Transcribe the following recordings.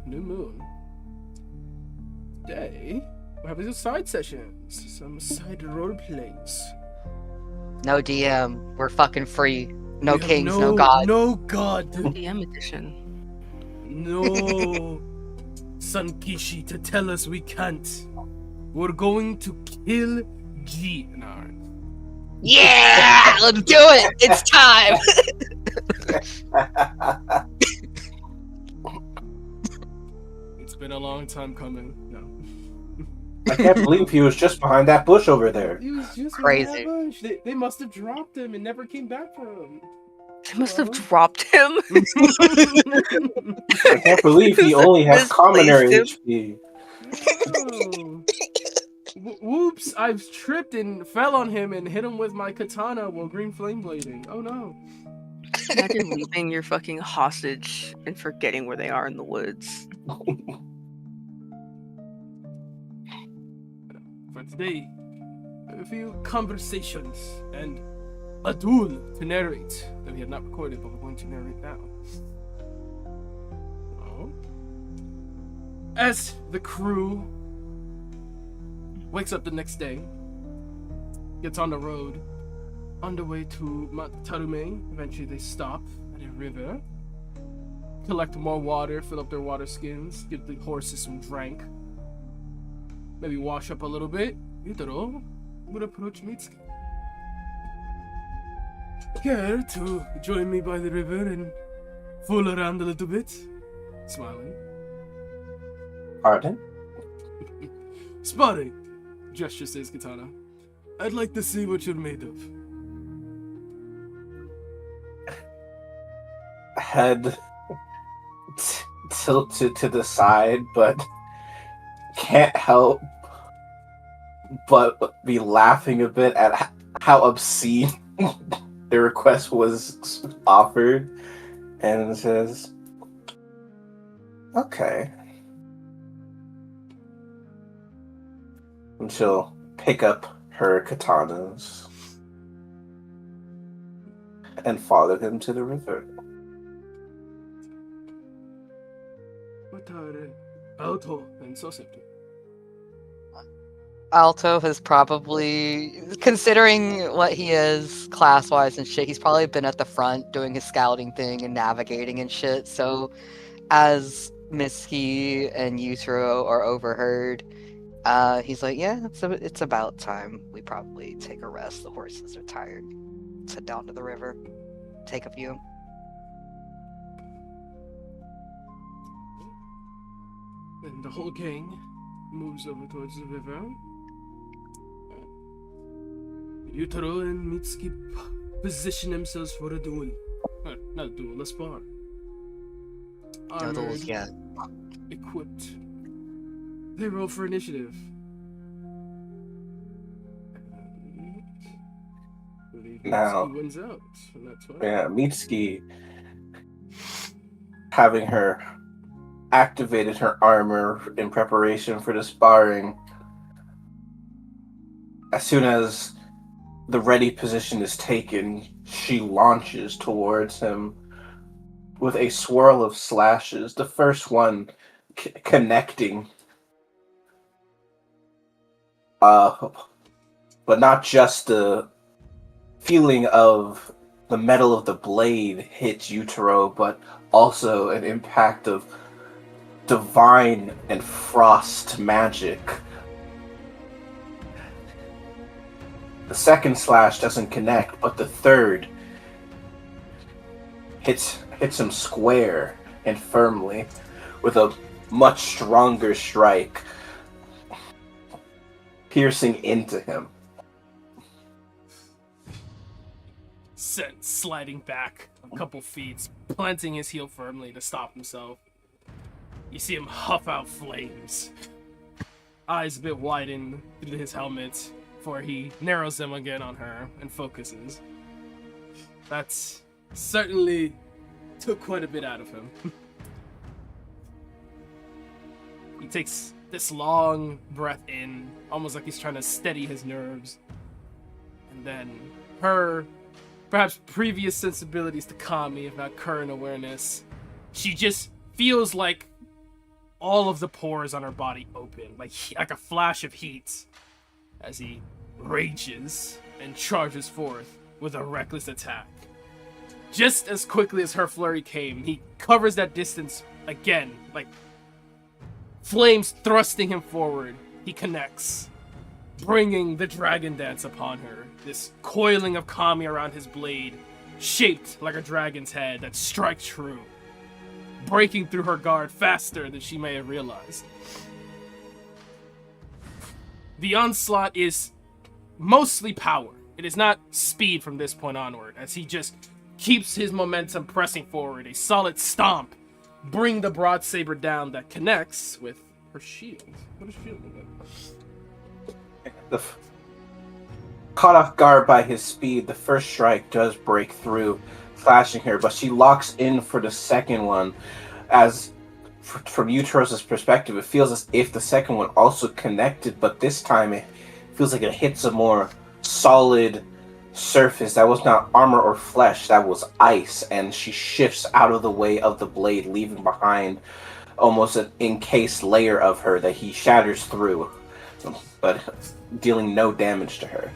new moon. Today, we're having some side sessions, some side role plays. No DM. We're fucking free. No We have kings, no gods. No god. DM edition. No Sankishi to tell us we can't. We're going to kill G. No. Yeah! Let's do it! It's time! It's been a long time coming. No. I can't believe he was just behind that bush over there. He was just Crazy. behind that bush. They must have dropped him and never came back for him. They must have dropped him. I can't believe he only has Misplaced commonary him. HP. Oh. Whoops, I've tripped and fell on him and hit him with my katana while green flame blading. Oh no. Imagine leaving your fucking hostage and forgetting where they are in the woods. For today, a few conversations and a duel to narrate that we have not recorded, but we're going to narrate now. So, as the crew wakes up the next day, gets on the road, on the way to Tarume. Eventually they stop at a river, collect more water, fill up their water skins, give the horses some drink, maybe wash up a little bit. Yutaro would approach Mitsuki. Care to join me by the river and fool around a little bit? Smiling. Pardon? Sparring, gesture says Katana. I'd like to see what you're made of. Head tilted to the side, but can't help but be laughing a bit at how obscene the request was offered, and says, okay. And she'll pick up her katanas and follow him to the river. What are Alto and Sosepto? Alto has probably, considering what he is class-wise and shit, he's probably been at the front doing his scouting thing and navigating and shit. So, as Mitsuki and Yutaro are overheard, he's like, yeah, it's about time we probably take a rest. The horses are tired. Let's head down to the river. Take a few. And the whole gang moves over towards the river. Yutaro and Mitsuki position themselves for a duel. Not a duel, a spar. No duels yet. Equipped. They roll for initiative. I believe Now- Mitsuki wins out, and that's why. Yeah, Mitsuki, having her activated her armor in preparation for the sparring, as soon as the ready position is taken, she launches towards him with a swirl of slashes. The first one connecting, but not just the feeling of the metal of the blade hits Yutaro, but also an impact of divine and frost magic. The second slash doesn't connect, but the third hits him square and firmly with a much stronger strike, piercing into him. Sent sliding back a couple feet, planting his heel firmly to stop himself. You see him huff out flames. Eyes a bit widened through his helmet, before he narrows them again on her and focuses. That's certainly took quite a bit out of him. He takes this long breath in, almost like he's trying to steady his nerves. And then her, perhaps previous sensibilities to Kami, if not current awareness, she just feels like all of the pores on her body open, like a flash of heat, as he rages and charges forth with a reckless attack. Just as quickly as her flurry came, he covers that distance again, like flames thrusting him forward. He connects, bringing the dragon dance upon her, this coiling of kami around his blade, shaped like a dragon's head that strikes true, breaking through her guard faster than she may have realized. The onslaught is mostly power. It is not speed from this point onward, as he just keeps his momentum pressing forward. A solid stomp, bring the broad saber down that connects with her shield. What is shield again? Caught off guard by his speed, the first strike does break through, flashing her, but she locks in for the second one. As from Uteros' perspective, it feels as if the second one also connected, but this time it feels like it hits a more solid surface that was not armor or flesh, that was ice, and she shifts out of the way of the blade, leaving behind almost an encased layer of her that he shatters through, but dealing no damage to her.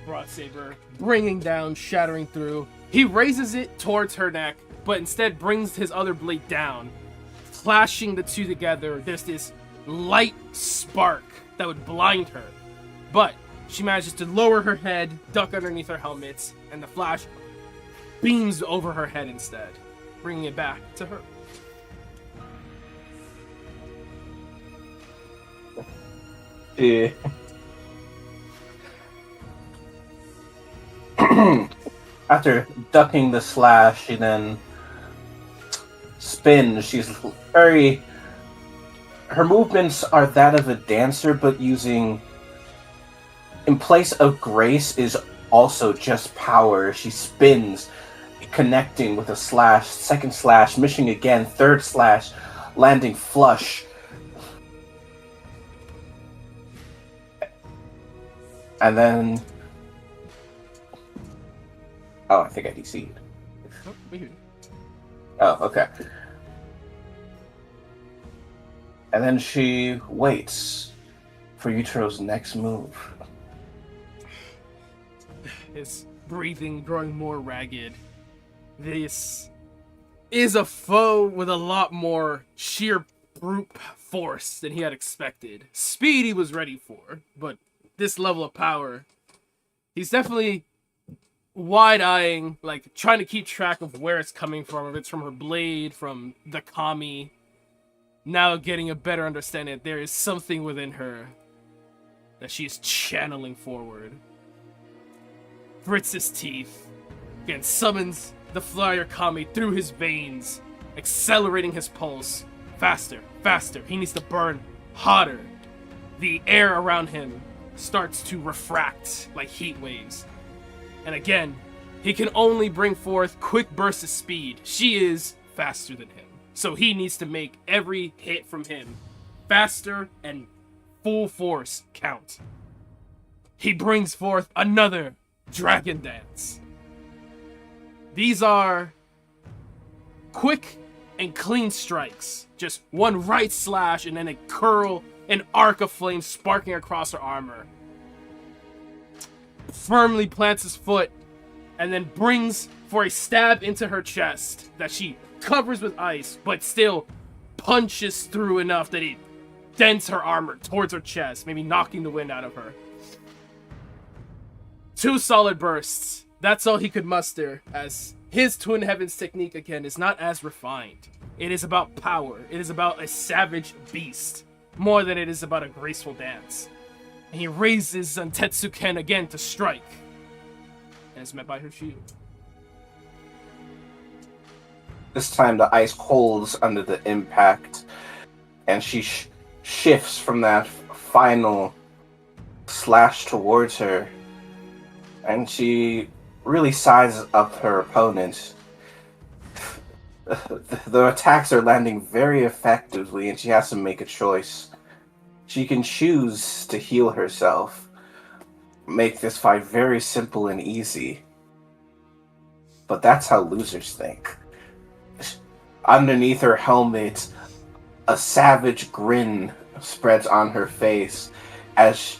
Broad saber bringing down, shattering through. He raises it towards her neck, but instead brings his other blade down, clashing the two together. There's this light spark that would blind her, but she manages to lower her head, duck underneath her helmets, and the flash beams over her head instead, bringing it back to her. Yeah. After ducking the slash, she then spins. She's very... Her movements are that of a dancer, but using... In place of grace is also just power. She spins, connecting with a slash, second slash, missing again, third slash, landing flush. And then... Oh, I think I DC'd. Oh, we hear you. Oh, okay. And then she waits for Utero's next move. His breathing growing more ragged. This is a foe with a lot more sheer brute force than he had expected. Speed he was ready for, but this level of power, he's definitely wide-eyeing, like trying to keep track of where it's coming from, if it's from her blade, from the kami. Now getting a better understanding that there is something within her that she is channeling forward. Grits his teeth, again summons the flyer kami through his veins, accelerating his pulse. Faster, faster, he needs to burn hotter. The air around him starts to refract like heat waves. And again, he can only bring forth quick bursts of speed. She is faster than him, so he needs to make every hit from him faster and full force count. He brings forth another dragon dance. These are quick and clean strikes. Just one right slash and then a curl, an arc of flame sparking across her armor. Firmly plants his foot and then brings for a stab into her chest that she covers with ice, but still punches through enough that it dents her armor towards her chest, maybe knocking the wind out of her. 2 solid bursts. That's all he could muster, as his Twin Heavens technique again is not as refined. It is about power. It is about a savage beast, more than it is about a graceful dance. And he raises Zantetsuken again to strike, and is met by her shield. This time the ice holds under the impact, and she shifts from that final slash towards her, and she really sizes up her opponent. The attacks are landing very effectively, and she has to make a choice. She can choose to heal herself, make this fight very simple and easy. But that's how losers think. Underneath her helmet, a savage grin spreads on her face as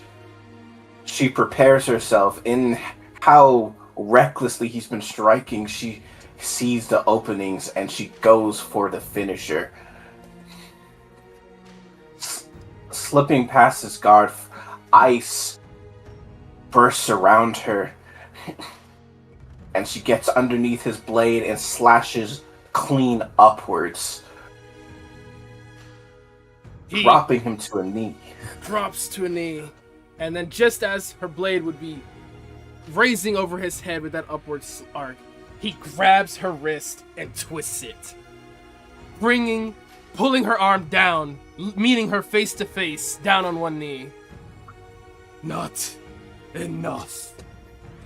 she prepares herself. In how recklessly he's been striking, she sees the openings and she goes for the finisher. Slipping past his guard, ice bursts around her, and she gets underneath his blade and slashes clean upwards, He dropping him to a knee. drops to a knee, and then just as her blade would be raising over his head with that upward arc, he grabs her wrist and twists it, pulling her arm down, meeting her face to face, down on one knee. Not enough.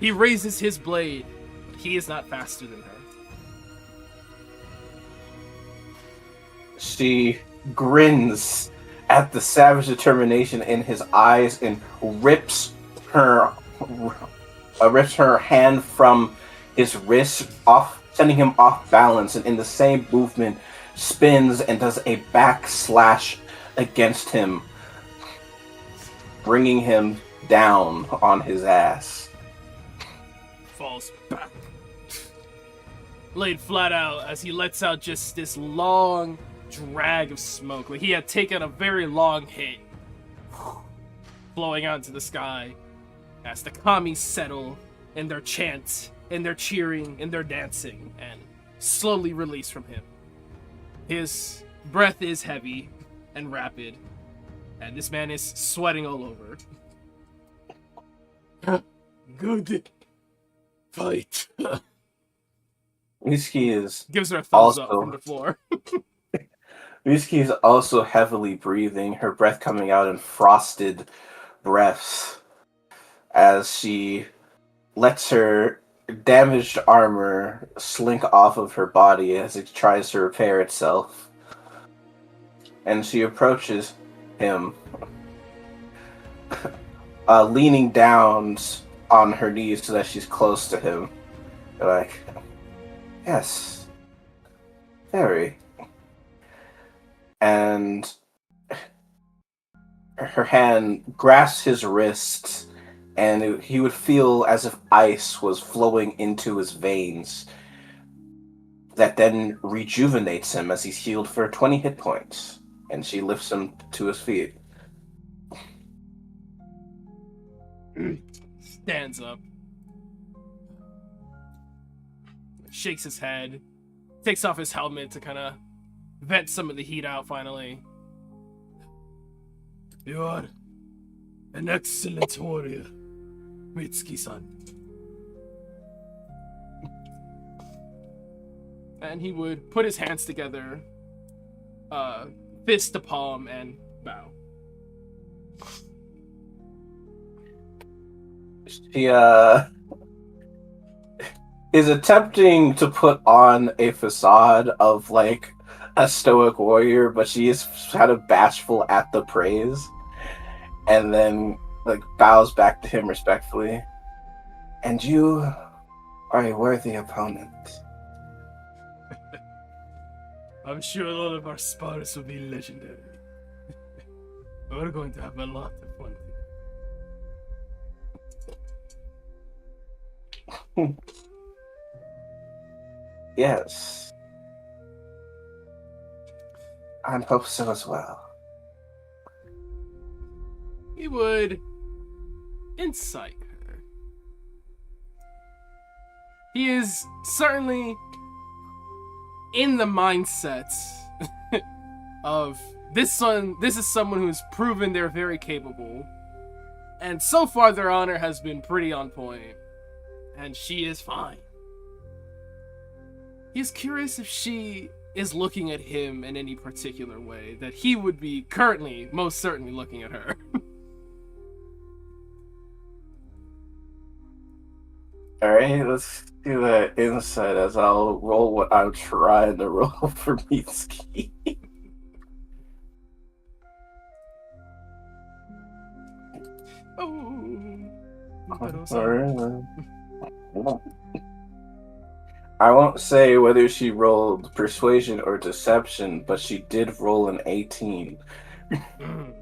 He raises his blade, but he is not faster than her. She grins at the savage determination in his eyes and rips her hand from his wrist off, sending him off balance, and in the same movement spins and does a backslash against him, bringing him down on his ass. Falls back, laid flat out as he lets out just this long drag of smoke. Like he had taken a very long hit, blowing out into the sky as the kami settle in their chant, in their cheering, in their dancing, and slowly release from him. His breath is heavy and rapid, and this man is sweating all over. Good fight. Whiskey is Gives her a thumbs up Also- from the floor. Whiskey is also heavily breathing, her breath coming out in frosted breaths as she lets her damaged armor slink off of her body as it tries to repair itself. And she approaches him, leaning down on her knees so that she's close to him. Like, yes, very. And her hand grasps his wrist, and he would feel as if ice was flowing into his veins. That then rejuvenates him as he's healed for 20 hit points, and she lifts him to his feet. Stands up. Shakes his head. Takes off his helmet to kind of vent some of the heat out finally. You are an excellent warrior, Mitsuki-san. And he would put his hands together, fist to palm, and bow. She is attempting to put on a facade of like a stoic warrior, but she is kind of bashful at the praise, and then like bows back to him respectfully. And you are a worthy opponent. I'm sure all of our spars will be legendary. We're going to have a lot of fun together. Yes. I hope so as well. He would incite her. He is certainly in the mindset of this is someone who has proven they're very capable. And so far their honor has been pretty on point. And she is fine. He's curious if she is looking at him in any particular way that he would be currently most certainly looking at her. Alright, let's do that insight as I'll roll what I'm trying to roll for Mitsuki. Oh. Alright. I won't say whether she rolled persuasion or deception, but she did roll an 18. Mm.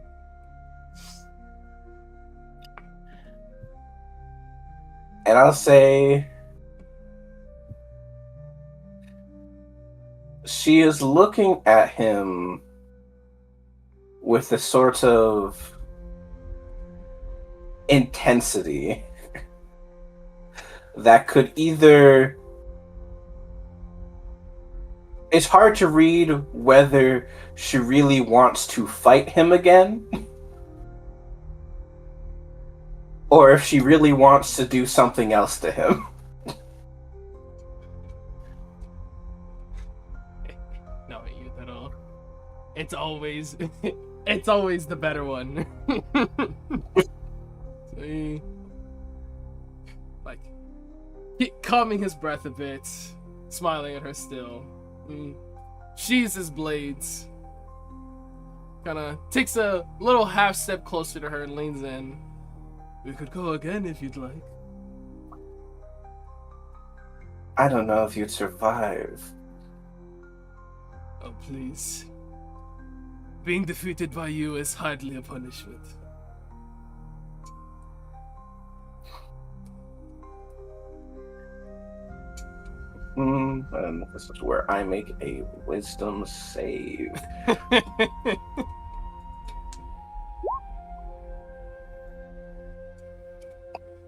And I'll say she is looking at him with a sort of intensity that could either... It's hard to read whether she really wants to fight him again or if she really wants to do something else to him. No, you at all. It's always, it's always the better one. See, like, calming his breath a bit, smiling at her still. Sheathes his blades. Kinda takes a little half step closer to her and leans in. We could go again if you'd like. I don't know if you'd survive. Oh, please. Being defeated by you is hardly a punishment. And this is where I make a wisdom save.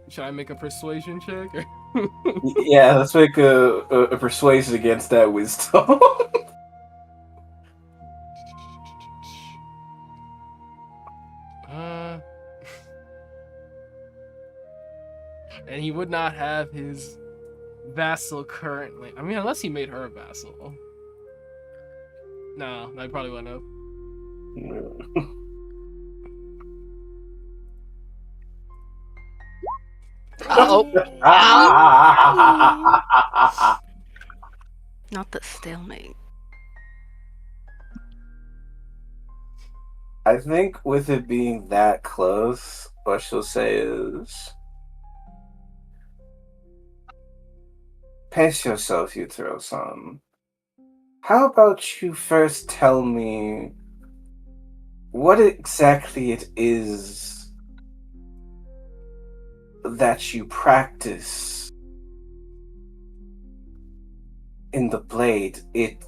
Should I make a persuasion check? Yeah, let's make a persuasion against that wisdom. And he would not have his vassal currently. I mean, unless he made her a vassal. No, I probably wouldn't have. Oh, Not the stalemate. I think with it being that close, what she'll say is, pace yourself, Yutaro-san. How about you first tell me what exactly it is that you practice in the blade? It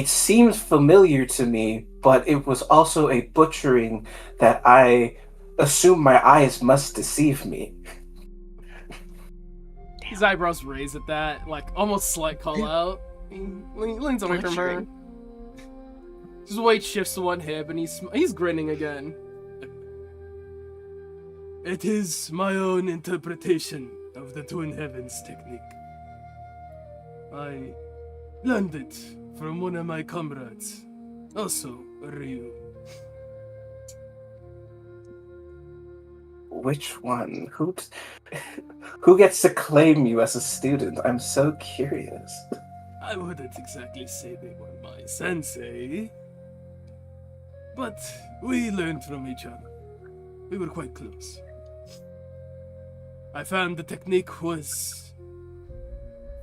seems familiar to me, but it was also a butchering that I assume my eyes must deceive me. His eyebrows raise at that, like almost slight call out. He leans away from her. His weight shifts to one hip, and he's grinning again. It is my own interpretation of the Twin Heavens technique. I learned it from one of my comrades, also Ryu. Which one? Who gets to claim you as a student? I'm so curious. I wouldn't exactly say they were my sensei, but we learned from each other. We were quite close. I found the technique was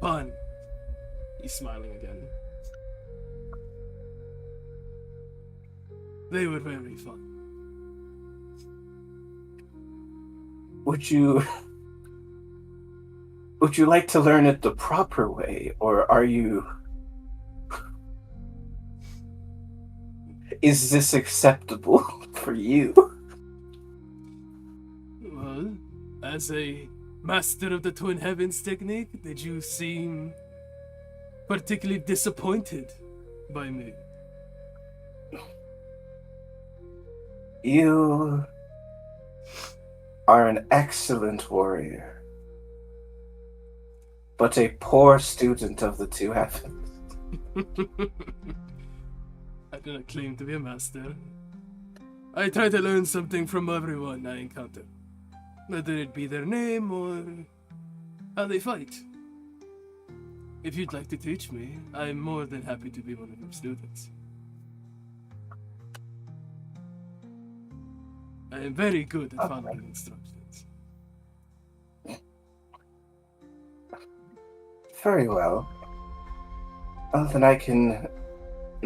fun. He's smiling again. They were very fun. Would you like to learn it the proper way, or are you... Is this acceptable for you? Well, as a master of the Twin Heavens technique, did you seem particularly disappointed by me? You are an excellent warrior, but a poor student of the two heavens. I do not claim to be a master. I try to learn something from everyone I encounter, whether it be their name or how they fight. If you'd like to teach me, I'm more than happy to be one of your students. I am very good at following instructions. Very well. Well, then I can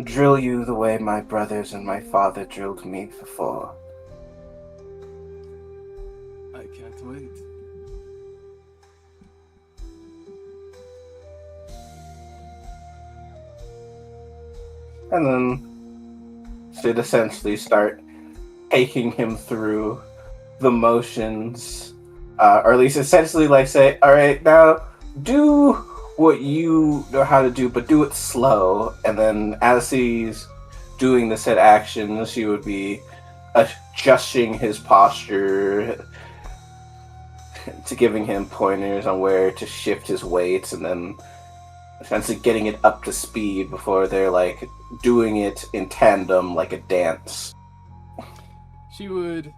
drill you the way my brothers and my father drilled me before. I can't wait. And then should essentially start taking him through the motions, or at least essentially like say, all right, now do what you know how to do, but do it slow. And then as he's doing the said actions, she would be adjusting his posture to giving him pointers on where to shift his weights, and then essentially getting it up to speed before they're like doing it in tandem like a dance. She would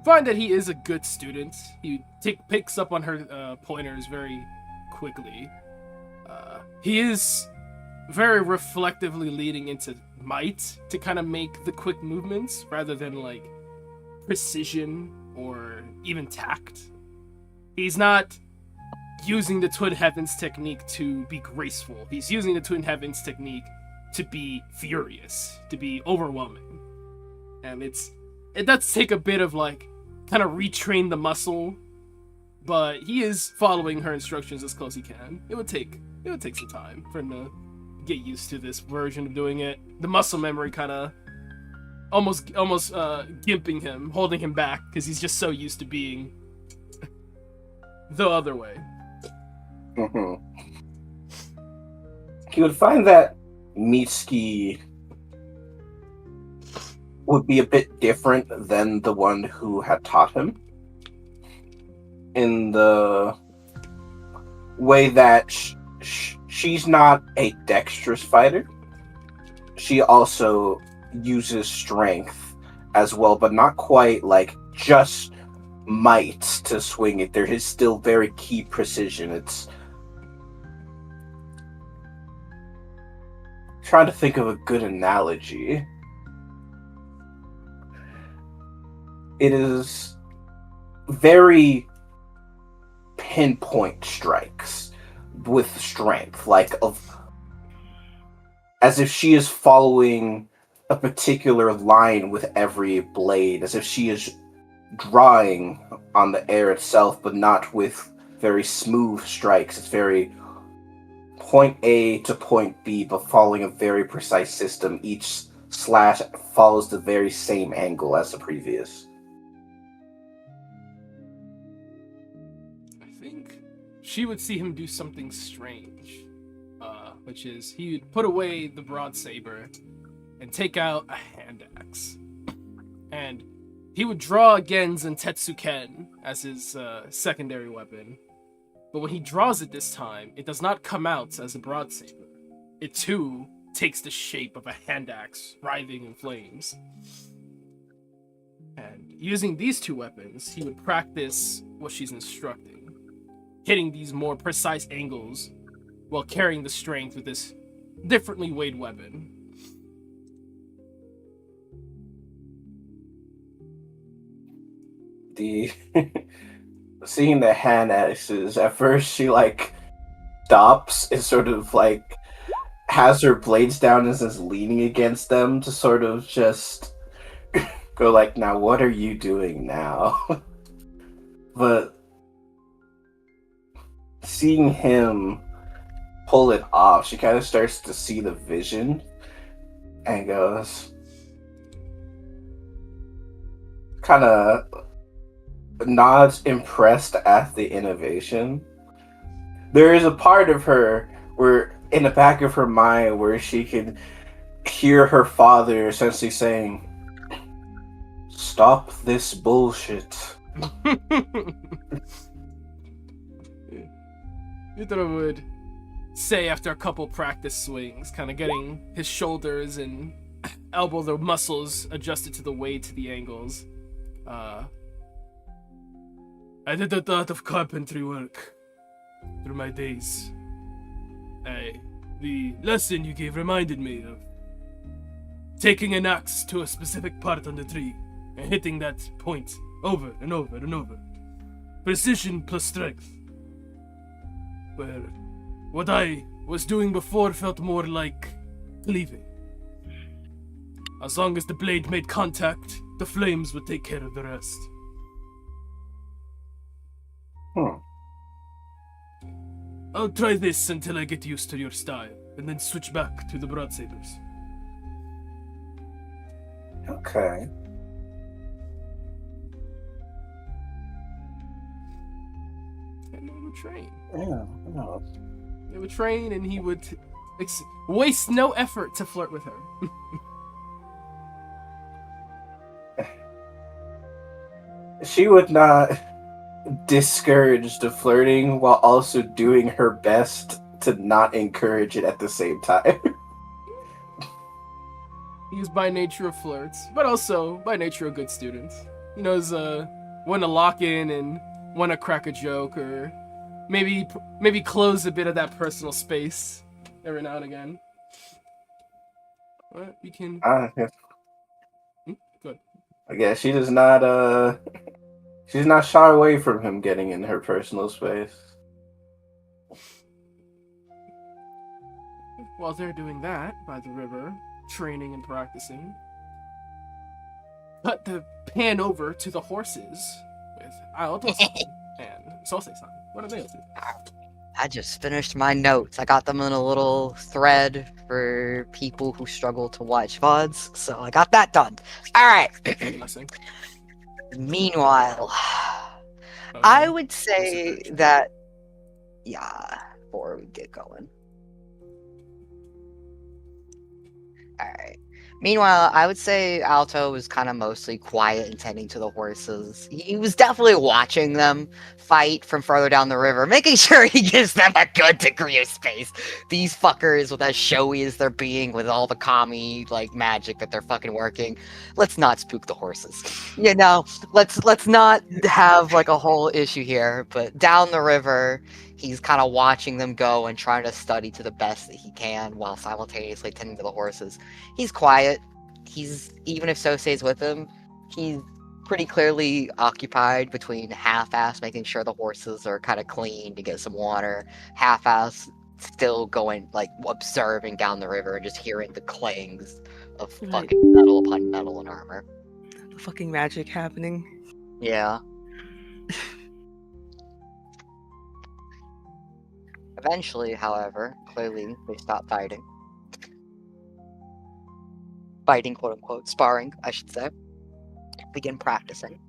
find that he is a good student. He picks up on her pointers very quickly. He is very reflectively leading into might to kind of make the quick movements rather than like precision or even tact. He's not using the Twin Heavens technique to be graceful. He's using the Twin Heavens technique to be furious, to be overwhelming. And it does take a bit of like kind of retrain the muscle, but he is following her instructions as close as he can. It would take some time for him to get used to this version of doing it. The muscle memory kind of almost gimping him, holding him back because he's just so used to being the other way. Mm-hmm. He would find that Mitsuki would be a bit different than the one who had taught him, in the way that she's not a dexterous fighter. She also uses strength as well, but not quite like just might to swing it. There is still very key precision. It's trying to think of a good analogy. It is very pinpoint strikes with strength, like as if she is following a particular line with every blade, as if she is drawing on the air itself, but not with very smooth strikes. It's very point A to point B, but following a very precise system. Each slash follows the very same angle as the previous. I think she would see him do something strange, which is he would put away the broad saber and take out a hand axe, and he would draw again Zentetsu Ken as his secondary weapon. But when he draws it this time, it does not come out as a broad saber. It too takes the shape of a hand axe, writhing in flames. And using these two weapons, he would practice what she's instructing, hitting these more precise angles while carrying the strength with this differently weighed weapon. Seeing the hand axes, at first she like stops and sort of like has her blades down and is leaning against them to sort of just go like, now what are you doing now? But seeing him pull it off, she kind of starts to see the vision and goes, kind of nods impressed at the innovation. There is a part of her where in the back of her mind where she can hear her father essentially saying, "Stop this bullshit." Yutaro would say after a couple practice swings, kind of getting his shoulders and elbow, the muscles adjusted to the weight, to the angles. I did a lot of carpentry work through my days. The lesson you gave reminded me of taking an axe to a specific part on the tree and hitting that point over and over and over. Precision plus strength. Where what I was doing before felt more like cleaving. As long as the blade made contact, the flames would take care of the rest. I'll try this until I get used to your style, and then switch back to the broadsabers. Okay. And they would train. Yeah. They would train, and he would waste no effort to flirt with her. She would not discourage the flirting while also doing her best to not encourage it at the same time. He's by nature a flirt, but also by nature a good student. He knows when to lock in and when to crack a joke, or maybe close a bit of that personal space every now and again. What we can. Yeah. Good. I guess she does not. She's not shy away from him getting in her personal space. While they're doing that by the river, training and practicing, cut the pan over to the horses with Aoto-san and Sosei-san. What are they up to? I just finished my notes. I got them in a little thread for people who struggle to watch VODs, so I got that done. Alright. Blessing. Meanwhile, I would say that, yeah, before we get going. Alright. Meanwhile, I would say Alto was kind of mostly quiet and tending to the horses. He was definitely watching them fight from further down the river, making sure he gives them a good degree of space. These fuckers, with as showy as they're being, with all the kami like magic that they're fucking working, let's not spook the horses. You know, let's not have like a whole issue here. But down the river, he's kind of watching them go and trying to study to the best that he can while simultaneously tending to the horses. He's quiet. Even if Sosei's with him, he's pretty clearly occupied between half-ass making sure the horses are kind of clean to get some water, half-ass still going, like, observing down the river and just hearing the clangs of fucking metal upon metal and armor. The fucking magic happening. Yeah. Eventually, however, clearly they stop fighting. Fighting, quote unquote, sparring, I should say. Begin practicing.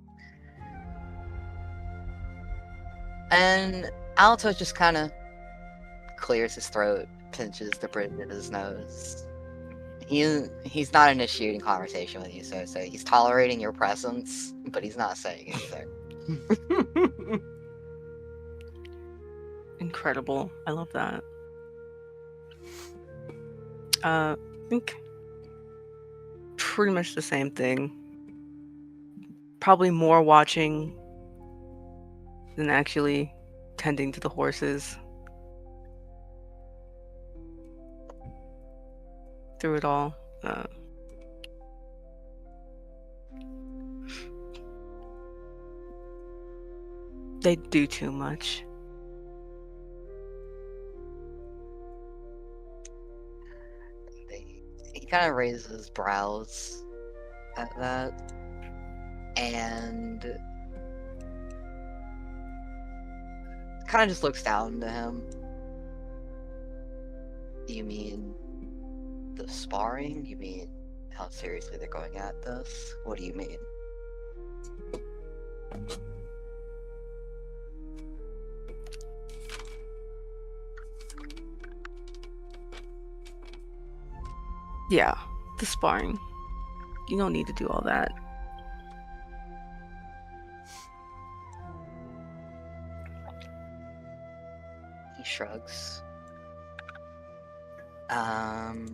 And Alto just kind of clears his throat, pinches the bridge of his nose. He's not initiating conversation with you, so he's tolerating your presence, but he's not saying anything. Incredible. I love that. I think pretty much the same thing. Probably more watching than actually tending to the horses. Through it all. They do too much. He kind of raises his brows at that, and kind of just looks down to him. You mean the sparring? You mean how seriously they're going at this? What do you mean? Yeah, the sparring. You don't need to do all that. He shrugs. Sorry,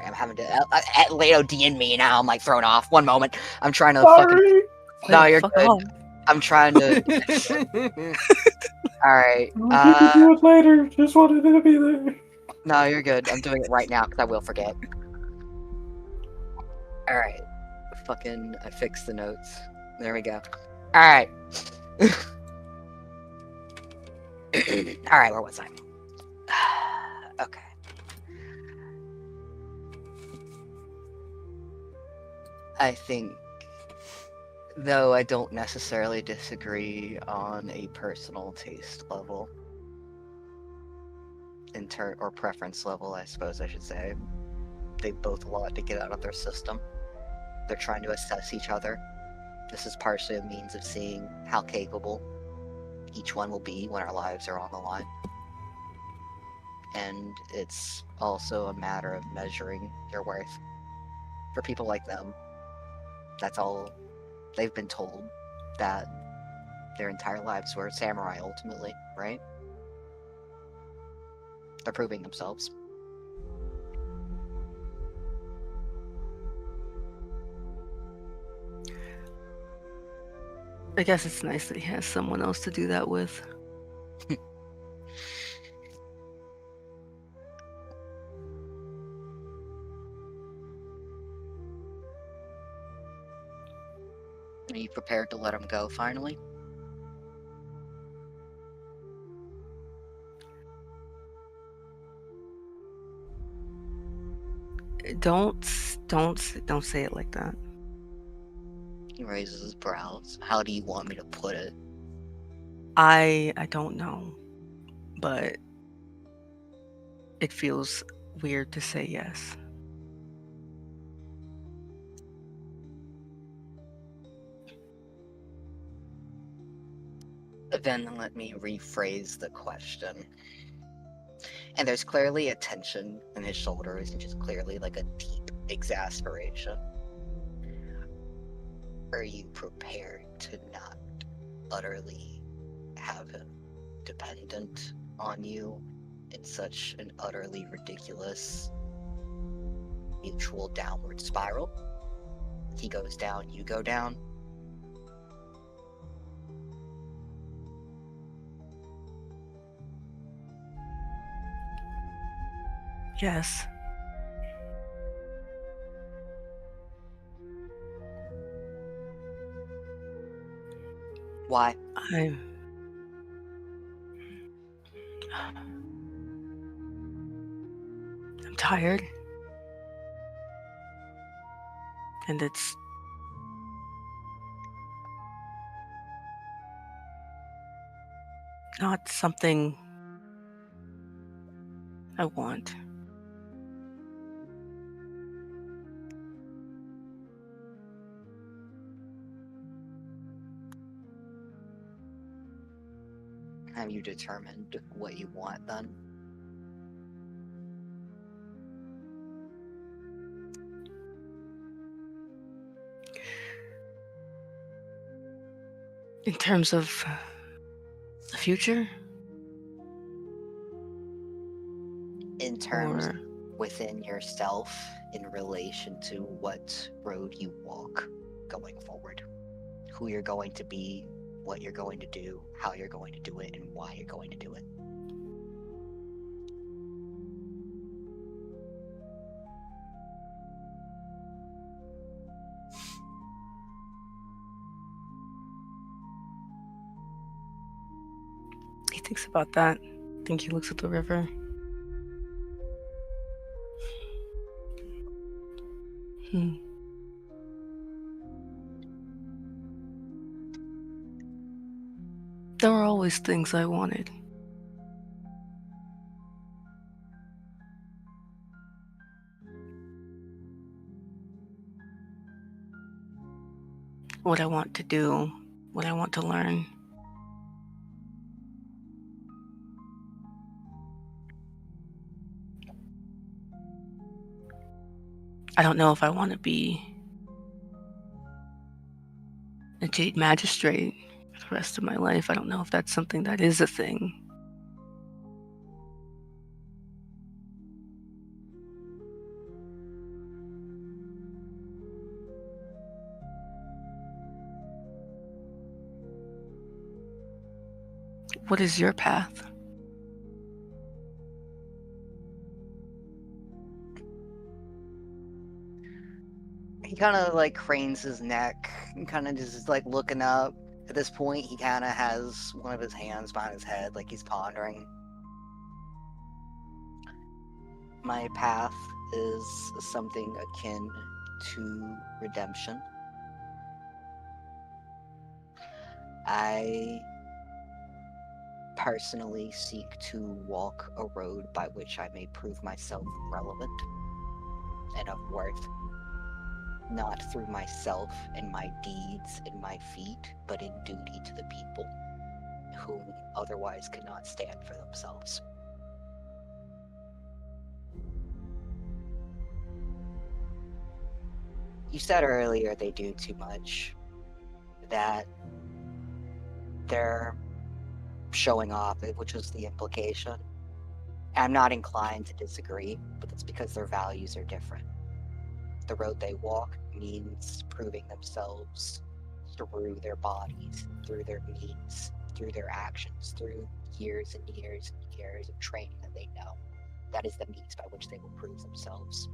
I'm having to Leo D in me now. I'm like thrown off. One moment. I'm trying to fucking. No, you're Fuck good. off. I'm trying to. All right. I'll do it later. Just wanted to be there. No, you're good. I'm doing it right now because I will forget. All right. Fucking, I fixed the notes. There we go. All right. All right, where was I? Okay. I think, though I don't necessarily disagree on a personal taste level, or preference level, I suppose I should say, they both want to get out of their system. They're trying to assess each other. This is partially a means of seeing how capable each one will be when our lives are on the line. And it's also a matter of measuring your worth. For people like them, that's all they've been told, that their entire lives were samurai ultimately, right? They're proving themselves. I guess it's nice that he has someone else to do that with. Are you prepared to let him go finally? Don't say it like that. He raises his brows. How do you want me to put it? I don't know, but it feels weird to say yes. Then let me rephrase the question. And there's clearly a tension in his shoulders, and just clearly like a deep exasperation. Are you prepared to not utterly have him dependent on you in such an utterly ridiculous mutual downward spiral? He goes down, you go down. Yes. Why? I'm tired. And it's not something I want. Have you determined what you want then? In terms of the future? In terms Or within yourself, in relation to what road you walk going forward, who you're going to be, what you're going to do, how you're going to do it, and why you're going to do it. he thinks about that. I think he looks at the river. There were always things I wanted. What I want to do, what I want to learn. I don't know if I want to be a jade magistrate for the rest of my life. I don't know if that's something that is a thing. What is your path? He kind of like cranes his neck and kind of just like looking up. At this point, he kind of has one of his hands behind his head, like he's pondering. My path is something akin to redemption. I personally seek to walk a road by which I may prove myself relevant and of worth, not through myself and my deeds and my feet, but in duty to the people whom otherwise could not stand for themselves. You said earlier they do too much, that they're showing off, which was the implication. I'm not inclined to disagree, but it's because their values are different. The road they walk means proving themselves through their bodies, through their means, through their actions, through years and years and years of training that they know. That is the means by which they will prove themselves.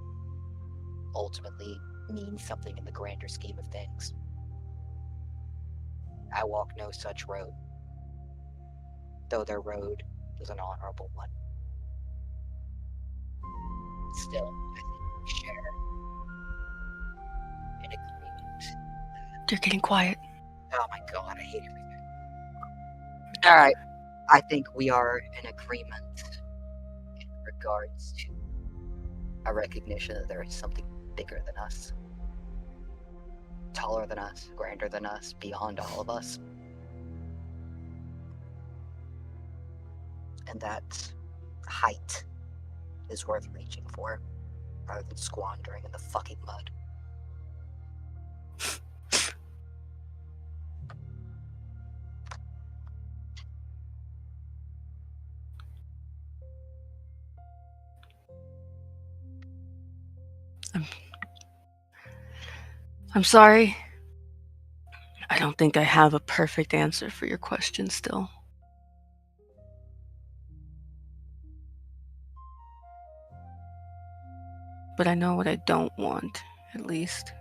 Ultimately means something in the grander scheme of things. I walk no such road, though their road is an honorable one. Still, I think we share an agreement. You're getting quiet. Oh my god, I hate everything. Alright, I think we are in agreement in regards to a recognition that there is something bigger than us, taller than us, grander than us, beyond all of us. And that height is worth reaching for, rather than squandering in the fucking mud. I'm sorry. I don't think I have a perfect answer for your question still. But I know what I don't want, at least.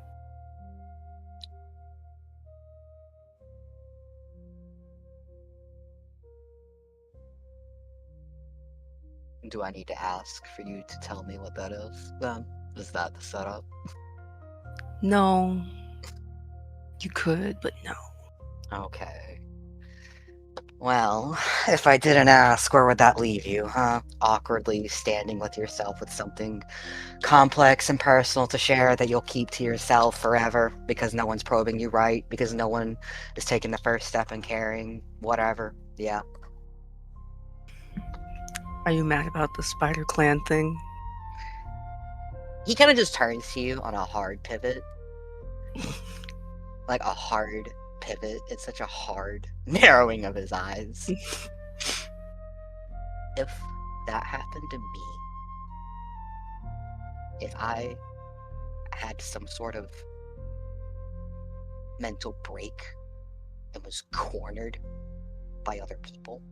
Do I need to ask for you to tell me what that is, then? Is that the setup? No. You could, but no. Okay. Well, if I didn't ask, where would that leave you, huh? Awkwardly standing with yourself with something complex and personal to share that you'll keep to yourself forever because no one's probing you right, because no one is taking the first step in caring, whatever. Yeah. Are you mad about the Spider Clan thing? He kind of just turns to you on a hard pivot. Like a hard pivot. It's such a hard narrowing of his eyes. If that happened to me, if I had some sort of mental break and was cornered by other people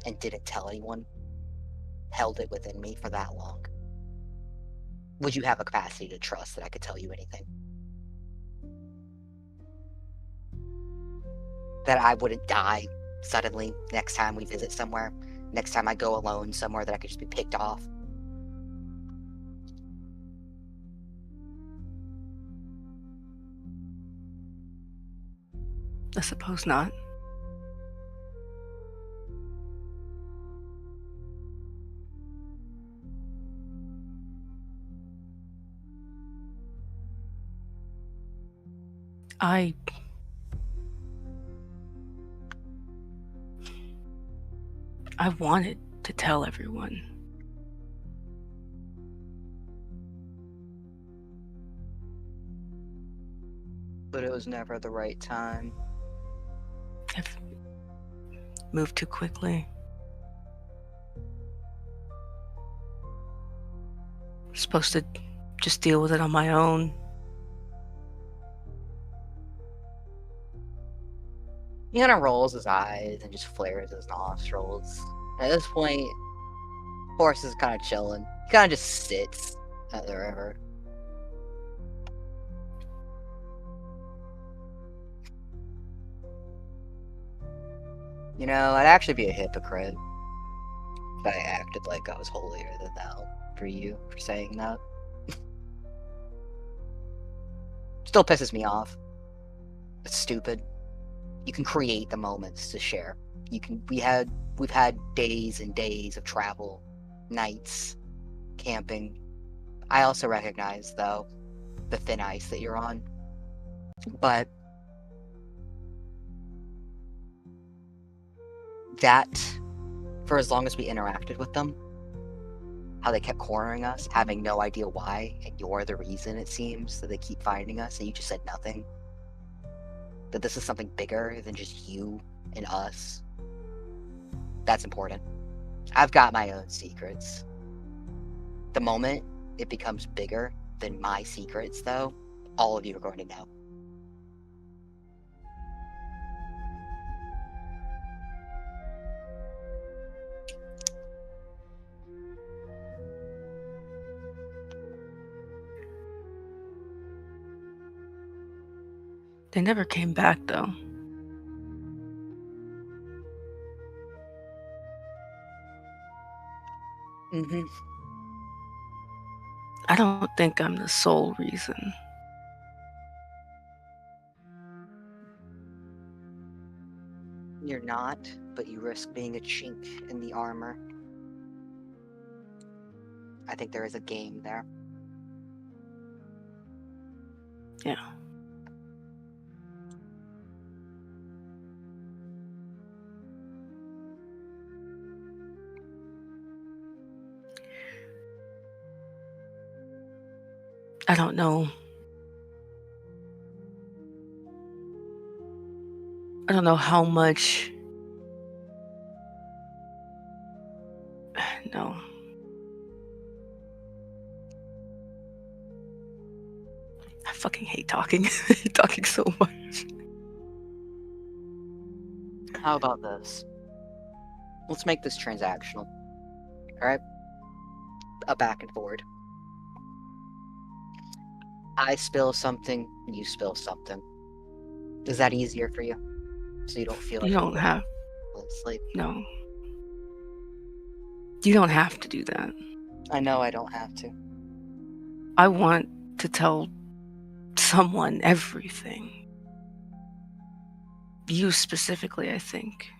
and didn't tell anyone, held it within me for that long, would you have a capacity to trust that I could tell you anything? That I wouldn't die suddenly next time we visit somewhere, next time I go alone somewhere, that I could just be picked off? I suppose not. I wanted to tell everyone. But it was never the right time. I've moved too quickly. I'm supposed to just deal with it on my own. He kind of rolls his eyes and just flares his nostrils. At this point, Horace is kind of chilling. He kind of just sits at the river. You know, I'd actually be a hypocrite if I acted like I was holier than thou for you for saying that. Still pisses me off. It's stupid. You can create the moments to share. We've had days and days of travel, nights, camping. I also recognize, though, the thin ice that you're on. But that, for as long as we interacted with them, how they kept cornering us, having no idea why, and you're the reason, it seems, that they keep finding us, and you just said nothing. That this is something bigger than just you and us. That's important. I've got my own secrets. The moment it becomes bigger than my secrets, though, all of you are going to know. They never came back, though. Mm-hmm. I don't think I'm the sole reason. You're not, but you risk being a chink in the armor. I think there is a game there. Yeah. I don't know. I don't know how much. No. I fucking hate talking. I hate talking so much. How about this? Let's make this transactional. Alright? A back and forward. I spill something, you spill something. Is that easier for you? So you don't feel like You don't have. sleep. No. You don't have to do that. I know I don't have to. I want to tell someone everything. You specifically, I think.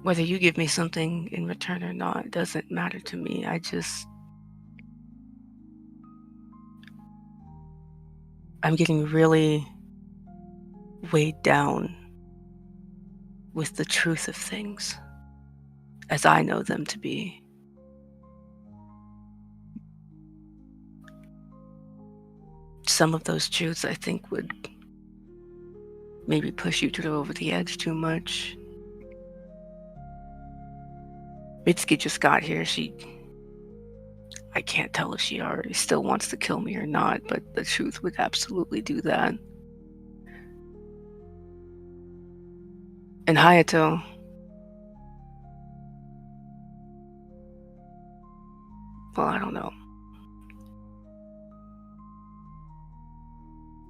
Whether you give me something in return or not doesn't matter to me. I'm getting really weighed down with the truth of things as I know them to be. Some of those truths I think would maybe push you over the edge too much. Mitsuki just got here. I can't tell if she already still wants to kill me or not, but the truth would absolutely do that. And Hayato, well, I don't know.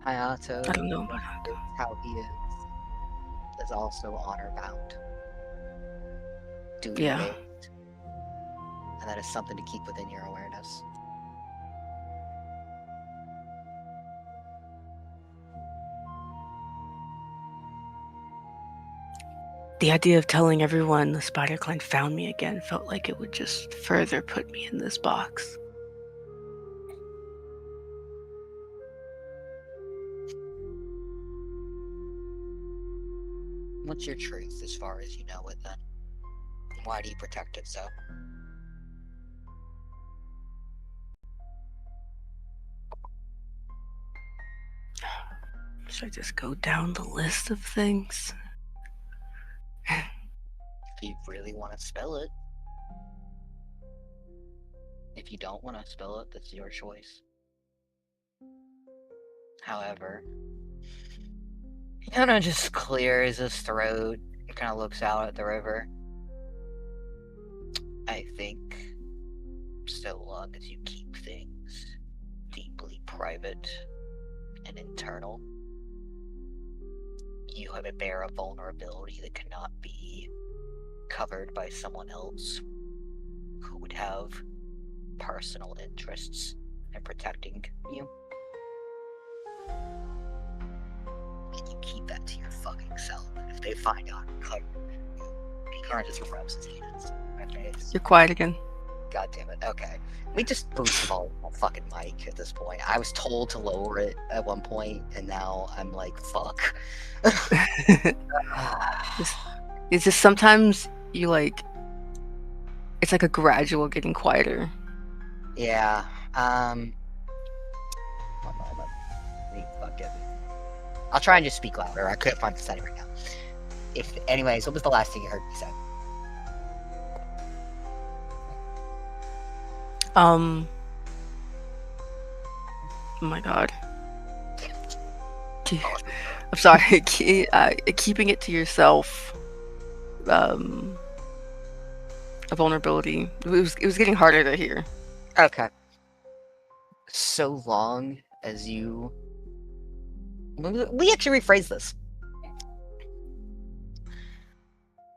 Hayato, I don't know about Hayato. how he is also honor bound. Duty Yeah. based. And that is something to keep within your awareness. The idea of telling everyone the Spider Clan found me again felt like it would just further put me in this box. What's your truth as far as you know it then? Why do you protect it so? Should I just go down the list of things? If you really want to spill it. If you don't want to spill it, that's your choice. However, he kind of just clears his throat and kind of looks out at the river. I think, so long as you keep things deeply private and internal, you have a bear of vulnerability that cannot be covered by someone else who would have personal interests in protecting you. And you keep that to your fucking self. If they find out, he kind of just rubs his hands in my face. You're quiet again. God damn it. Okay. We just boost the volume on fucking mic at this point. I was told to lower it at one point, and now I'm like, fuck. It's just sometimes you like. It's like a gradual getting quieter. Yeah. One moment. Fucking. I'll try and just speak louder. I couldn't find the setting right now. Anyways, what was the last thing you heard me say? Oh my god. I'm sorry. Keeping it to yourself. A vulnerability. It was getting harder to hear. Okay. So long as you. We actually rephrase this.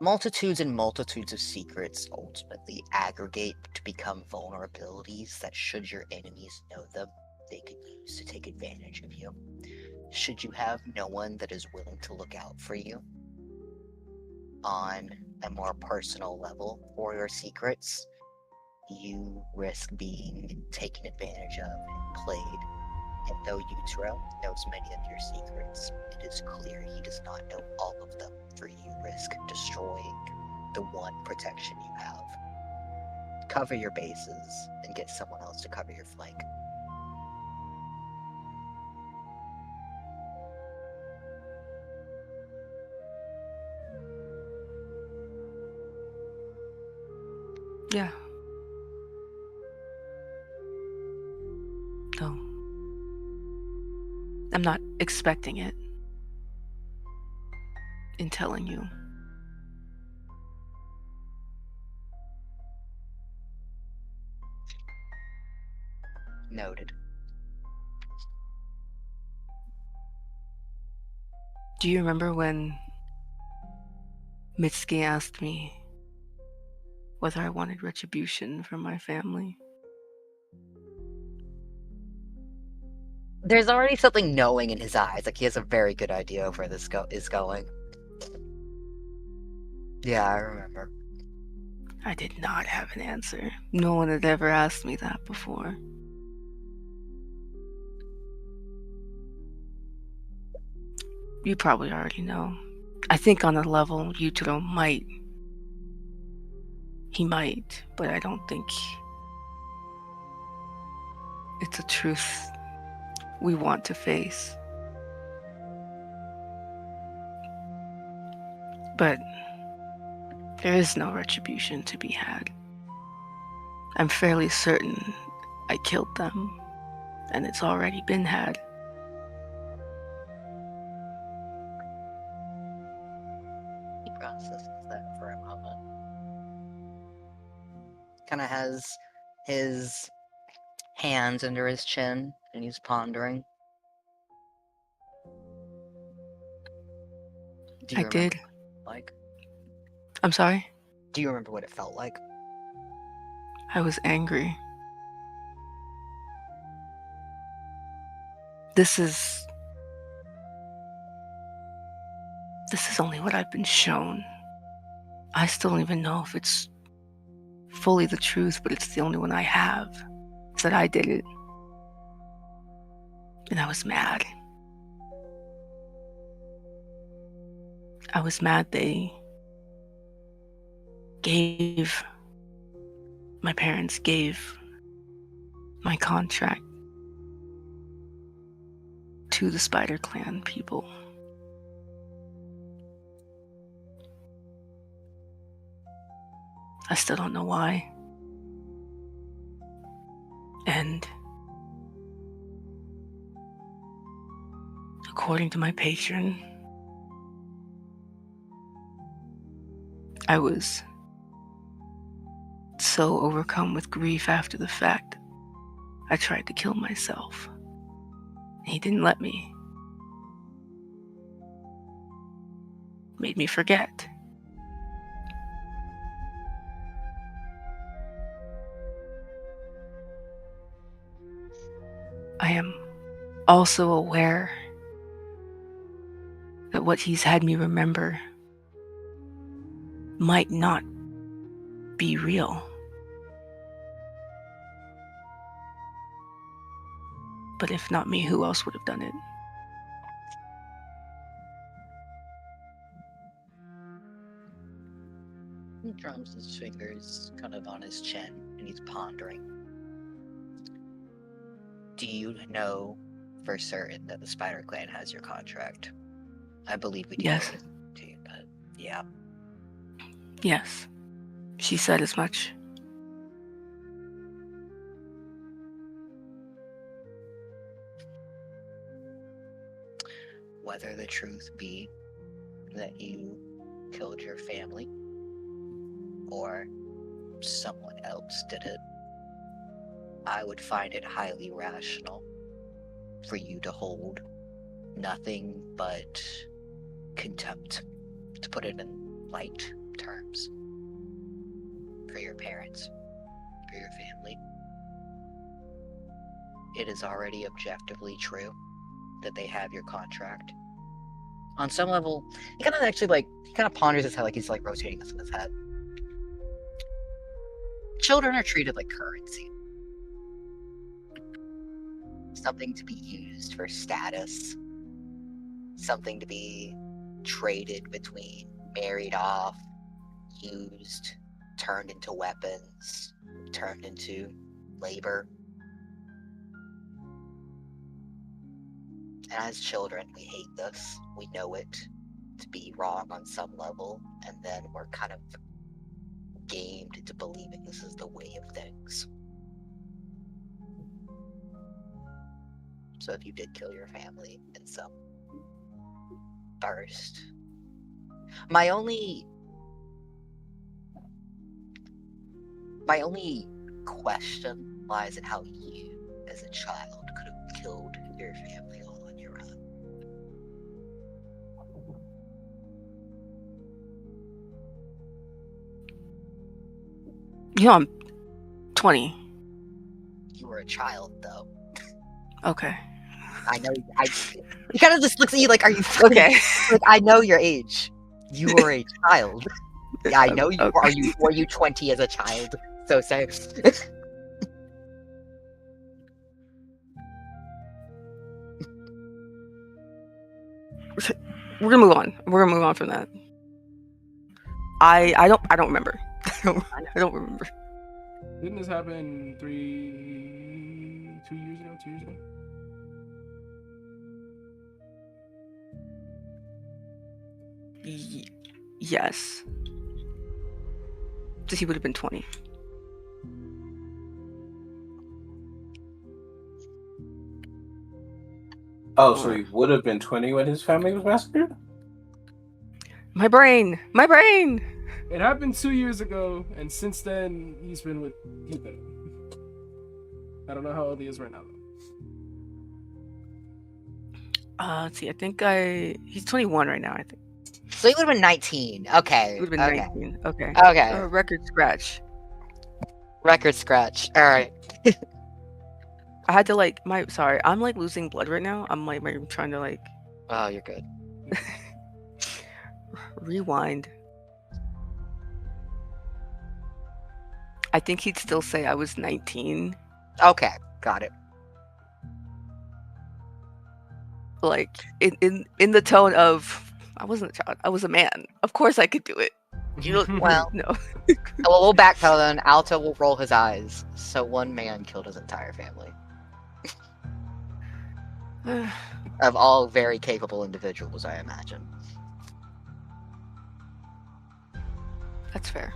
Multitudes and multitudes of secrets ultimately aggregate to become vulnerabilities that, should your enemies know them, they could use to take advantage of you. Should you have no one that is willing to look out for you on a more personal level for your secrets, you risk being taken advantage of and played. And though Utero knows many of your secrets, it is clear he does not know all of them, for you risk destroying the one protection you have. Cover your bases and get someone else to cover your flank. Yeah. No. I'm not expecting it in telling you. Noted. Do you remember when Mitsuki asked me whether I wanted retribution from my family? There's already something knowing in his eyes, like he has a very good idea of where this is going. Yeah, I remember. I did not have an answer. No one had ever asked me that before. You probably already know. I think on a level, Yutaro might. He might, but I don't think it's a truth we want to face. But there is no retribution to be had. I'm fairly certain I killed them, and it's already been had. He processes that for a moment. Kind of has his hands under his chin, and he's pondering. Do you I did. remember what it felt like? I'm sorry? Do you remember what it felt like? I was angry. This is only what I've been shown. I still don't even know if it's fully the truth, but it's the only one I have. It's that I did it. And I was mad. I was mad my parents gave my contract to the Spider Clan people. I still don't know why. And according to my patron, I was so overcome with grief after the fact, I tried to kill myself. He didn't let me. made me forget. I am also aware that what he's had me remember might not be real. But if not me, who else would have done it? He drums his fingers kind of on his chin and he's pondering. Do you know for certain that the Spider Clan has your contract? I believe we do. Yes. Too, but yeah. Yes. She said as much. Whether the truth be that you killed your family or someone else did it, I would find it highly rational for you to hold nothing but contempt, to put it in light terms, for your parents, for your family. It is already objectively true that they have your contract. On some level, he kind of ponders his head like he's like rotating this in his head. Children are treated like currency. Something to be used for status. Something to be traded between, married off, used, turned into weapons, turned into labor. And as children, we hate this. We know it to be wrong on some level, and then we're kind of gamed into believing this is the way of things. So if you did kill your family in some burst, my only question lies in how you, as a child, could have killed your family all on your own. You know, I'm 20. You were a child, though. Okay. I know. He kind of just looks at you like, "Are you fucking-" Okay. Like, I know your age. You were a child. Yeah, I know you. Okay. Were you 20 as a child? So say. We're gonna move on. We're gonna move on from that. I don't remember. I don't remember. Didn't this happen 2 years ago? 2 years ago? Yes. So he would have been 20. Oh, so he would have been 20 when his family was massacred? My brain! My brain! It happened 2 years ago, and since then he's been with Ethan. I don't know how old he is right now. Let's see. I think he's 21 right now. I think So he would have been 19. Okay. he would have been 19. Okay. Okay. Record scratch. Record scratch. All right. I had to I'm like losing blood right now. I'm trying to Oh, you're good. rewind. I think he'd still say I was 19. Okay, got it. Like in the tone of I wasn't a child. I was a man. Of course I could do it. You know, Well, no. well, we'll backpedal then. Alto will roll his eyes. So one man killed his entire family. Of all very capable individuals, I imagine. That's fair.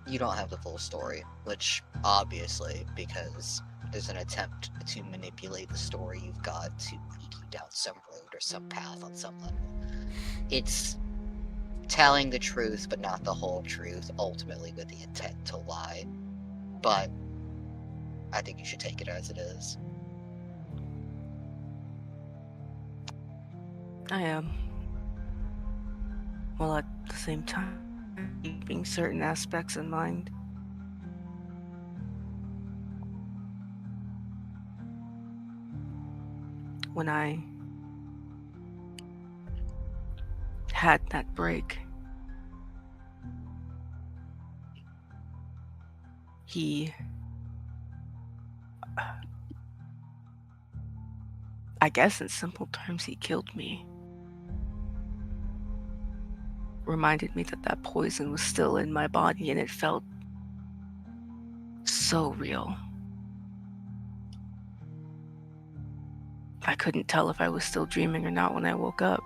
You don't have the full story, which obviously, because there's an attempt to manipulate the story you've got to lead you down some road or some path on some level. It's telling the truth, but not the whole truth, ultimately with the intent to lie. But I think you should take it as it is. I am. While at the same time, keeping certain aspects in mind. When I had that break, he, I guess in simple terms, he killed me. Reminded me that that poison was still in my body and it felt so real. I couldn't tell if I was still dreaming or not when I woke up.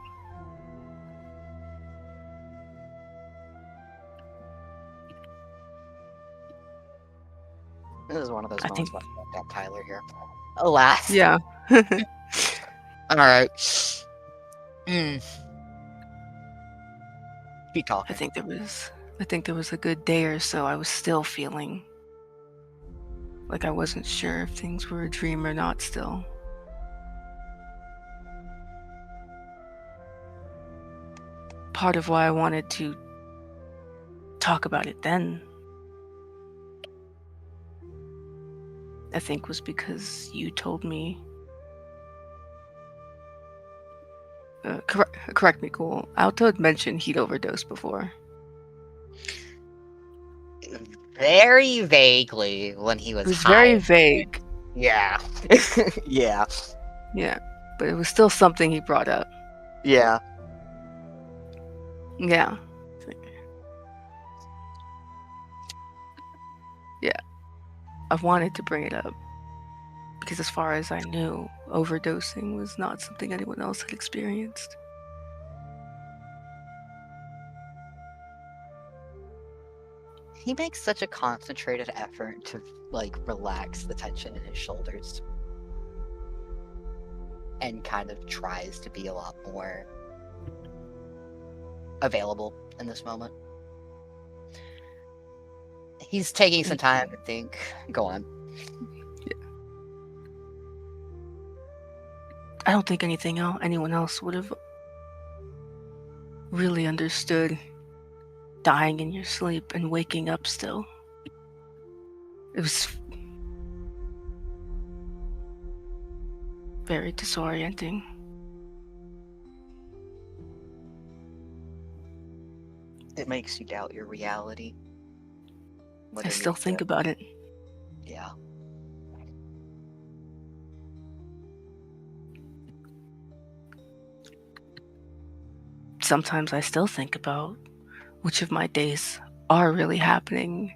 This is one of those I moments think- when I got Tyler here. Alas. Yeah. Alright. Keep I talking. think there was a good day or so I was still feeling like I wasn't sure if things were a dream or not still. Part of why I wanted to talk about it then, I think, was because you told me. Correct me, cool. Alto had mentioned he'd overdosed before. Very vaguely when he It was was high. very vague. Yeah. Yeah. Yeah, but it was still something he brought up. Yeah. Yeah. Yeah. I wanted to bring it up because, as far as I knew, overdosing was not something anyone else had experienced. He makes such a concentrated effort to like relax the tension in his shoulders. And kind of tries to be a lot more available in this moment. He's taking some time to think. Go on. I don't think anyone else would have really understood dying in your sleep and waking up still. It was very disorienting. It makes you doubt your reality. I still think about it. Yeah. Sometimes I still think about which of my days are really happening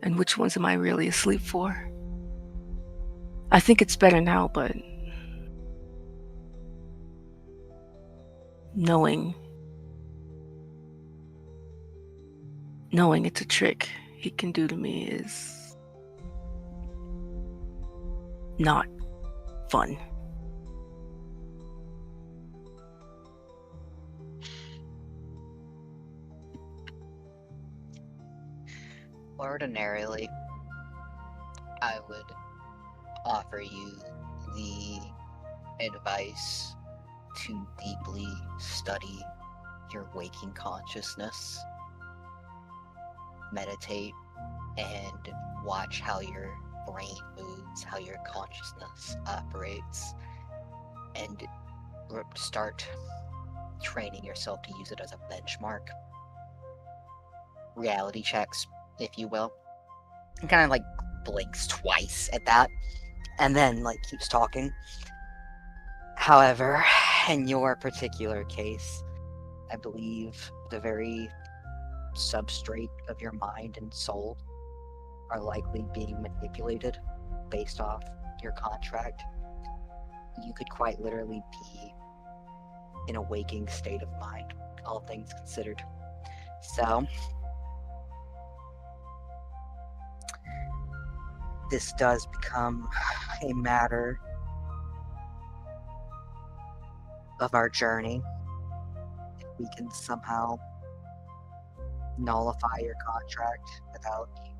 and which ones am I really asleep for. I think it's better now, but knowing it's a trick he can do to me is not fun. Ordinarily, I would offer you the advice to deeply study your waking consciousness, meditate, and watch how your brain moves, how your consciousness operates, and start training yourself to use it as a benchmark. Reality checks, if you will. And kind of like blinks twice at that, and then like keeps talking. However, in your particular case, I believe the very substrate of your mind and soul are likely being manipulated based off your contract. You could quite literally be in a waking state of mind, all things considered. So, this does become a matter of our journey. If we can somehow nullify your contract without you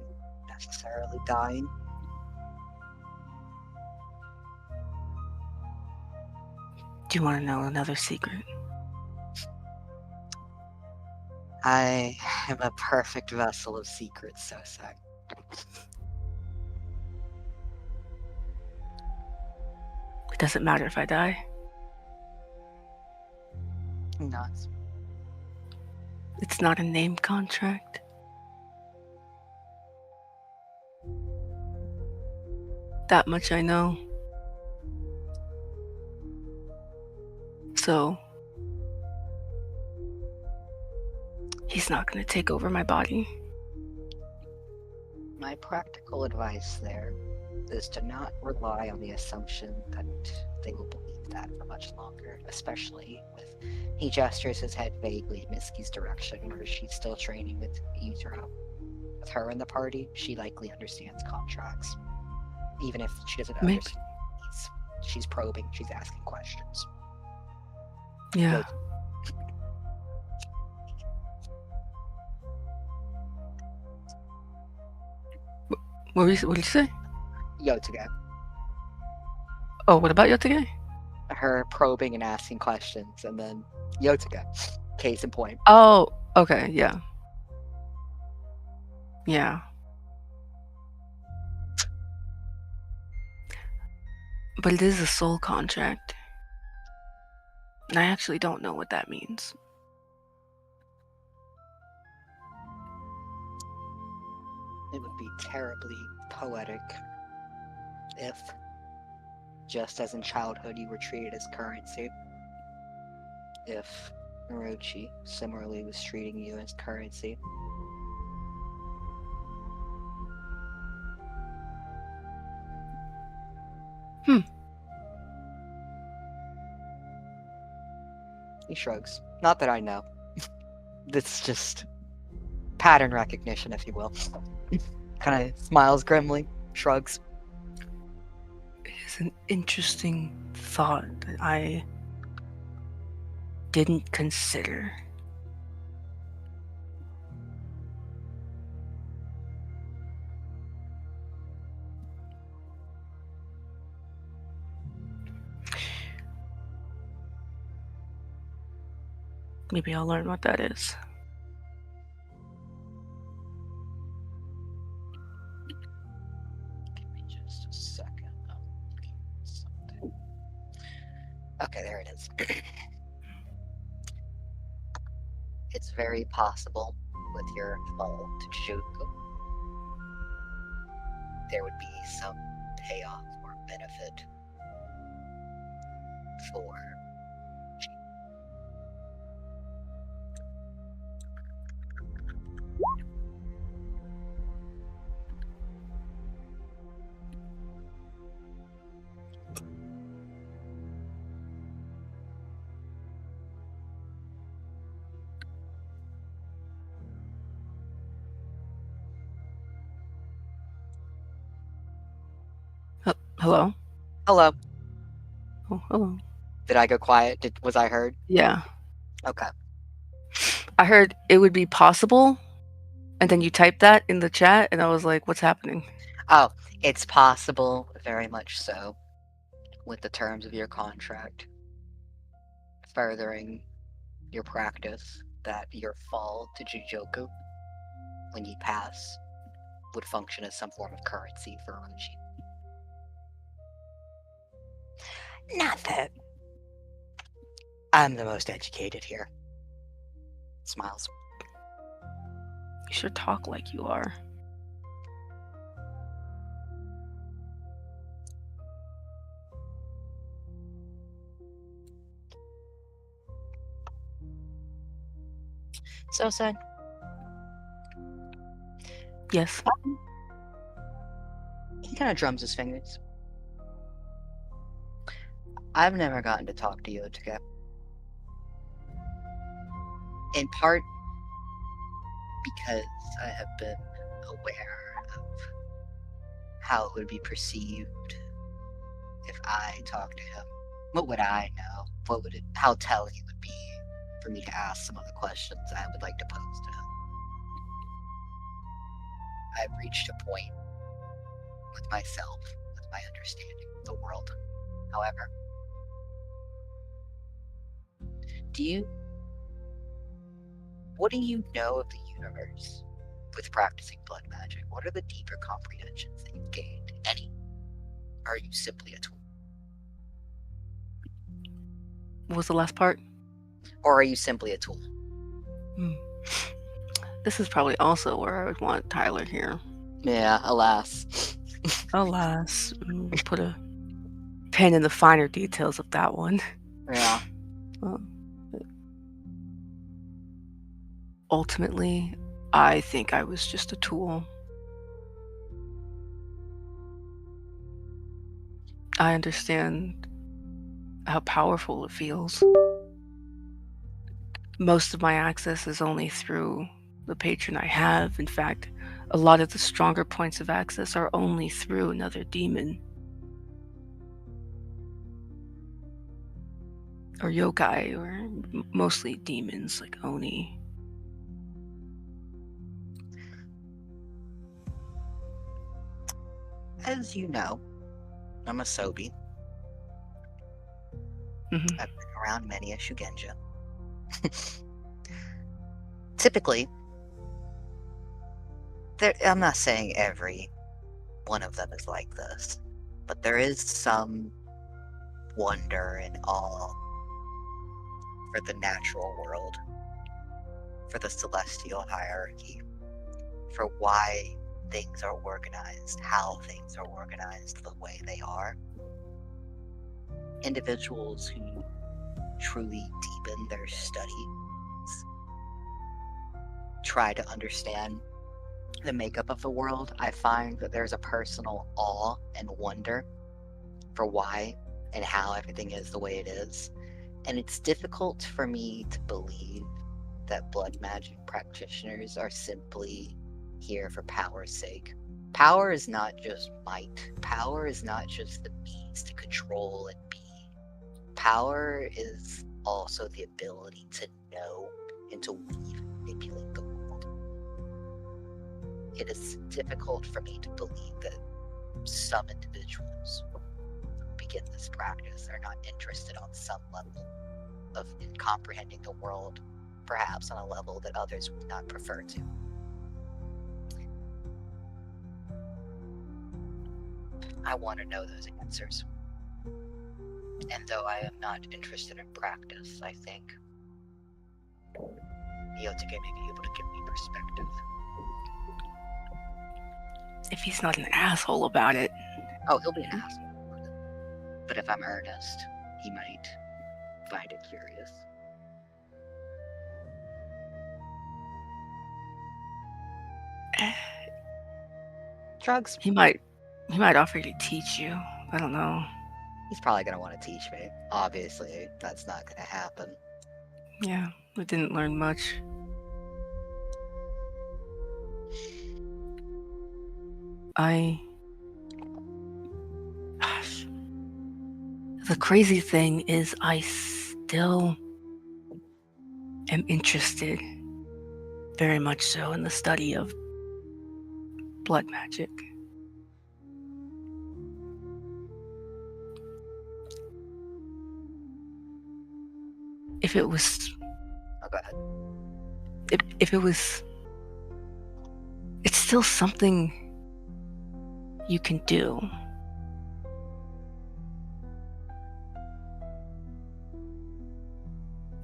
necessarily dying. Do you want to know another secret? I am a perfect vessel of secrets, Sosai. It doesn't matter if I die. Not. It's not a name contract. That much I know. So, he's not going to take over my body. My practical advice there is to not rely on the assumption that they will believe that for much longer, especially with he gestures his head vaguely in Miski's direction, where she's still training with Yuzuro. With her in the party, she likely understands contracts. Even if she doesn't Maybe. understand, she's probing, she's asking questions. Yeah. What did you say? Yotuge, Oh, what about Yotage? her probing and asking questions, and then Yotuge, case in point. Oh, okay, yeah. Yeah. But it is a soul contract. And I actually don't know what that means. It would be terribly poetic if, just as in childhood you were treated as currency, if Orochi similarly was treating you as currency. He shrugs. Not that I know. It's just pattern recognition, if you will. Kind of smiles grimly, shrugs. It is an interesting thought that I didn't consider. Maybe I'll learn what that is. Give me just a second. I'm looking at something. Okay, there it is. It's very possible with your fall to Juku, there would be some payoff or benefit for Hello? Hello. Oh, hello. Did I go quiet? Was I heard? Yeah. Okay. I heard it would be possible, and then you typed that in the chat, and I was like, what's happening? Oh, it's possible, very much so, with the terms of your contract, furthering your practice, that your fall to Jujoku, when you pass, would function as some form of currency for Orochi. Not that I'm the most educated here. Smiles. You sure talk like you are. So sad. Yes. He kind of drums his fingers. I've never gotten to talk to Yotuke. In part because I have been aware of how it would be perceived if I talked to him. What would I know? How telling it would be for me to ask some of the questions I would like to pose to him. I've reached a point with myself, with my understanding of the world. However, What do you know of the universe with practicing blood magic? What are the deeper comprehensions that you've gained? Any? Or are you simply a tool? What was the last part? Or are you simply a tool? This is probably also where I would want Tyler here. Yeah, alas. Alas, put a pin in the finer details of that one. Yeah. Ultimately, I think I was just a tool. I understand how powerful it feels. Most of my access is only through the patron I have. In fact, a lot of the stronger points of access are only through another demon. Or yokai, or mostly demons like Oni. As you know, I'm a Sobi. Mhm. I've been around many a Shugenja. Typically, I'm not saying every one of them is like this, but there is some wonder and awe for the natural world, for the celestial hierarchy, for why things are organized, how things are organized the way they are. Individuals who truly deepen their studies try to understand the makeup of the world. I find that there's a personal awe and wonder for why and how everything is the way it is. And it's difficult for me to believe that blood magic practitioners are simply here for power's sake. Power is not just might. Power is not just the means to control and be. Power is also the ability to know and to weave and manipulate the world. It is difficult for me to believe that some individuals who begin this practice are not interested on some level in comprehending the world, perhaps on a level that others would not prefer to. I want to know those answers. And though I am not interested in practice, I think Yotake may be able to give me perspective. If he's not an asshole about it. Oh, he'll be an asshole. But if I'm earnest, he might find it curious. Drugs. He might offer to teach you. I don't know. He's probably going to want to teach me. Obviously, that's not going to happen. Yeah, I didn't learn much. The crazy thing is I still am interested, very much so, in the study of blood magic. If it was... Oh, go ahead. If it was... It's still something you can do.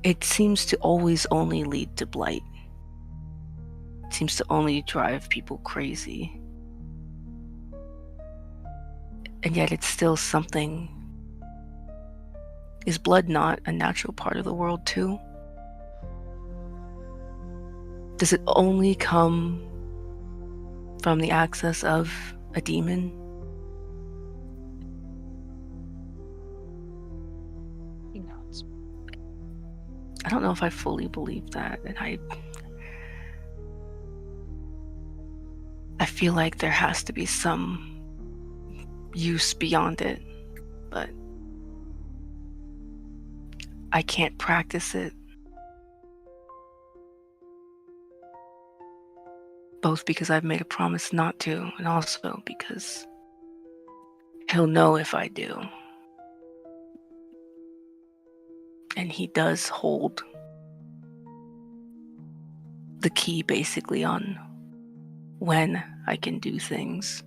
It seems to always only lead to blight. It seems to only drive people crazy. And yet it's still something. Is blood not a natural part of the world too? Does it only come from the access of a demon? He nods. I don't know if I fully believe that, and I feel like there has to be some use beyond it, but I can't practice it. Both because I've made a promise not to, and also because he'll know if I do. And he does hold the key basically on when I can do things.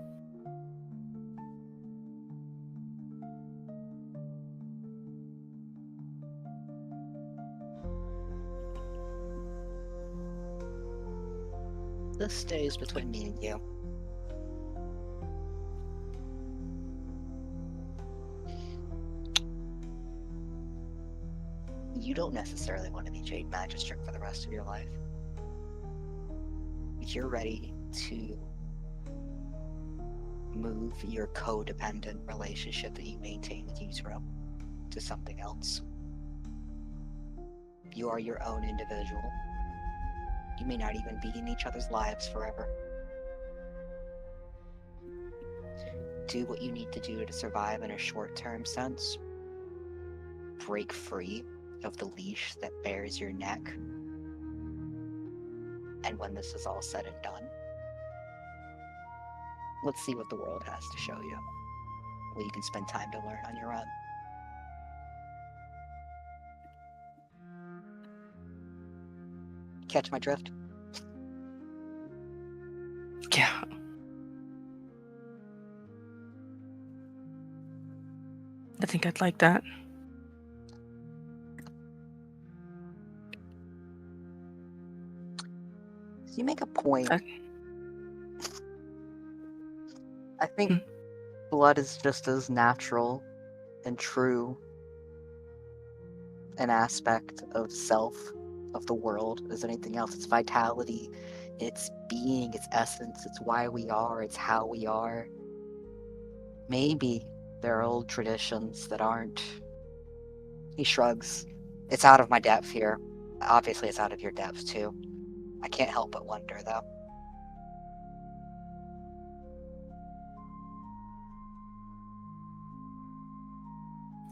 This stays between me and you. You don't necessarily want to be Jade Magistrate for the rest of your life. If you're ready to move your codependent relationship that you maintain with Yuzuro to something else, you are your own individual. You may not even be in each other's lives forever. Do what you need to do to survive in a short-term sense. Break free of the leash that bears your neck. And when this is all said and done, let's see what the world has to show you, where you can spend time to learn on your own. Catch my drift? Yeah. I think I'd like that. You make a point. Okay. I think blood is just as natural and true an aspect of self, of the world, as anything else. It's vitality, it's being, it's essence, it's why we are, it's how we are. Maybe there are old traditions that aren't. He shrugs. It's out of my depth here. Obviously, it's out of your depth, too. I can't help but wonder, though.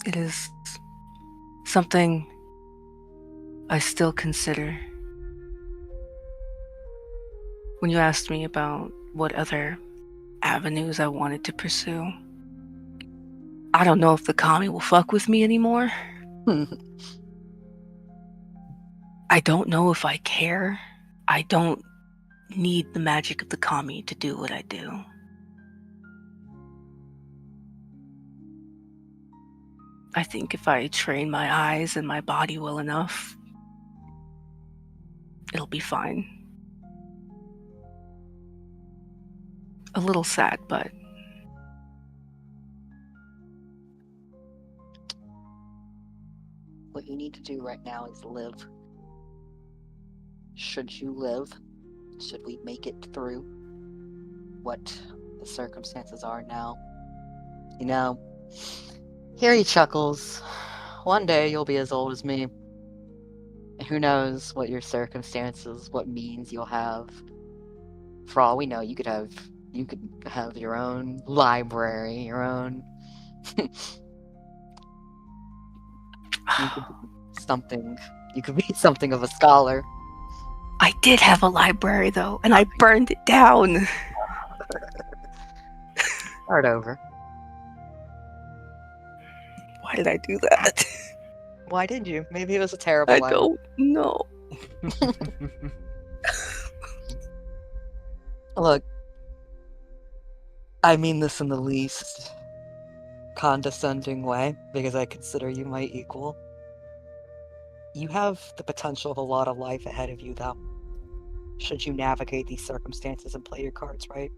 It is something I still consider. When you asked me about what other avenues I wanted to pursue, I don't know if the kami will fuck with me anymore. I don't know if I care. I don't need the magic of the kami to do what I do. I think if I train my eyes and my body well enough, it'll be fine. A little sad, but What you need to do right now is live. Should you live, should we make it through what the circumstances are now? You know, here he chuckles. One day you'll be as old as me. Who knows what your circumstances, what means you'll have. For all we know, you could have your own library, your own something. You could be something of a scholar. I did have a library though, and I burned it down. Start over. Why did I do that? Why did you? Maybe it was a terrible I library. don't know. Look, I mean this in the least condescending way, because I consider you my equal. You have the potential of a lot of life ahead of you, though. Should you navigate these circumstances and play your cards right.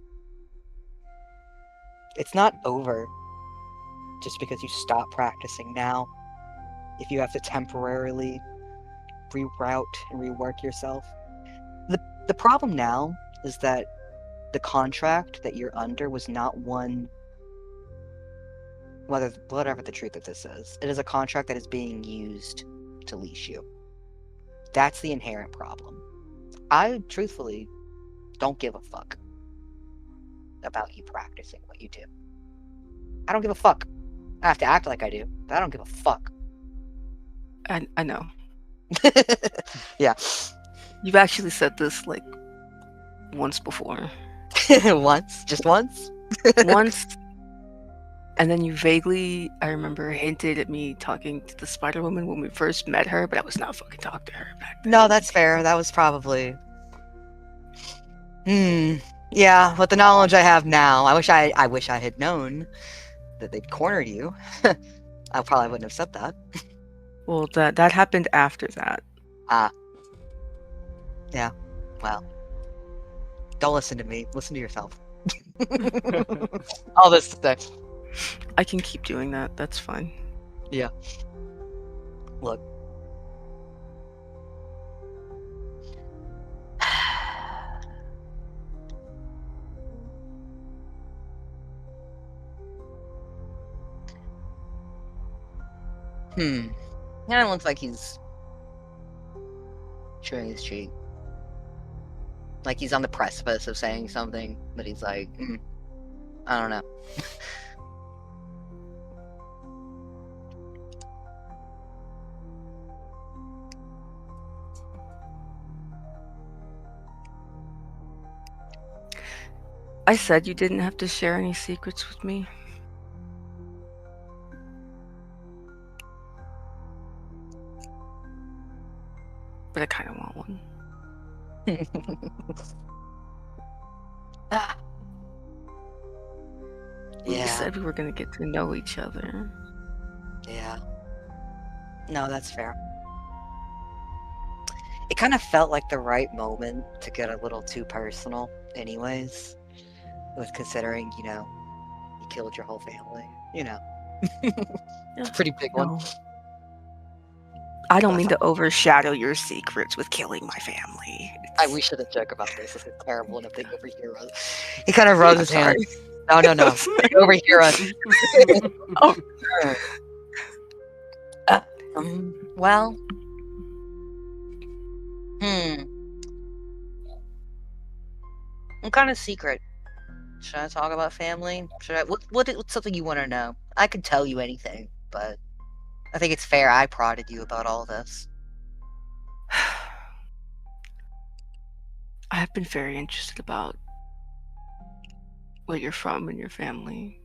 It's not over just because you stop practicing now. If you have to temporarily reroute and rework yourself. The problem now is that the contract that you're under was not one, whatever the truth of this is. It is a contract that is being used to leash you. That's the inherent problem. I truthfully don't give a fuck about you practicing what you do. I don't give a fuck. I have to act like I do, but I don't give a fuck. I know. Yeah. You've actually said this like once before. Once? Just once? Once, And then you vaguely, I remember, hinted at me talking to the Spider Woman when we first met her, but I was not fucking talking to her back then. No, that's fair. That was probably. Yeah, with the knowledge I have now, I wish I had known that they'd cornered you. I probably wouldn't have said that. Well, that happened after that. Yeah. Well, don't listen to me. Listen to yourself. All this to say. I can keep doing that. That's fine. Yeah. Look. Kind of looks like he's chewing his cheek. Like he's on the precipice of saying something, but he's like, I don't know. I said you didn't have to share any secrets with me. But I kind of want one. You Yeah, said we were going to get to know each other. yeah. No, that's fair. It kind of felt like the right moment to get a little too personal, anyways. With considering, you killed your whole family. It's a pretty big one. No. I don't But mean to overshadow your secrets with killing my family. we shouldn't joke about this. This is terrible enough they overhear us. He kind of rubs his hands. No. They overhear us. Oh. Well. What kind of secret? Should I talk about family? What's something you want to know? I could tell you anything, but I think it's fair I prodded you about all this. I have been very interested about where you're from and your family.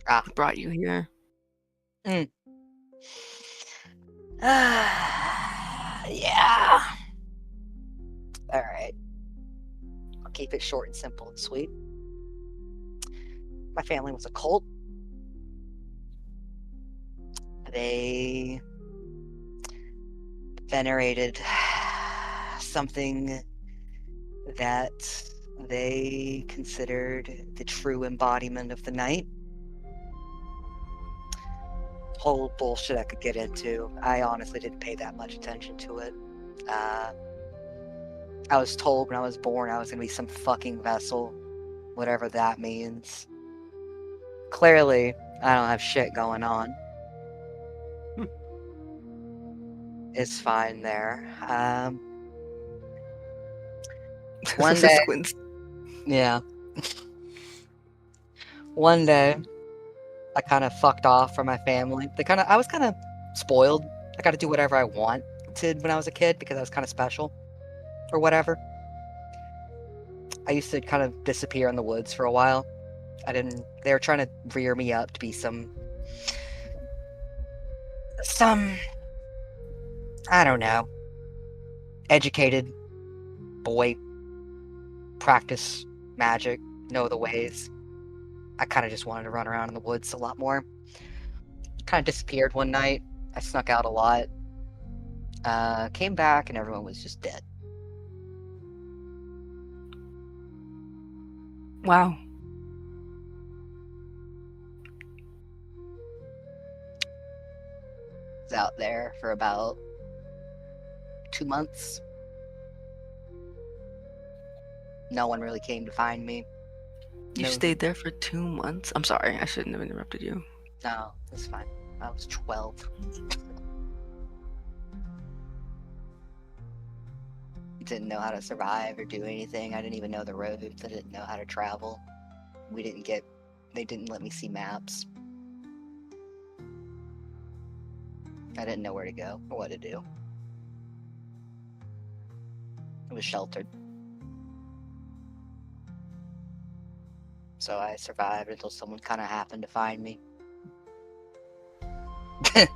What brought you here? Yeah. Alright. I'll keep it short and simple and sweet. My family was a cult. They venerated something that they considered the true embodiment of the night. Whole bullshit I could get into. I honestly didn't pay that much attention to it. I was told when I was born I was going to be some fucking vessel, whatever that means. Clearly, I don't have shit going on. It's fine there. One day, yeah. One day, I kind of fucked off from my family. I was kind of spoiled. I got to do whatever I wanted when I was a kid because I was kind of special, or whatever. I used to kind of disappear in the woods for a while. They were trying to rear me up to be some, I don't know, educated boy, practice magic, know the ways. I kind of just wanted to run around in the woods a lot more. Kind of disappeared one night. I snuck out a lot. Came back and everyone was just dead. Wow. Was out there for about 2 months. No one really came to find me. You stayed there for 2 months? I'm sorry, I shouldn't have interrupted you. No, it's fine. I was 12. Didn't know how to survive or do anything. I didn't even know the roads. I didn't know how to travel. They didn't let me see maps. I didn't know where to go or what to do. It was sheltered. So I survived until someone kind of happened to find me. Yeah.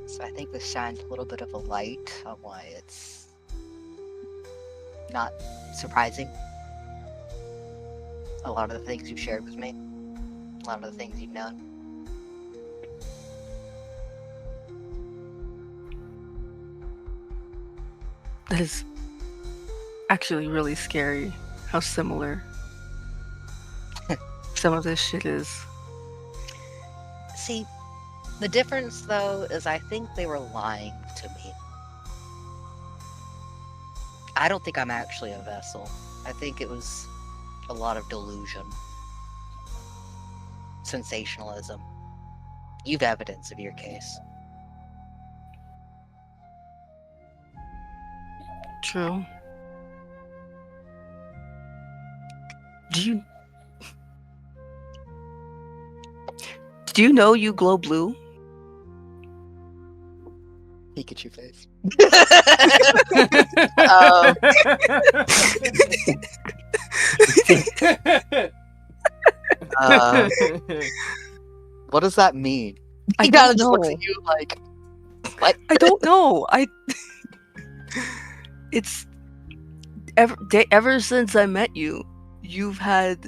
So I think this shines a little bit of a light on why it's not surprising. A lot of the things you've shared with me, a lot of the things you've known. That is actually really scary how similar some of this shit is. See, the difference though is I think they were lying to me. I don't think I'm actually a vessel. I think it was a lot of delusion. Sensationalism. You've evidence of your case. True. Do you know you glow blue? Pikachu face. What does that mean? I He kind of don't just looks know. at you like, what? I don't know. It's ever since I met you, you've had.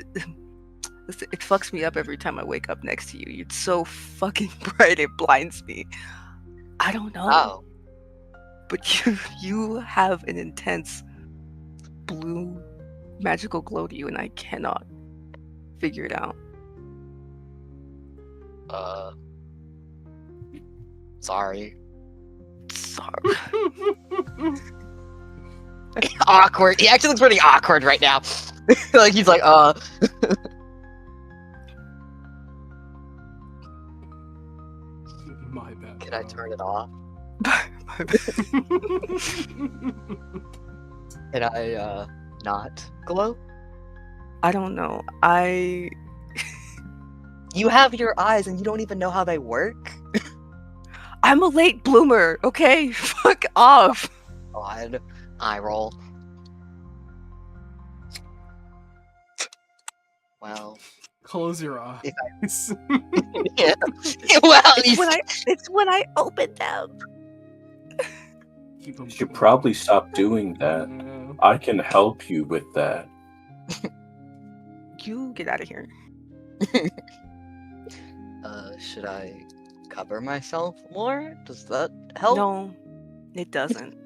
It fucks me up every time I wake up next to you. It's so fucking bright, it blinds me. I don't know. Oh, But you have an intense blue magical glow to you, and I cannot figure it out. sorry. Sorry. Awkward. He actually looks pretty awkward right now. Like he's like, My bad. Can I turn it off? Can I, not glow? I don't know. You have your eyes and you don't even know how they work? I'm a late bloomer, okay? Fuck off. God. Eye roll. Well, Close your eyes. yeah. Well, It's when I open them. Keep 'em You should cool. probably stop doing that. Yeah. I can help you with that. You get out of here. Should I cover myself more? Does that help? No, it doesn't.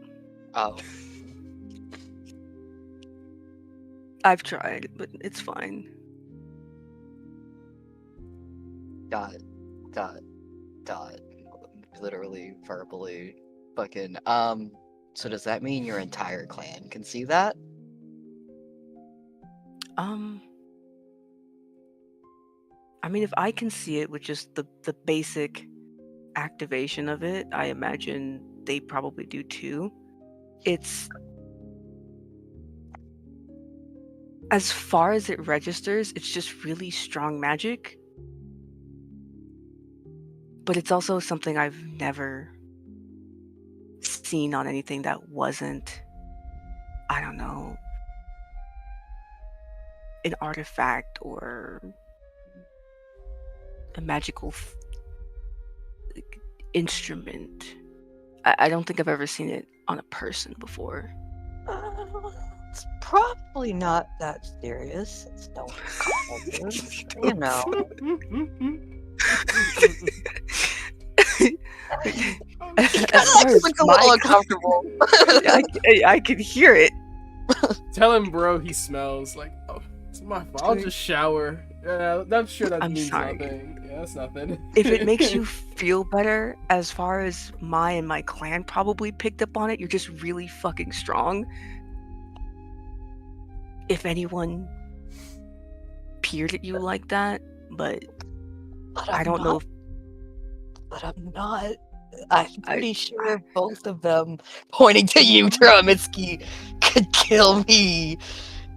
Oh. I've tried, but it's fine. Dot. Literally, verbally. Fucking, so does that mean your entire clan can see that? I mean, if I can see it with just the basic activation of it, I imagine they probably do too. It's as far as it registers, it's just really strong magic. But it's also something I've never seen on anything that wasn't, I don't know, an artifact or a magical instrument. I don't think I've ever seen it on a person before. It's probably not that serious. It's no causes, you know. As It far as looks a little my- uncomfortable. I can hear it. Tell him, bro, he smells like, oh, it's my fault. I'll just shower. Yeah, I'm sure that I'm means sorry. nothing. Yeah, that's nothing. If it makes you feel better, as far as my clan probably picked up on it, you're just really fucking strong. If anyone peered at you like that, but But I don't know if But I'm not. I'm pretty sure both of them, pointing to you, Tromitsky, could kill me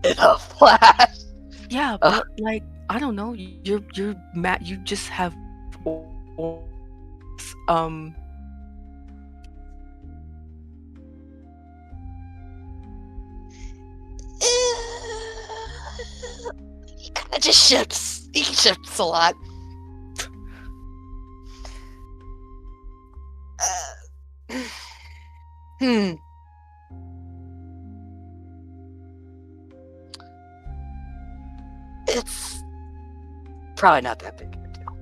in a flash. yeah, but like I don't know, you're Matt, you just have just ships. He ships a lot. Hmm. It's probably not that big of a deal.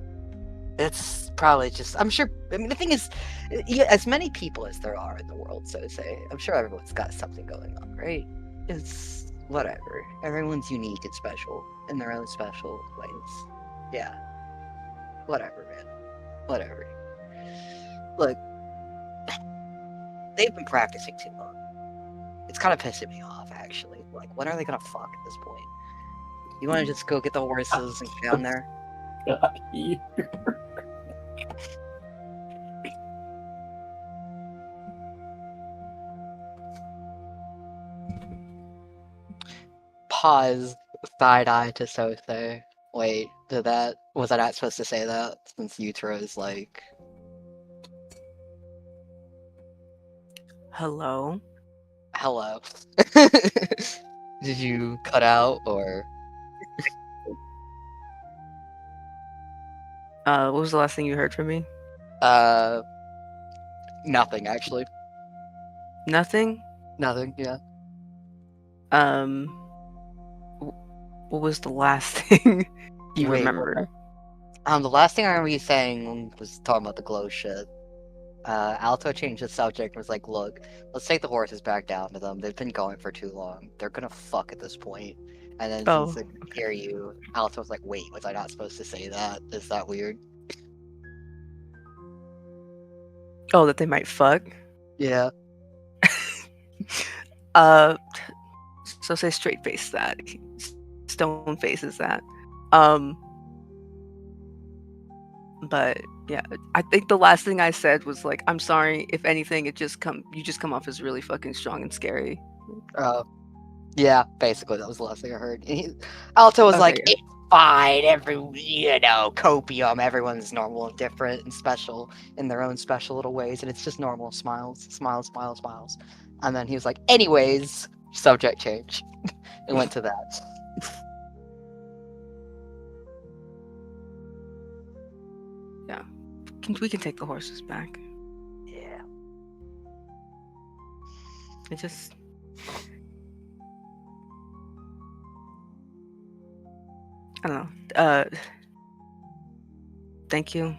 It's probably just, I'm sure, I mean, the thing is, as many people as there are in the world, so to say, I'm sure everyone's got something going on, right? It's whatever. Everyone's unique and special in their own special ways. Yeah. Whatever, man. Whatever. Look, they've been practicing too long. It's kind of pissing me off, actually. Like, when are they gonna fuck at this point? You want to just go get the horses and get down there? God, here. Pause, side eye to Sothe. Wait, was I not supposed to say that? Since Utero is like, Hello. hello. Did you cut out or? What was the last thing you heard from me? Nothing actually. Nothing. Nothing. Yeah. What was the last thing you Wait, remembered? the last thing I remember you saying was talking about the glow shit. Alto changed the subject and was like, look, let's take the horses back down to them. They've been going for too long. They're gonna fuck at this point. And then Oh, since I could hear you, Alto was like, wait, was I not supposed to say that? Is that weird? Oh, that they might fuck. Yeah. So say straight face that. Stone faces that. But yeah, I think the last thing I said was like, I'm sorry. If anything, you just come off as really fucking strong and scary. Yeah, basically that was the last thing I heard. Alto was Okay, like, yeah. it's fine, copium, everyone's normal and different and special in their own special little ways, and it's just normal smiles. And then he was like, anyways, subject change. And went to that. We can take the horses back. Yeah. It just. I don't know. Thank you.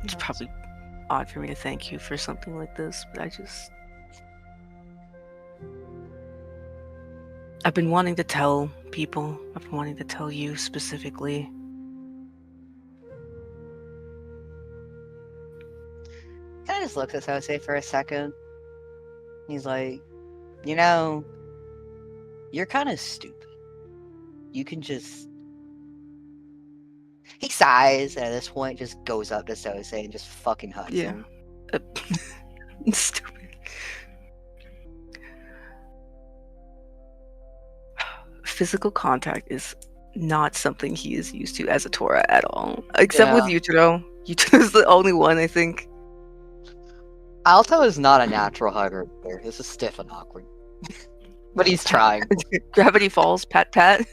It's probably odd for me to thank you for something like this, but I've been wanting to tell people. I've been wanting to tell you specifically. Kind of just looked at Sose for a second. He's like, you're kind of stupid. You can just. He sighs and at this point just goes up to Sose and just fucking hugs him. Stupid. Physical contact is not something he is used to as a Torah at all. Except with Yutaro. Yutaro's the only one, I think. Alto is not a natural hugger. This is stiff and awkward. But he's trying. Gravity Falls, pat pat.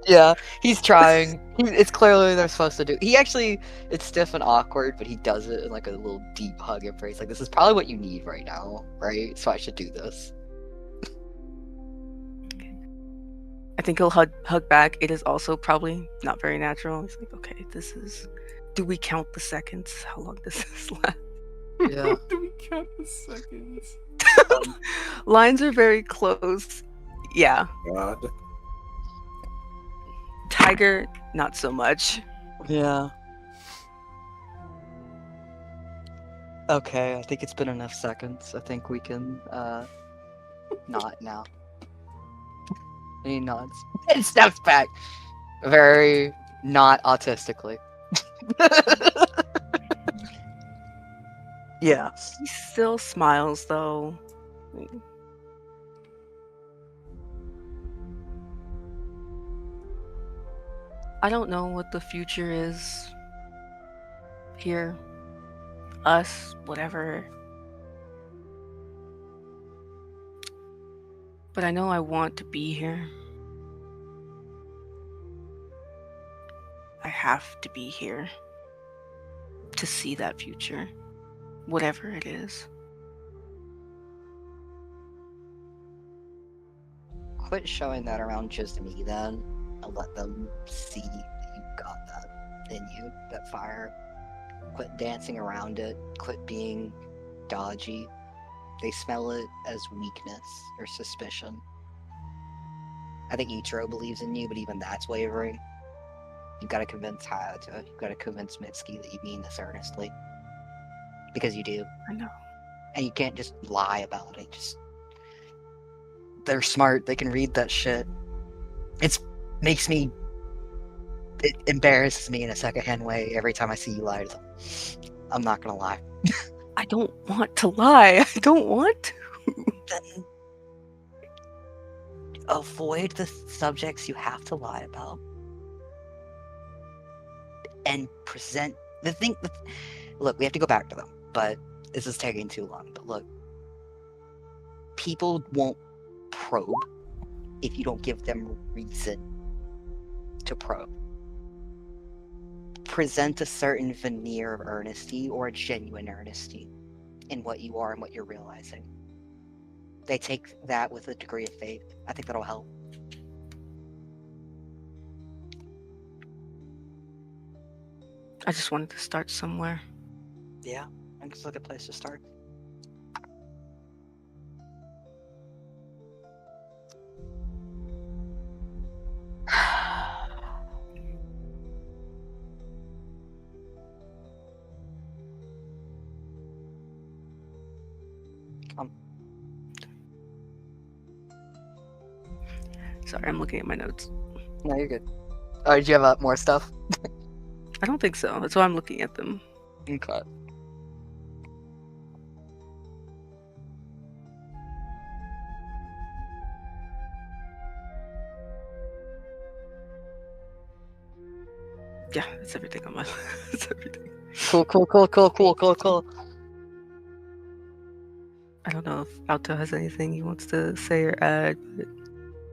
Yeah, he's trying. It's clearly they're supposed to do. It's stiff and awkward, but he does it in like a little deep hug embrace. Like, this is probably what you need right now, right? So I should do this. I think he'll hug back. It is also probably not very natural. He's like, okay, do we count the seconds? How long does this last? Yeah. Do we count the seconds? Lines are very close. Yeah. God. Tiger, not so much. Yeah. Okay, I think it's been enough seconds. I think we can, not now. And he nods. And steps back. Very not autistically. Yeah. He still smiles, though. I don't know what the future is here. Us, whatever. But I know I want to be here. have to be here to see that future, whatever it is. Quit showing that around just me then, and let them see that you got that in you, that fire. Quit dancing around it. Quit being dodgy. They smell it as weakness or suspicion. I think Ichiro believes in you, but even that's wavering. You've got to convince Hayato. You've got to convince Mitsuki that you mean this earnestly. Because you do. I know. And you can't just lie about it. They're smart. They can read that shit. It embarrasses me in a secondhand way every time I see you lie to them. I'm not gonna lie. I don't want to lie. I don't want to. Then avoid the subjects you have to lie about. And present the thing. Look, we have to go back to them, but this is taking too long. But look, people won't probe if you don't give them reason to probe. Present a certain veneer of earnesty or a genuine earnesty in what you are and what you're realizing. They take that with a degree of faith. I think that'll help. I just wanted to start somewhere. Yeah, I think it's a good place to start. Sorry, I'm looking at my notes. No, you're good. Oh, did you have more stuff? I don't think so. That's why I'm looking at them. Okay. Yeah, that's everything on my that's everything. Cool. I don't know if Alto has anything he wants to say or add. But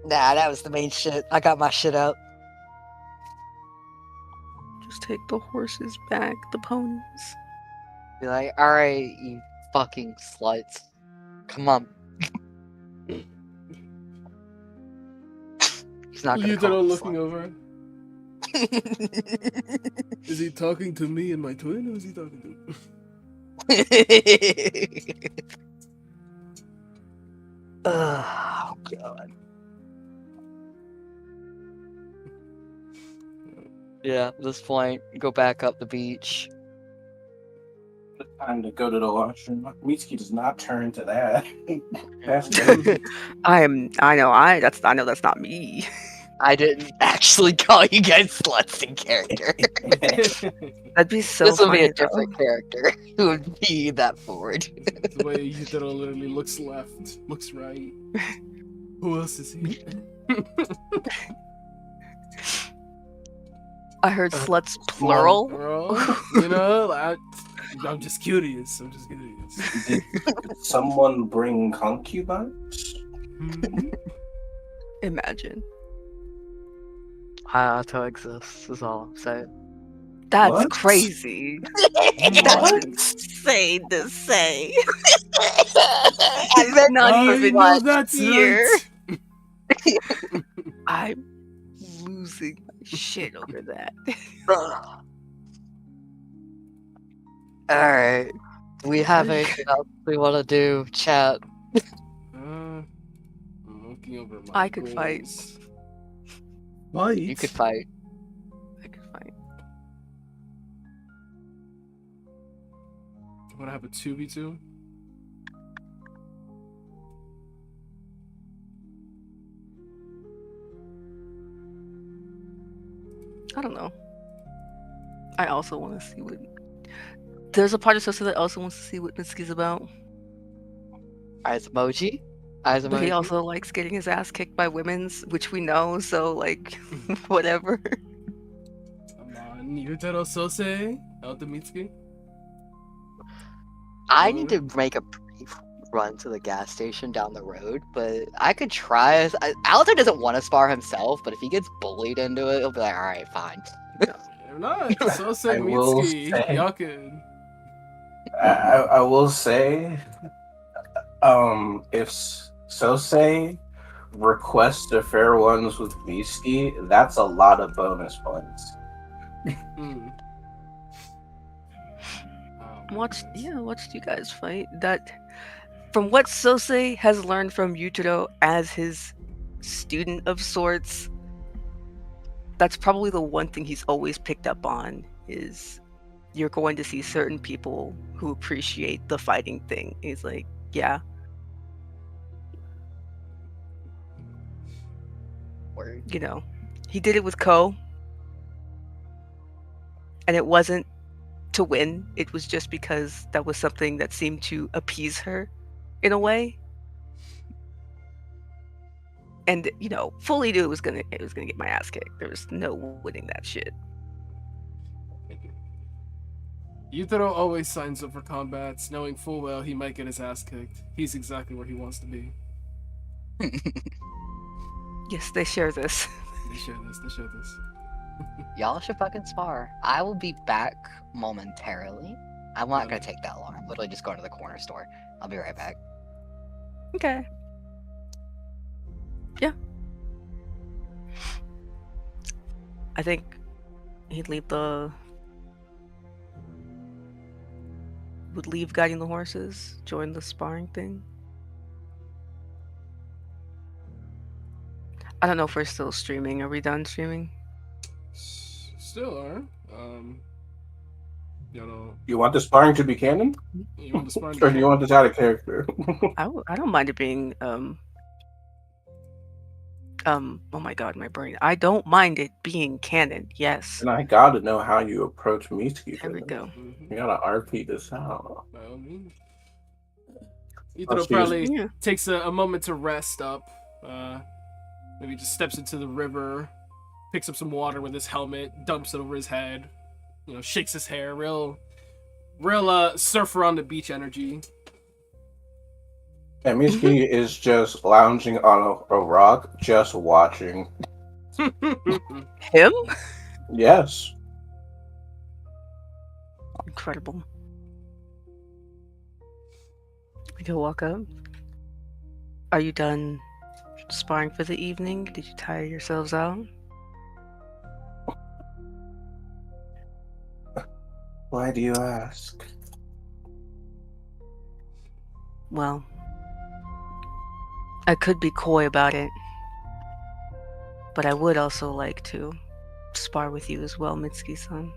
Nah, that was the main shit. I got my shit out. just take the horses back, the ponies. Be like, alright, you fucking sluts. Come on. He's not gonna You call are him looking slut. over. Is he talking to me and my twin, or is he talking to Oh, God. Yeah, at this point, go back up the beach. Time to go to the washroom. Mitsuki does not turn to that. That's crazy. I know that's not me. I didn't actually call you guys sluts in character. That'd be so This would be funny, a different character who would be that forward. The way Yutaro literally looks left, looks right. Who else is he? I heard sluts plural. Girl, you know, I'm just curious. Did someone bring concubines? Mhm. Imagine. Hayato exists, is all I'm saying. That's What? crazy. What? That's insane to say. I meant Not I even know that's here. right. I'm losing my shit over that. Alright. Do we have anything else we want to do? Chat. I'm looking over my I could fight. goals. Fight? You could fight. I could fight. Want to have a 2v2? I don't know. I also want to see what. There's a part of Sosa that also wants to see what Mitsuki's about. Eyes emoji. But he also likes getting his ass kicked by women's, which we know, so like, whatever. Come on, Yutaro Sose? Out the Mitsuki? I need to make a brief run to the gas station down the road, but I could try. Alto doesn't want to spar himself, but if he gets bullied into it, he'll be like, alright, fine. If not, so say I will Mitsuki. say- Y'all could. I will say, if Sosei requests the fair ones with Misty, that's a lot of bonus points. Hmm. Oh, Watched goodness. watched you guys fight. That from what Sosei has learned from Yutaro as his student of sorts, that's probably the one thing he's always picked up on is you're going to see certain people who appreciate the fighting thing. He's like, yeah, Word. you know, he did it with Ko, and it wasn't to win. It was just because that was something that seemed to appease her in a way. And fully knew it was gonna get my ass kicked. There was no winning that shit. Yutaro always signs up for combats, knowing full well he might get his ass kicked. He's exactly where he wants to be. Yes, they share this. They share this. They share this. Y'all should fucking spar. I will be back momentarily. I'm not gonna take that long. I'm literally just going to the corner store. I'll be right back. Okay. Yeah. I think he'd would leave guiding the horses, join the sparring thing. I don't know if we're still streaming. Are we done streaming? Still are. You know, You want the sparring to be canon, you want to spawn or do you want this out of character? I don't mind it being oh my god, my brain. I don't mind it being canon. Yes. And I gotta know how you approach Misty. There we go. You gotta RP this out. By all means. Let's Yutaro use- probably Yeah. takes a moment to rest up. Maybe just steps into the river, picks up some water with his helmet, dumps it over his head. Shakes his hair. Real surfer on the beach energy. And Misty is just lounging on a rock, just watching. Him? Yes. Incredible. We can walk up. Are you done sparring for the evening? Did you tire yourselves out? Why do you ask? Well, I could be coy about it, but I would also like to spar with you as well, Mitsuki-san.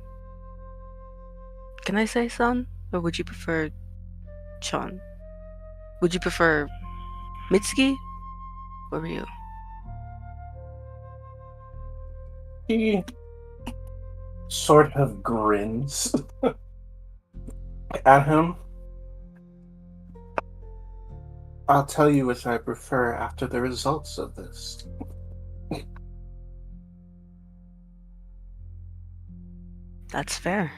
Can I say son? Or would you prefer Chon? Would you prefer Mitsuki or Ryu? He sort of grins at him. I'll tell you which I prefer after the results of this. That's fair.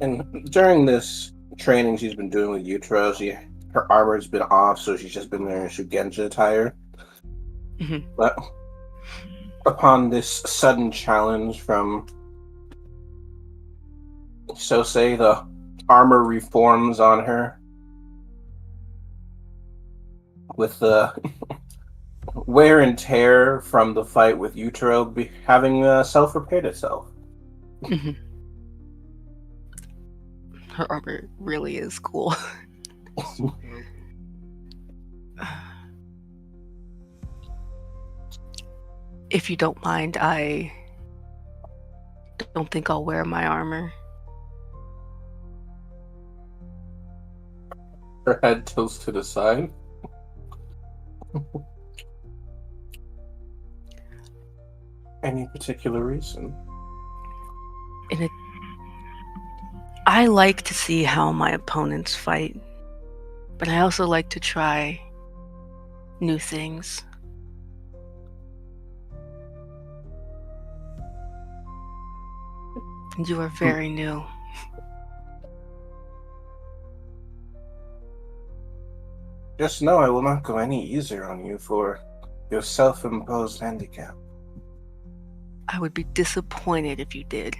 And during this training she's been doing with Yutaro, her armor's been off, so she's just been there in Shugenja attire. Mhm. But upon this sudden challenge from Sosei, the armor reforms on her with the wear and tear from the fight with Yutaro having self-repaired itself. Mhm. Her armor really is cool. If you don't mind, I don't think I'll wear my armor. Her head tilts to the side. Any particular reason? I like to see how my opponents fight, but I also like to try new things. And you are very new. Just know I will not go any easier on you for your self-imposed handicap. I would be disappointed if you did.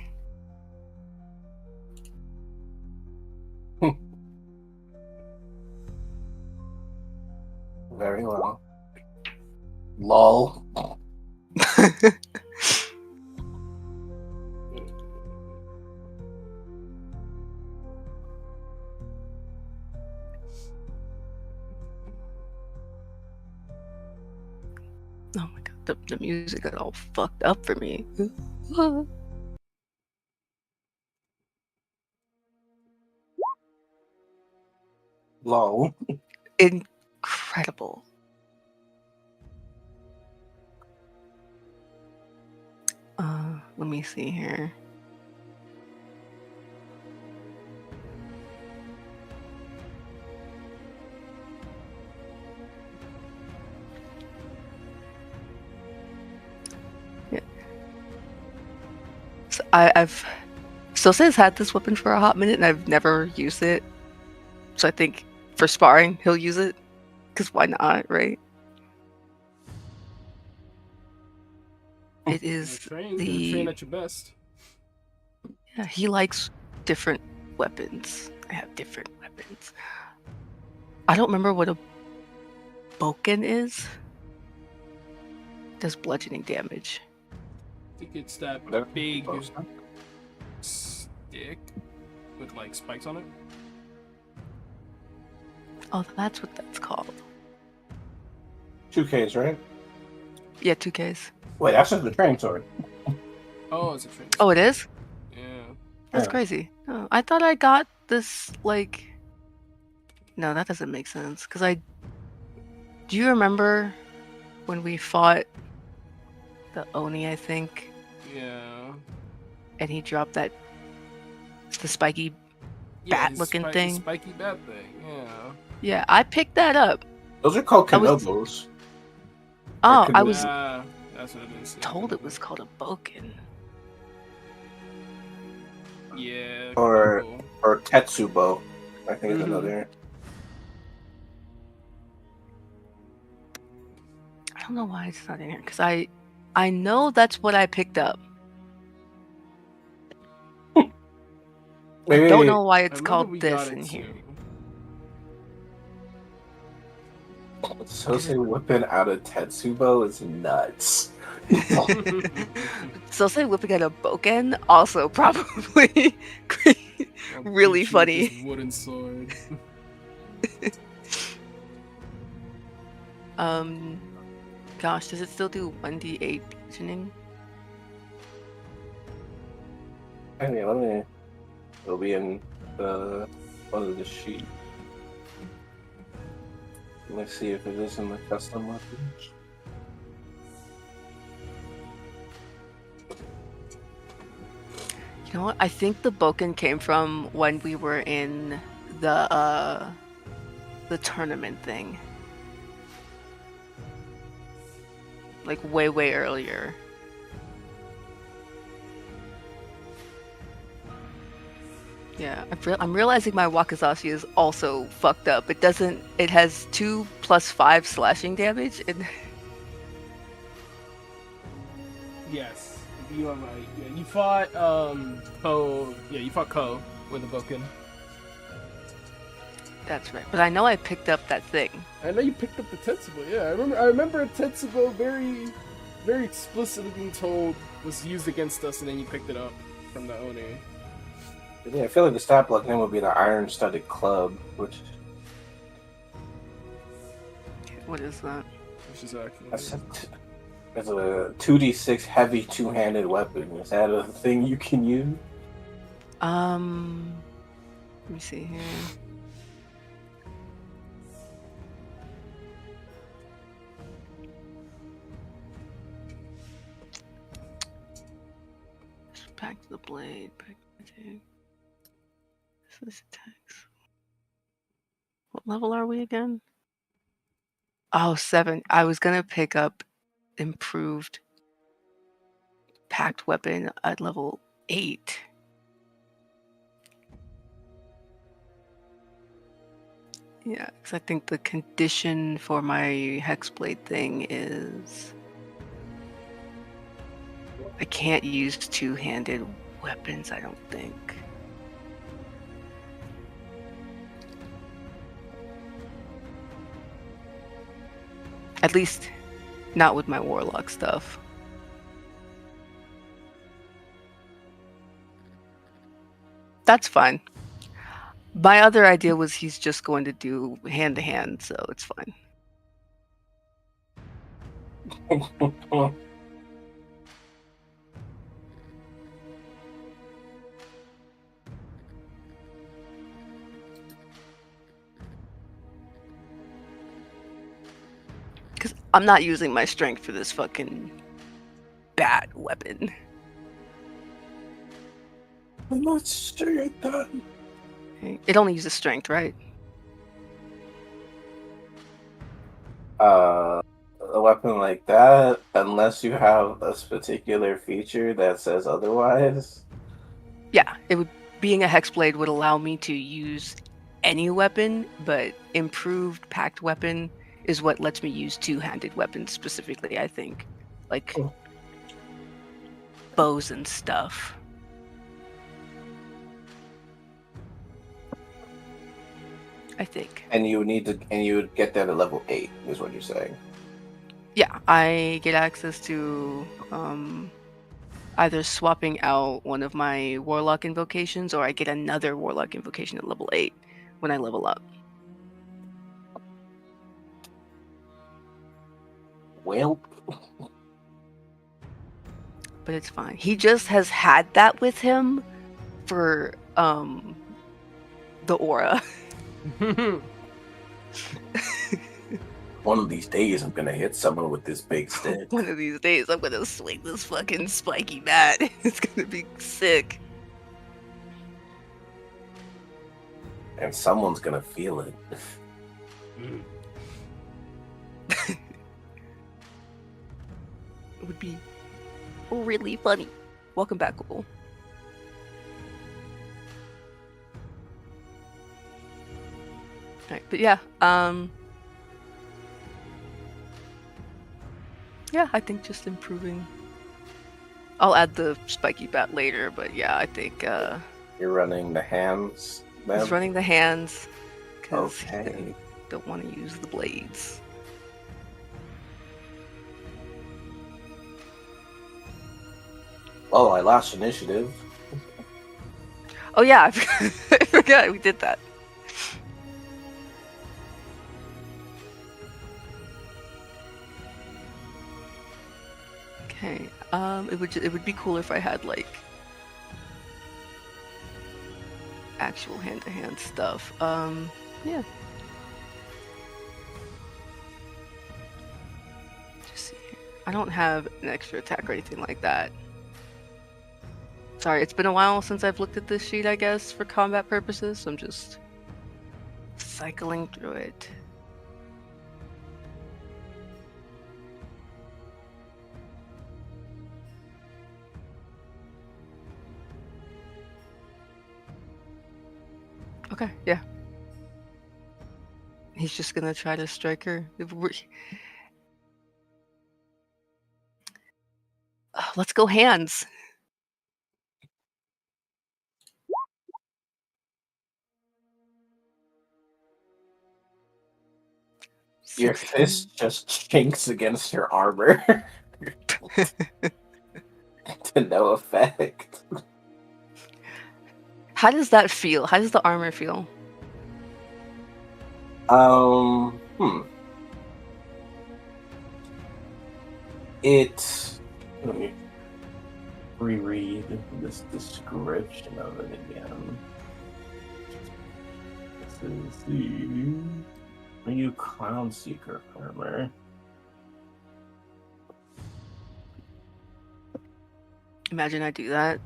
Very well. Lol. Oh my god, the music got all fucked up for me. Lol. Incredible. Let me see here. Yeah. So I've Sosa's had this weapon for a hot minute and I've never used it. So I think for sparring he'll use it. Cause why not, right? It is Train the at your best. yeah, he likes different weapons. I have different weapons. I don't remember what a boken is. Does bludgeoning damage. I think it's that Whatever. big stick with like spikes on it. Oh, that's what that's called. 2Ks, right? Yeah, 2Ks. Wait, that's just the train sword. Oh, it's a train. Oh, it is? Yeah. That's Yeah. crazy. Oh, I thought I got this, like... No, that doesn't make sense. Because I... Do you remember when we fought the Oni, I think? Yeah. And he dropped that... The spiky... Yeah, Bat-looking his thing? spiky bat thing. Yeah. Yeah, I picked that up. Those are called I was- Kanobos. Oh, I Or was That's what it is. told it was called a boken. Yeah. Or- cool. Or Tetsubo, I think is Mhm. another. I don't know why it's not in here. Because I know that's what I picked up. I Maybe don't know why I it's remember called we this got in it here. So say whipping out of Tetsubo is nuts. too. So say whipping out a boken, also probably I'll really beat you with this funny. wooden sword. Gosh, does it still do 1d8 bludgeoning? Anyway, let me. It'll be in the one of the sheet. Let me see if it is in the custom weapons. You know what? I think the boken came from when we were in the tournament thing. Like way earlier. Yeah, I'm realizing my Wakazashi is also fucked up. It doesn't. It has 2 + 5 slashing damage, and Yes, you are right. Yeah, you fought Ko. Yeah, you fought Ko with a boken. that's right. But I know I picked up that thing. I know you picked up the Tetsubo. Yeah, I remember a Tetsubo very explicitly being told was used against us, and then you picked it up from the Oni. Yeah, I feel like the stat block name would be the Iron Studded Club, which What is that? Which is actually that's a 2d6 heavy two-handed weapon. Is that a thing you can use? Let me see here. Back to the blade. Back to the this is attacks. What level are we again? Oh, 7. I was gonna pick up improved packed weapon at level 8. Yeah, because I think the condition for my hexblade thing is I can't use two-handed weapons, I don't think. At least not with my warlock stuff. That's fine. My other idea was he's just going to do hand to hand, so it's fine. Because I'm not using my strength for this fucking bad weapon. I'm not sure I thought. Okay. It only uses strength, right? A weapon like that, unless you have a particular feature that says otherwise. Yeah, it would. Being a hexblade would allow me to use any weapon, but improved packed weapon is what lets me use two-handed weapons specifically. I think, like Oh. bows and stuff. I think. And you would get that at level 8, is what you're saying. Yeah, I get access to either swapping out one of my warlock invocations, or I get another warlock invocation at level 8 when I level up. Well, But it's fine. He just has had that with him for the aura. one of these days I'm gonna hit someone with this big stick. One of these days I'm gonna swing this fucking spiky bat. It's gonna be sick. And someone's gonna feel it. It would be really funny. Welcome back, Google. Alright, but yeah, yeah, I think just improving. I'll add the spiky bat later, but yeah, I think You're running the hands, then? he's running the hands because Okay. don't want to use the blades. Oh, I lost initiative. Oh yeah, I forgot we did that. Okay. It would be cooler if I had like actual hand-to-hand stuff. Yeah. Just see here. I don't have an extra attack or anything like that. Sorry, it's been a while since I've looked at this sheet, I guess, for combat purposes, so I'm just cycling through it. Okay, yeah. He's just gonna try to strike her. Let's go hands. Your 16. fist just chinks against your armor. To no effect. How does that feel? How does the armor feel? Let me reread this description of it again. This is the new Clown Seeker armor. Imagine I do that.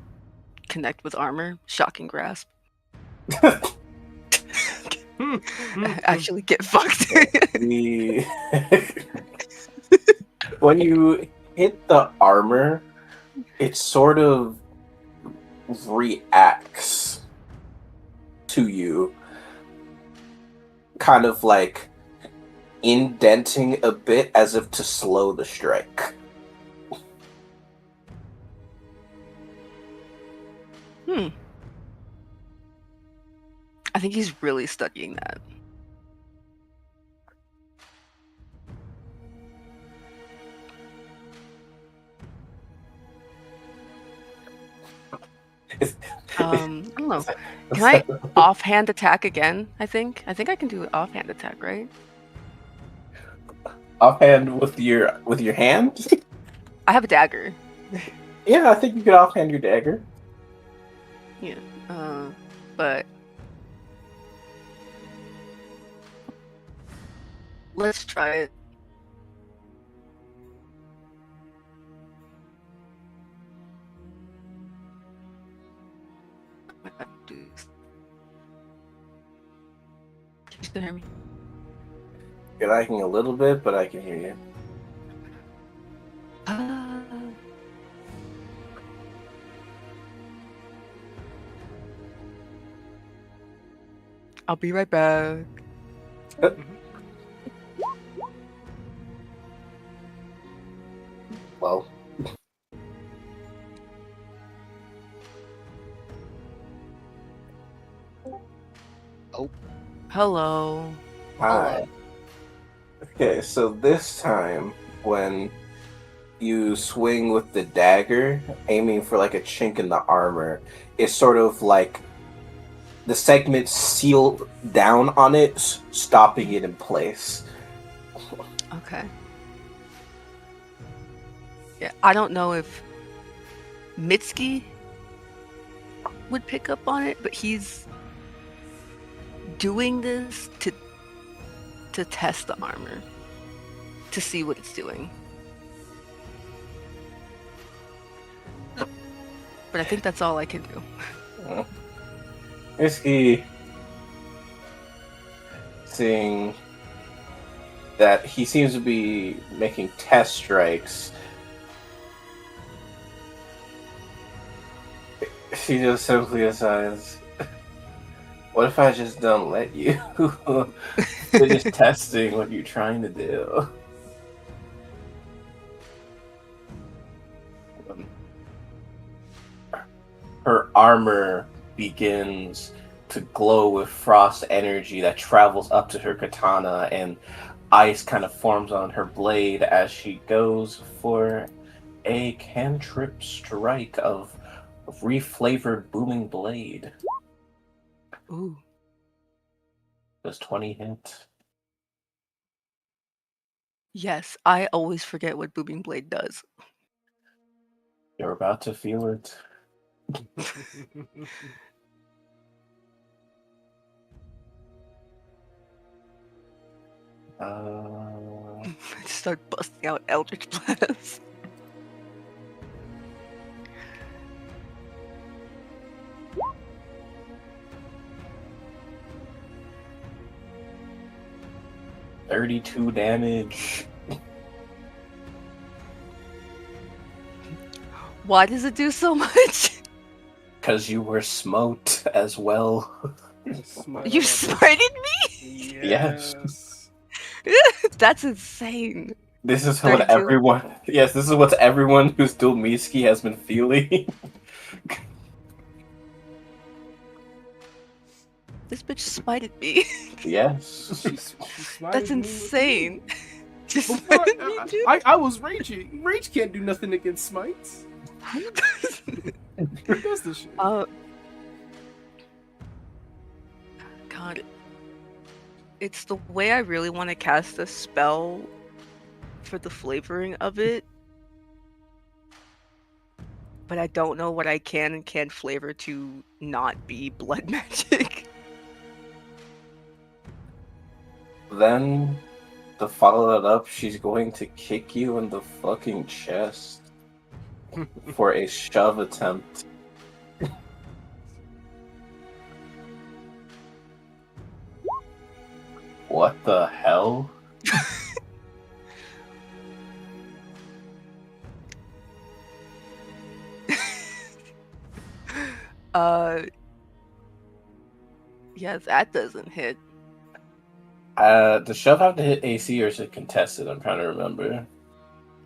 Connect with armor. Shocking grasp. Actually get fucked. When you hit the armor, it sort of reacts to you. kind of like indenting a bit as if to slow the strike. I think he's really studying that. I don't know. Can I offhand attack again? I think I can do offhand attack, right? Offhand with your hand? I have a dagger. Yeah, I think you could offhand your dagger. Yeah. But let's try it. Can you still hear me? You're lagging a little bit, but I can hear you. I'll be right back. Well, Hello. hi. Okay, so this time when you swing with the dagger, aiming for like a chink in the armor, it's sort of like the segment sealed down on it, stopping it in place. Okay. Yeah, I don't know if Mitsuki would pick up on it, but he's doing this to test the armor, to see what it's doing. But I think that's all I can do. Risky, seeing that he seems to be making test strikes, she just simply decides, what if I just don't let you? They're just testing what you're trying to do. Her armor begins to glow with frost energy that travels up to her katana, and ice kind of forms on her blade as she goes for a cantrip strike of reflavored booming blade. Ooh. Does 20 hit? Yes, I always forget what Booming Blade does. You're about to feel it. I start busting out Eldritch Blast. $32 damage. Why does it do so much? Because you were smote as well. You smited me? Yes. That's insane. This is what 32? everyone. Yes, this is what everyone who's still Miski has been feeling. This bitch smited me. Yes. She smited That's me with insane. Just Before smited me, dude. I was raging. Rage can't do nothing against smites. Who does this shit? God. It's the way I really want to cast a spell for the flavoring of it. But I don't know what I can and can't flavor to not be blood magic. Then, to follow that up, she's going to kick you in the fucking chest for a shove attempt. What the hell? Yeah, that doesn't hit. Does shove have to hit AC or is it contested? I'm trying to remember.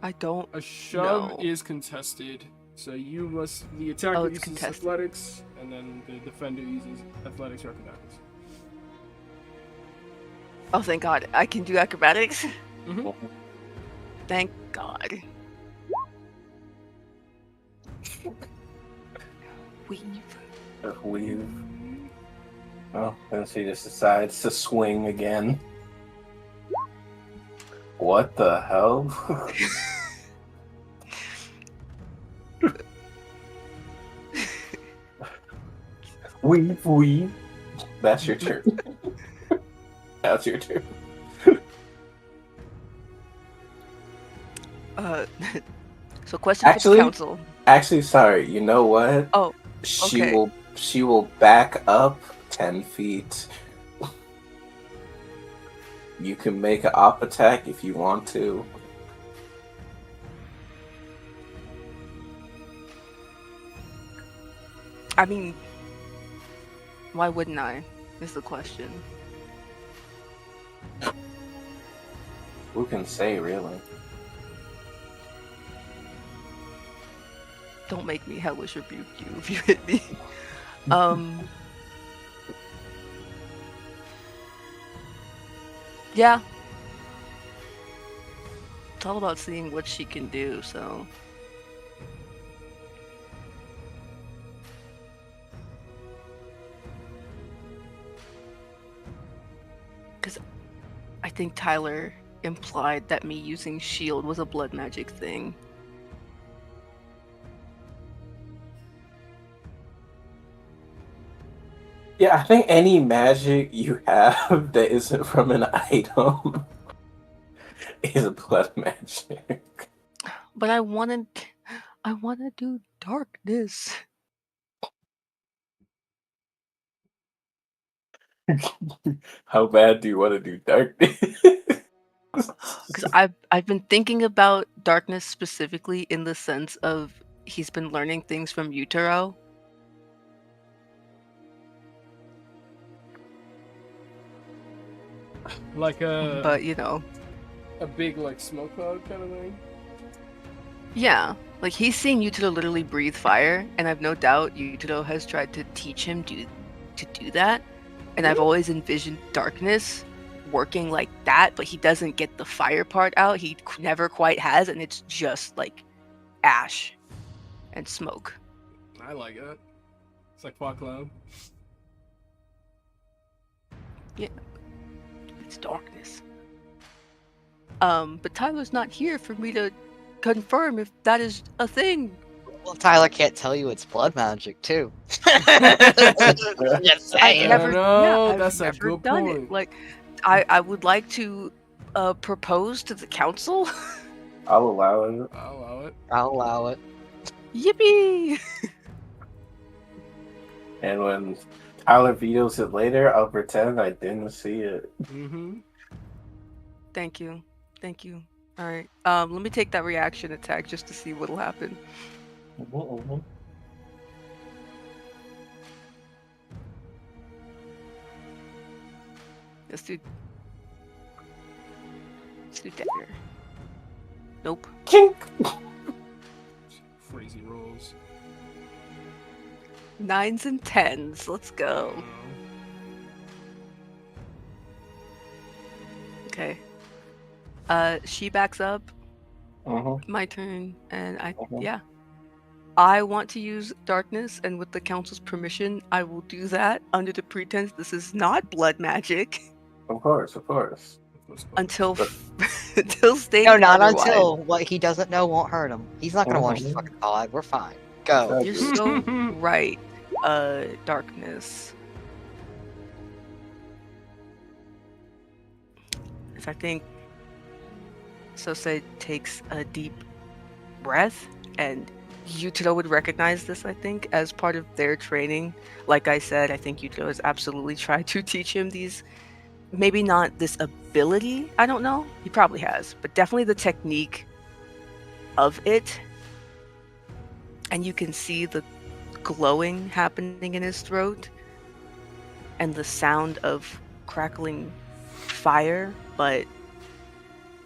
I don't. A shove No. is contested, so the attacker Oh, it's uses contested. athletics, and then the defender uses athletics or acrobatics. Oh, thank God. I can do acrobatics. Mm-hmm. Thank God. Weave. Oh, then she just decides to swing again. What the hell? Weave. That's your turn. That's your turn. So question Actually- for the council. Actually, sorry. You know what? Oh, She okay. will back up 10 feet. You can make an op attack if you want to. I mean, why wouldn't I? Is the question. Who can say, really? Don't make me hellish rebuke you if you hit me. Yeah. It's all about seeing what she can do, so. Because I think Tyler implied that me using shield was a blood magic thing. Yeah, I think any magic you have that isn't from an item is blood magic. But I wanna do darkness. How bad do you want to do darkness? Because I've been thinking about darkness specifically in the sense of he's been learning things from Utero. Like But you know, a big like smoke cloud kind of thing. yeah, like he's seen Utero literally breathe fire, and I've no doubt Utero has tried to teach him to do that. And I've always envisioned darkness working like that, but he doesn't get the fire part out. He never quite has, and it's just like ash and smoke. I like it. It's like fog cloud. It's darkness. But Tyler's not here for me to confirm if that is a thing. Well, Tyler can't tell you it's blood magic too. Just I've saying. never, know, I've that's a never good done point. it. Like, I would like to propose to the council. I'll allow it. I'll allow it. I'll allow it. Yippee! And when Tyler vetoes it later, I'll pretend I didn't see it. Mm-hmm. Thank you. All right. Let me take that reaction attack just to see what'll happen. Let's do dagger. Nope. Chink! Crazy rolls. 9s and 10s. Let's go. Okay. She backs up. My turn, and yeah. I want to use darkness, and with the council's permission, I will do that under the pretense this is not blood magic Of course. until until stated No, not otherwise. until what he doesn't know won't hurt him. He's not gonna watch his fucking pod. We're fine. Go. You're so right. Darkness. If I think Sose takes a deep breath, and Utero would recognize this, I think, as part of their training. Like I said, I think Utero has absolutely tried to teach him these, maybe not this ability, I don't know, he probably has, but definitely the technique of it. And you can see the glowing happening in his throat and the sound of crackling fire, but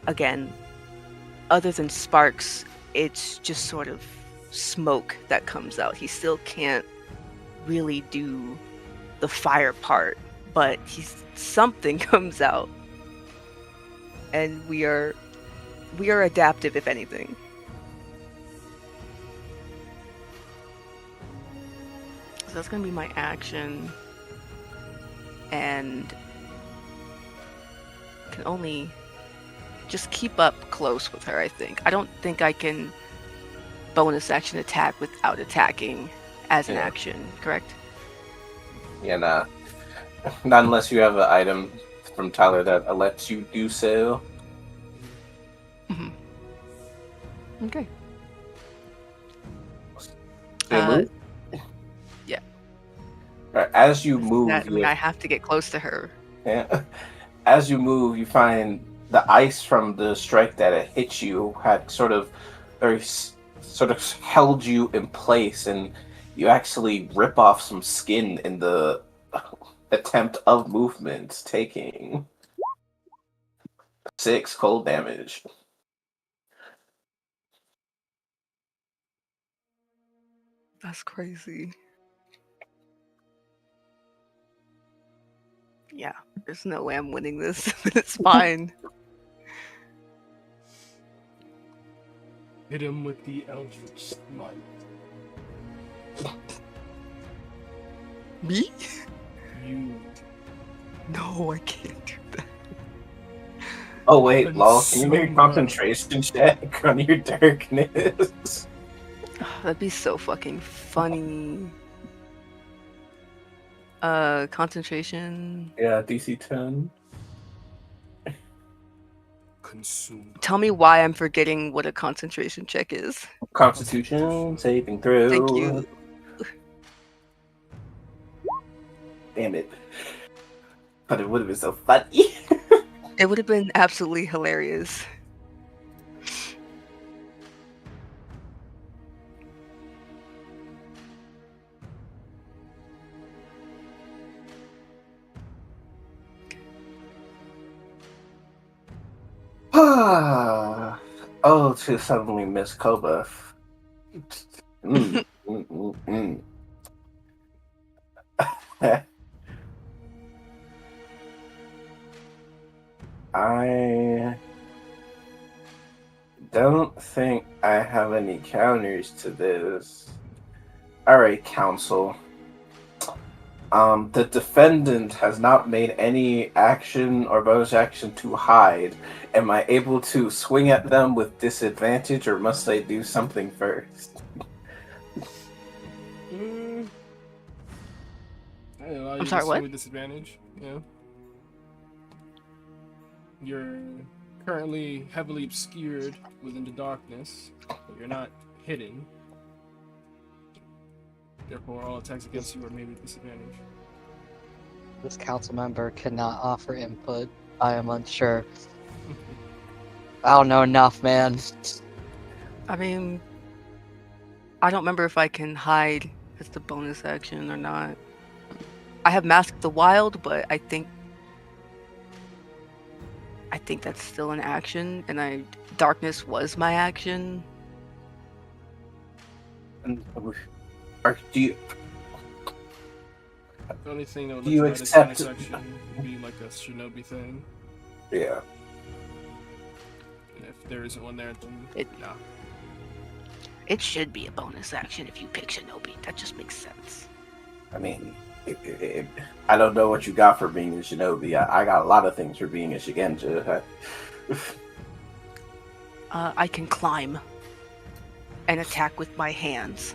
again, other than sparks, it's just sort of smoke that comes out. He still can't really do the fire part, but something comes out, and we are adaptive, if anything. So that's gonna be my action, and can only just keep up close with her. I think. I don't think I can bonus action attack without attacking as an Yeah. action. Correct? Yeah, nah. Not unless you have an item from Tyler that lets you do so. Mhm. Okay. Can you move? yeah. Right, as you move, I mean, I have to get close to her. yeah. As you move, you find the ice from the strike that it hit you had sort of held you in place, and you actually rip off some skin in the attempt of movement, taking 6 cold damage. That's crazy. Yeah, there's no way I'm winning this, but it's fine. Hit him with the Eldritch Smite. Me? You No, I can't do that. Oh wait, lol, can you make a Consume concentration check on your darkness? That'd be so fucking funny. Concentration. Yeah, DC 10. consume. Tell me why I'm forgetting what a concentration check is. Constitution saving throw. Thank you. Damn it. But it would have been so funny. It would have been absolutely hilarious. Oh, to suddenly miss Koba. Mm, mm, mm, mm. I don't think I have any counters to this. Alright, counsel. The defendant has not made any action or bonus action to hide. Am I able to swing at them with disadvantage, or must I do something first? I allow you I'm sorry, to what? swing with disadvantage. Yeah. You're currently heavily obscured within the darkness, but you're not hidden. Therefore, all attacks against you are made with disadvantage. This council member cannot offer input. I am unsure. I don't know enough, man. I mean, I don't remember if I can hide as the bonus action or not. I have Mask the Wild, but I think that's still an action, and Darkness was my action. Do you The only thing that would Do let you you hide accept- this action would be like a shinobi thing. Yeah. And if there isn't one there, then no. It should be a bonus action if you pick Shinobi. That just makes sense. I mean, I don't know what you got for being a shinobi. I got a lot of things for being a shigenja. I can climb and attack with my hands.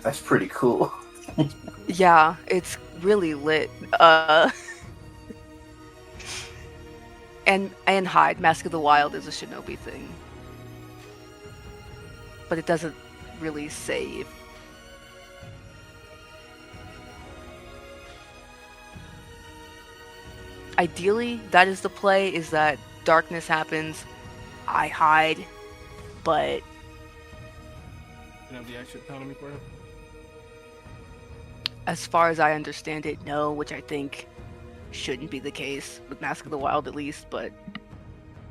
That's pretty cool. Yeah, it's really lit. And hide. Mask of the Wild is a shinobi thing. But it doesn't really save. Ideally, that is the play, is that darkness happens, I hide, but You have the action economy for it? as far as I understand it, no, which I think shouldn't be the case with Mask of the Wild, at least, but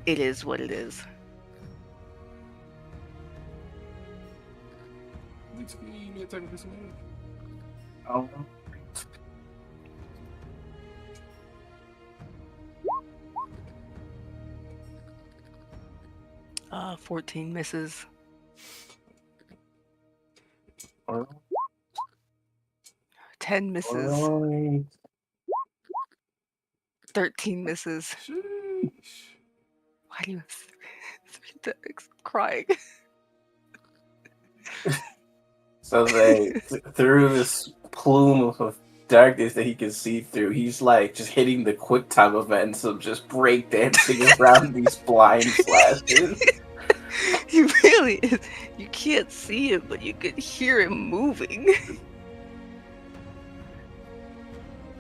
it is what it is. Give me a technical disadvantage. Oh. 14 misses. Or- 10 misses. or- 13 misses. Sheesh. Why do you have 3 attacks? I'm crying. So through this plume of darkness that he can see through, he's like just hitting the quick time events of just breakdancing around these blind slashes. He really is. You can't see him, but you can hear him moving.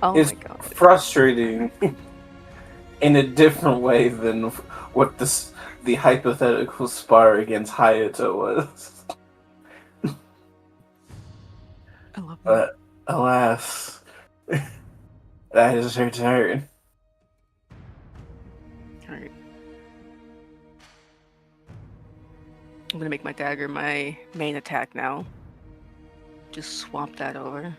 Oh It's my god. frustrating in a different way than what the hypothetical spar against Hayato was. I love that. But alas, that is her turn. Alright. I'm gonna make my dagger my main attack now. Just swap that over.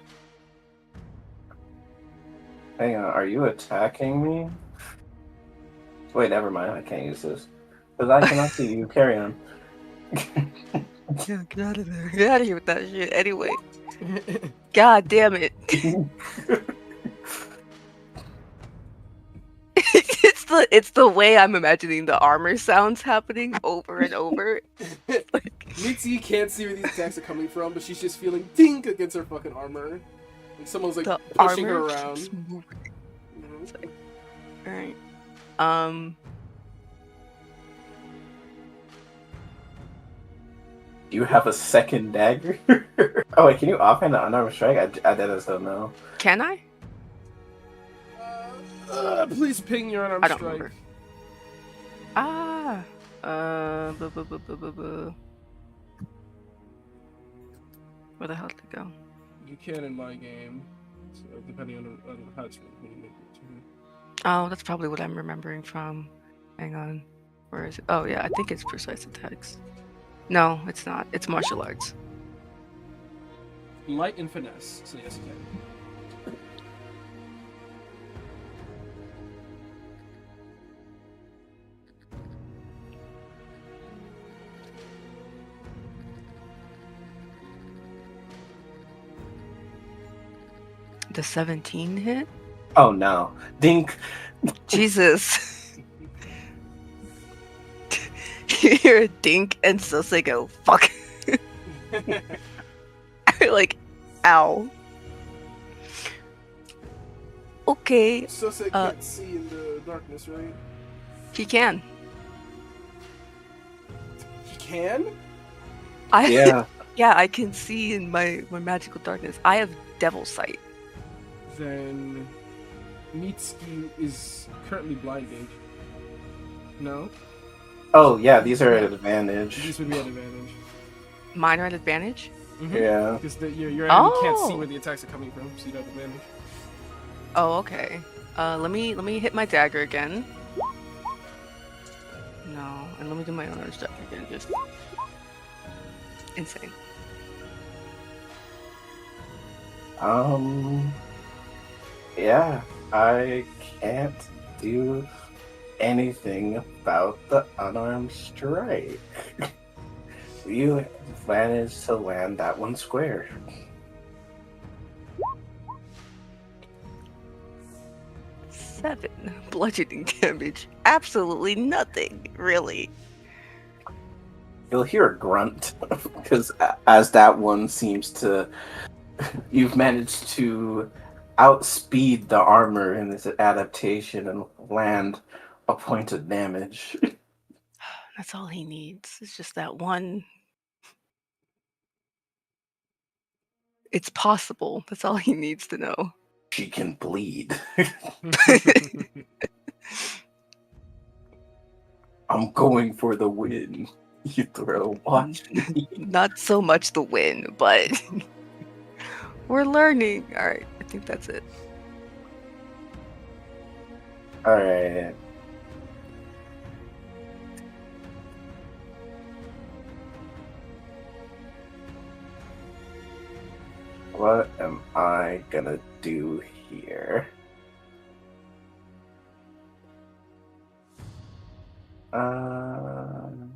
Hang on, are you attacking me? Wait, never mind. I can't use this because I cannot see you. Carry on. Yeah, get out of there. Get out of here with that shit. Anyway. God damn it. It's the way I'm imagining the armor sounds happening over and over. Mitzi can't see where these attacks are coming from, but she's just feeling dink against her fucking armor. Like someone's like The pushing her armor around. keeps moving. Mhm. Alright. Do you have a second dagger? Oh wait, can you offhand an unarmed strike? I just don't know. Can I? Please ping your unarmed I don't strike. remember. Ah. Where the hell did it go? You can in my game, so depending on how it's when you make it. Oh, that's probably what I'm remembering from. Hang on. Where is it? Oh yeah, I think it's precise attacks. No, it's not. It's martial arts. Light and finesse. So yes, you can. The 17 hit? Oh no, dink! Jesus. You hear a dink and Sose go, fuck. Like, ow. Okay, So say can't see in the darkness, right? he can. He can? I Yeah, yeah, I can see in my magical darkness. I have devil sight. Then Mitsuki is currently blinded. No? oh yeah, these are at advantage. These would be at advantage. Mine are at advantage. Yeah. Because your enemy can't see Oh. where the attacks are coming from, so you have advantage. Oh, okay. Let me hit my dagger again. No, and let me do my own stuff again. Just insane. Yeah, I can't do anything about the unarmed strike. You managed to land that one square. Seven bludgeoning damage. Absolutely nothing, really. You'll hear a grunt because as that one seems to, you've managed to outspeed the armor in this adaptation and land a point of damage. That's all he needs. It's just that one. It's possible. That's all he needs to know. She can bleed. I'm going for the win. You throw, watch me. Not so much the win, but we're learning. All right, I think that's it. Alright. What am I gonna do here? Um,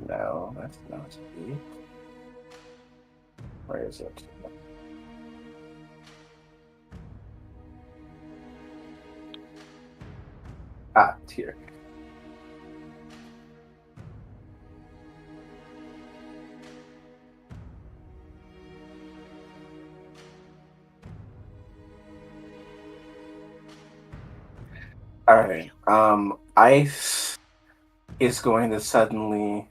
no, that's not it. Where is it? Ah, it's here. Alright, Ice is going to suddenly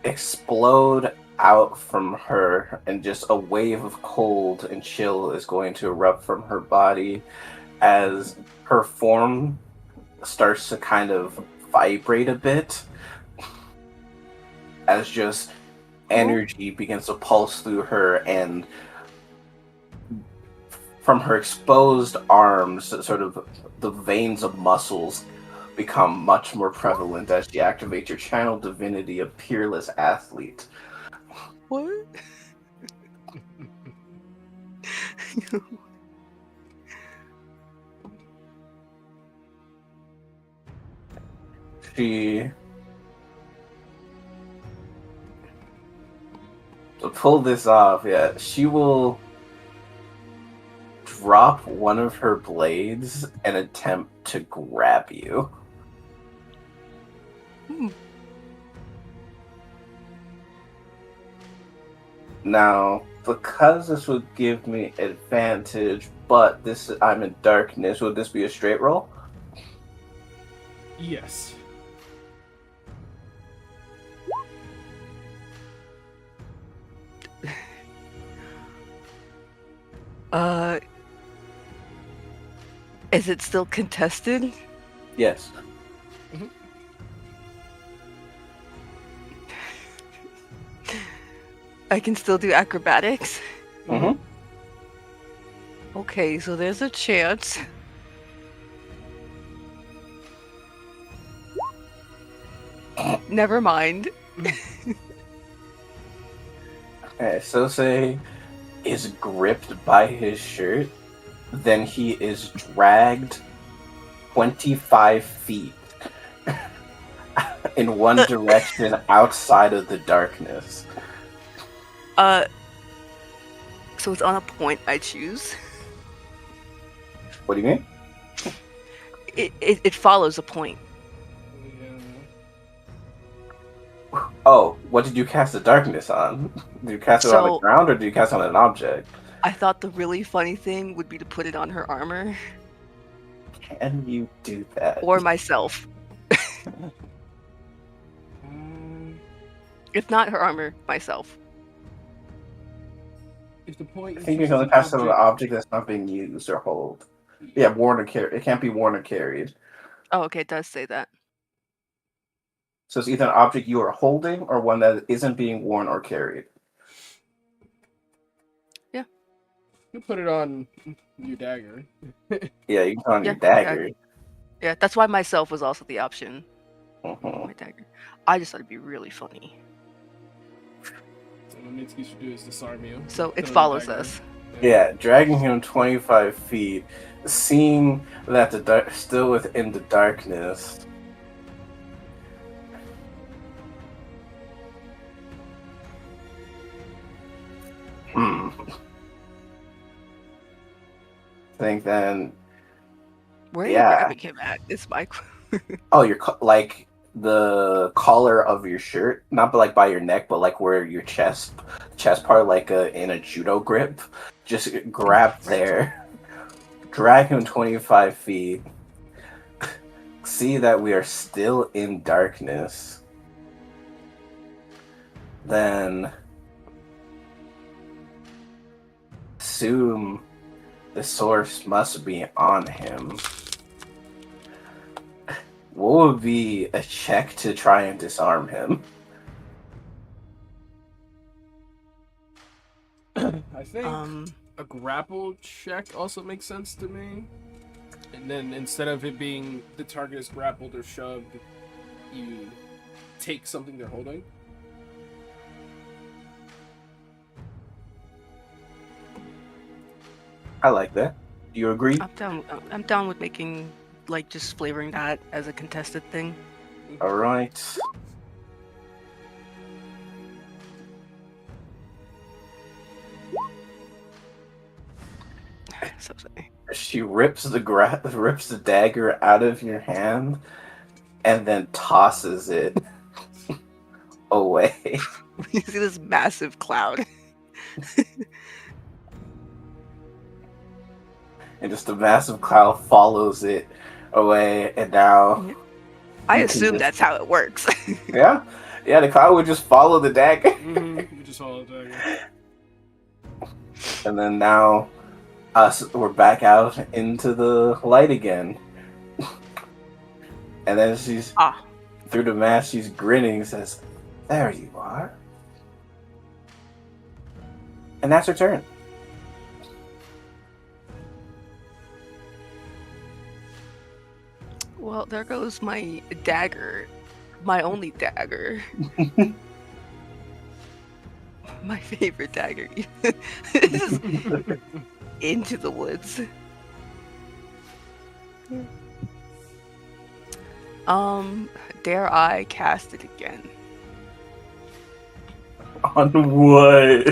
explode out from her, and just a wave of cold and chill is going to erupt from her body as her form starts to kind of vibrate a bit, as just energy begins to pulse through her, and from her exposed arms, sort of the veins of muscles become much more prevalent as you activate your channel divinity of Peerless Athlete. What? She, to pull this off, yeah, she will drop one of her blades and attempt to grab you. Now, because this would give me advantage, but this I'm in darkness, would this be a straight roll? Yes. Is it still contested? Yes. I can still do acrobatics? Mm-hmm. Okay, so there's a chance. Never mind. Okay, so say is gripped by his shirt, then he is dragged 25 feet in one direction outside of the darkness. So it's on a point I choose. What do you mean? It follows a point. Oh, what did you cast the darkness on? Did you cast it on the So- ground, or did you cast it on an object? I thought the really funny thing would be to put it on her armor. Can you do that? Or myself. If not her armor, myself. If the point I is think you used can only as an cast it on an object that's not being used or hold. Yeah, worn or carried. It can't be worn or carried. Oh, okay, it does say that. So it's either an object you are holding or one that isn't being worn or carried. You put it on your dagger. Yeah, you can put on your Yeah, dagger. Yeah, that's why myself was also the option. Mhm. My dagger. I just thought it'd be really funny. So what Mitsuki should do is disarm you. So Put it on the follows dagger. us. Yeah, dragging him 25 feet, seeing that the still within the darkness. I think then. Where are you Yeah. grabbing him at? It's my. Oh, you're like the collar of your shirt, not like by your neck, but like where your chest part, like in a judo grip. Just grab there, drag him 25 feet. See that we are still in darkness. Then assume the source must be on him. What would be a check to try and disarm him? I think a grapple check also makes sense to me. And then instead of it being the target is grappled or shoved, you take something they're holding. I like that. Do you agree? I'm down with making like just flavoring that as a contested thing. All right. So sorry. She rips the dagger out of your hand, and then tosses it away. You see this massive cloud. And just a massive cloud follows it away, and now I you can assume just- that's how it works. yeah, the cloud would just follow the dagger, You just follow the dagger. and then now we're back out into the light again. And then she's through the mask, she's grinning, says, "There you are," and that's her turn. Well, there goes my dagger. My only dagger. My favorite dagger. Into the woods. Dare I cast it again? On what?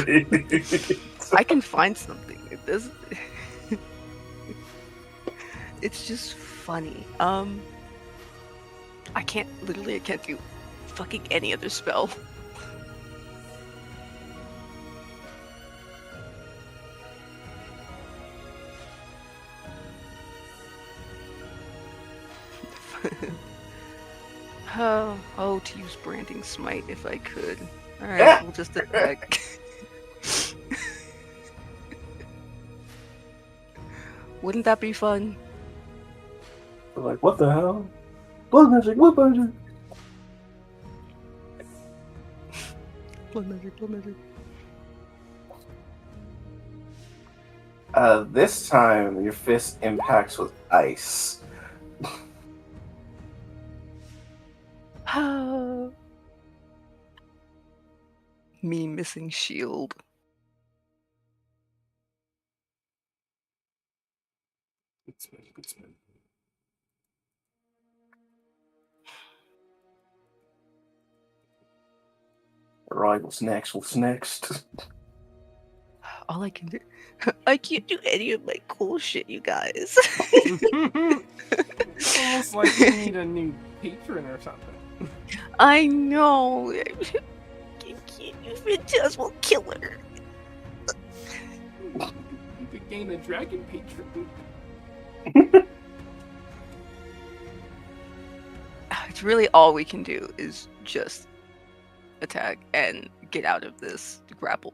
I can find something. It does. It's just funny. I can't do fucking any other spell. To use branding smite if I could. Alright, we'll just attack. Wouldn't that be fun? Like, what the hell? Blood magic, blood magic. Blood magic. This time your fist impacts with ice. Me missing shield. Good spin. Right, what's next? All I can do. I can't do any of my cool shit, you guys. It's almost like you need a new patron or something. I know. I can't do Phantasmal Killer. You could gain a dragon patron. It's really all we can do is just attack and get out of this grapple.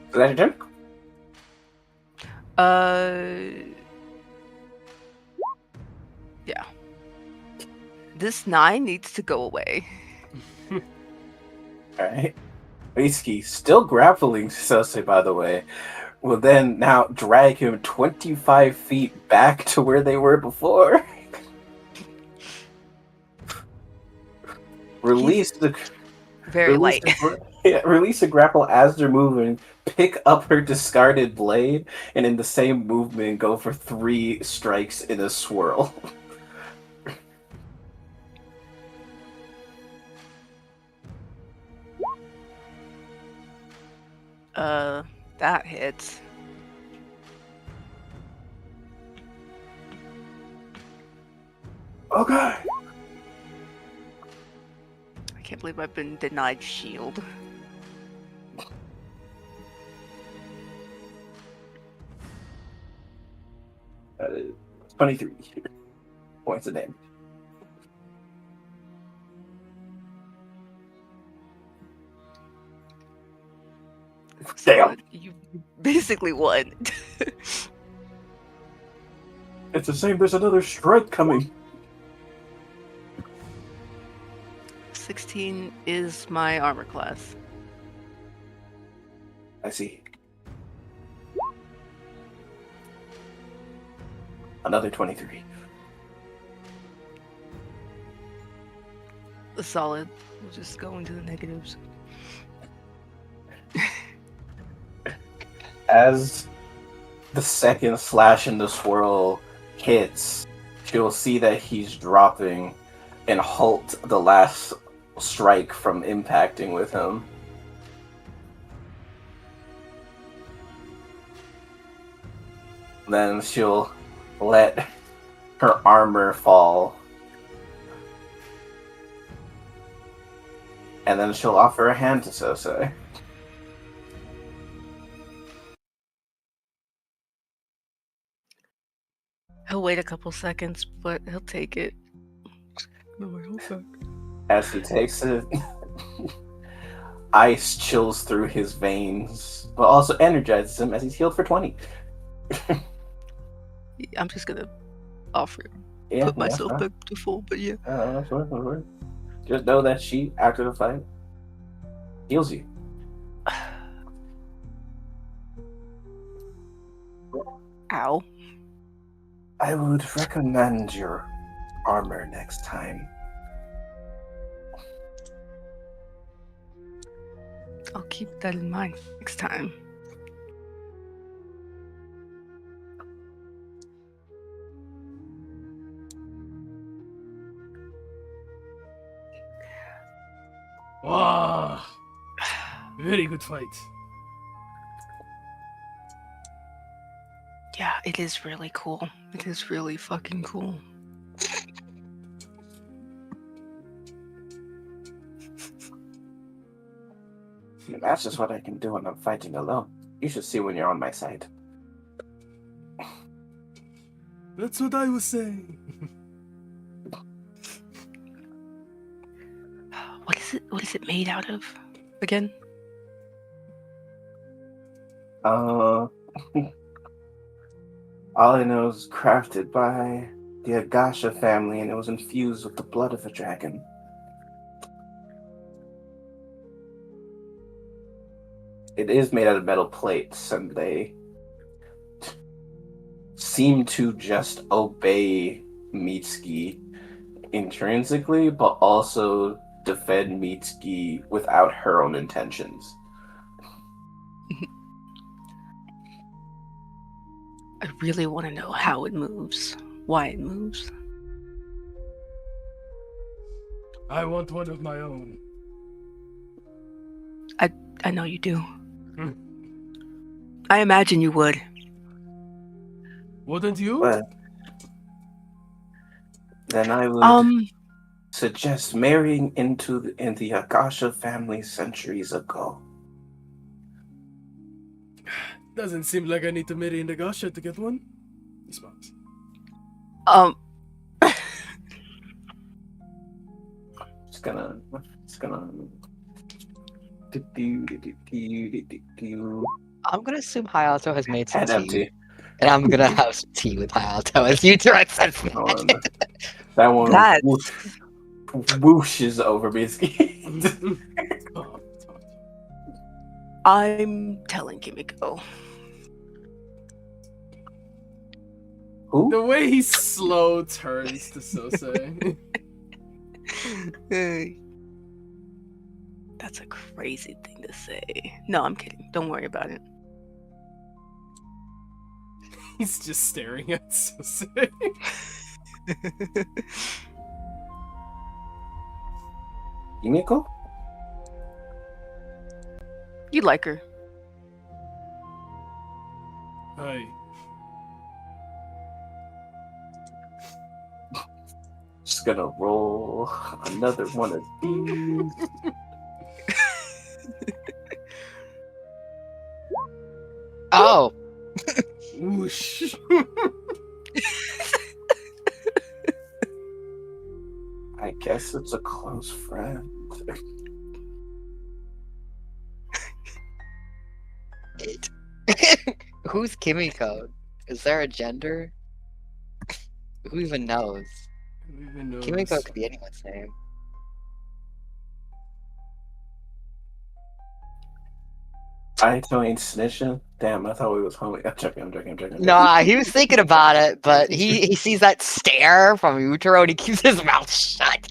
Is that your turn? Yeah. This 9 needs to go away. Alright. Risky, still grappling Sose, by the way, will then now drag him 25 feet back to where they were before. Release the Very light. Release the grapple as they're moving. Pick up her discarded blade, and in the same movement, go for 3 strikes in a swirl. That hits. Okay. I can't believe I've been denied shield. That is 23 points of damage. Damn. You basically won. It's the same, there's another strike coming. 16 is my armor class. I see. Another 23. Solid. We'll just go into the negatives. As the second slash in the swirl hits, she'll see that he's dropping and halt the last strike from impacting with him. Then she'll let her armor fall. And then she'll offer a hand to Sosei. He'll wait a couple seconds, but he'll take it. No, I hope so. As he takes it, ice chills through his veins, but also energizes him as he's healed for 20. I'm just gonna offer, Yeah, put myself yeah, back to full, but yeah. that's fine. Just know that she, after the fight, heals you. Ow. I would recommend your armor next time. I'll keep that in mind next time. Wow. Very good fight. Yeah, it is really cool. It is really fucking cool. That's just what I can do when I'm fighting alone. You should see when you're on my side. That's what I was saying. What is it made out of? Again? All I know is crafted by the Agasha family, and it was infused with the blood of a dragon. It is made out of metal plates, and they seem to just obey Mitsuki intrinsically, but also defend Mitsuki without her own intentions. I really want to know how it moves, why it moves. I want one of my own. I know you do. Hmm. I imagine you would. Wouldn't you? But then I would suggest marrying into the Agasha family centuries ago. Doesn't seem like I need to marry Nagasha to get one. He smiles. It's gonna. I'm gonna assume Hayato has made some Head tea. empty. And I'm gonna have some tea with Hayato as you direct sense. That one That- whooshes over Mitsuki. Oh, I'm telling Kimiko. Who? the way he slow turns to Sosei. That's a crazy thing to say. No, I'm kidding. Don't worry about it. He's just staring at Sosei. Yumiko? You like her. Hi. Just gonna roll another one of these. Oh, Whoosh. I guess it's a close friend. who's Kimiko? Is there a gender? Who even knows? Who even knows? Kimiko could be anyone's name. Aito ain't snitching. Damn, I thought we was homie. I'm joking. Nah, he was thinking about it, but he sees that stare from Utero and he keeps his mouth shut.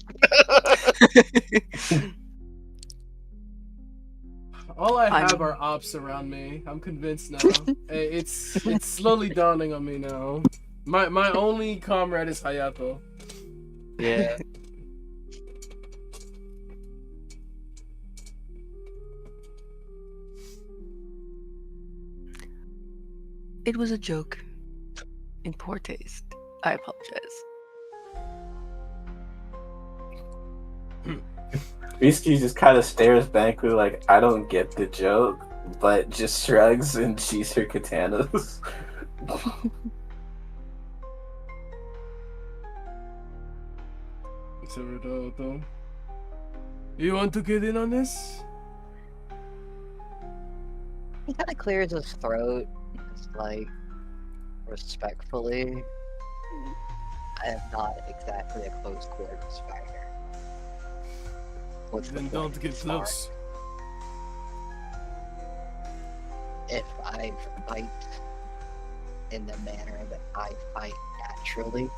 All I I'm- have are ops around me. I'm convinced now. It's slowly dawning on me now. My only comrade is Hayato. Yeah. It was a joke. In poor taste. I apologize. Risky just kind of stares blankly like, I don't get the joke, but just shrugs and she's her katanas. Samurato. You want to get in on this? He kind of clears his throat, just like respectfully. I am not exactly a close quarters fighter. What's the Then point don't of get this art? close. If I fight in the manner that I fight naturally,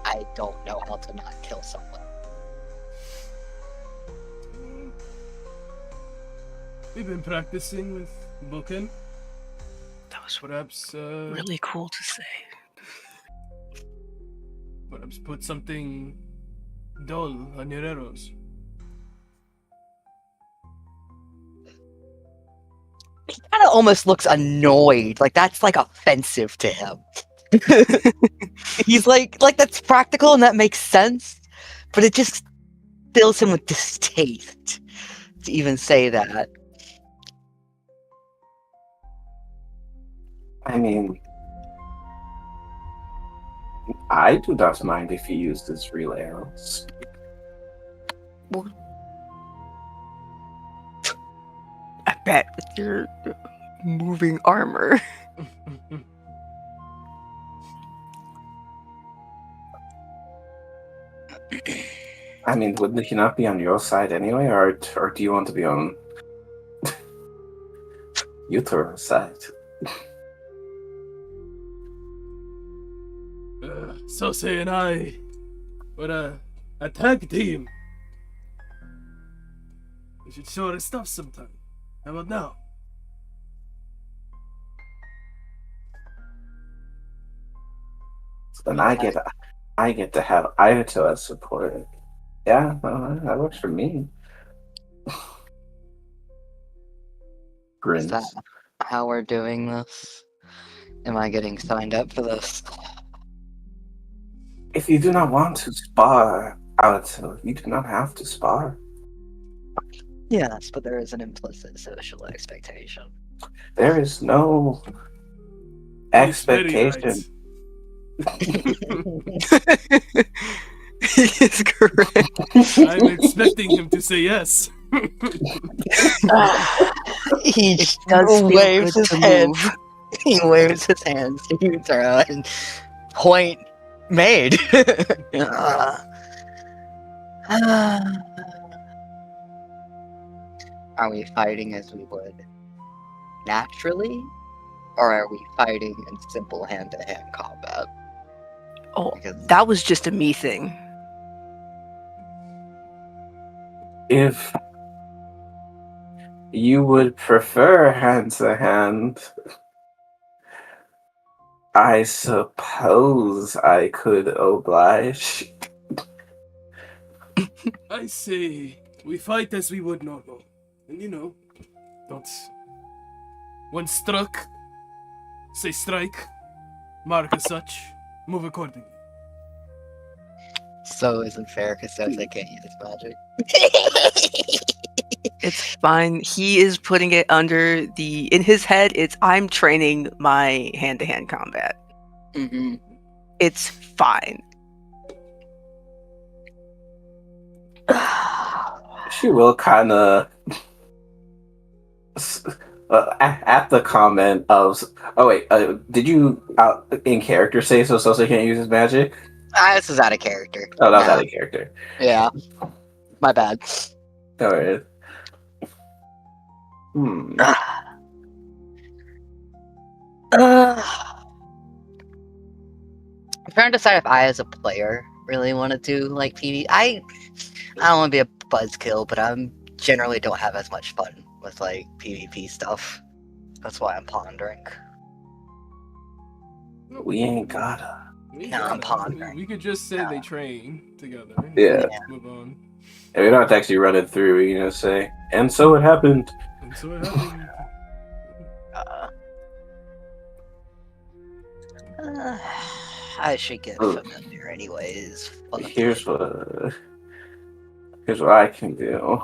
I don't know how to not kill someone. We've been practicing with Boken. That was Perhaps, really cool to say. perhaps put something dull on your arrows. He kind of almost looks annoyed, like that's like offensive to him. He's like that's practical and that makes sense, but it just fills him with distaste to even say that. I mean, I do not mind if you use this real arrows. I bet with your moving armor. I mean, wouldn't he not be on your side anyway, or do you want to be on Utero's side? Sose and I were a tag team. We should show our stuff sometime. How about now? So then I get to have Aito as support. Yeah, well, that works for me. Is Grins. that how we're doing this? Am I getting signed up for this? If you do not want to spar, Aito, you do not have to spar. Yes, but there is an implicit social expectation. There is no He's very expectation. He is correct. I'm expecting him to say yes. He It does feel waves good his to hands. move. He waves his hands to Utero and point made. Are we fighting as we would naturally? Or are we fighting in simple hand-to-hand combat? Oh, Because that was just a me thing. If you would prefer hand to hand, I suppose I could oblige. I say we fight as we would normal. And you know, don't. When struck, say strike, mark as such, move accordingly. so isn't fair because I can't use magic. It's fine. He is putting it under in his head, it's I'm training my hand-to-hand combat. Mm-hmm. It's fine. She will kind of at the comment of, oh wait, did you in character say so Sosa can't use his magic? This is out of character. Oh, that was Yeah. out of character. Yeah. My bad. Alright. Hmm. I'm trying to decide if I, as a player, really want to do like PvP. I don't want to be a buzzkill, but I'm generally don't have as much fun with like PvP stuff. That's why I'm pondering. We ain't gotta. We No, I'm gotta. pondering. We could just say they train together. Yeah. Move on. And we don't have to actually run it through, say, and so it happened. And so it happened. I should get Oh. familiar anyways. Fuck Here's it. what I can do.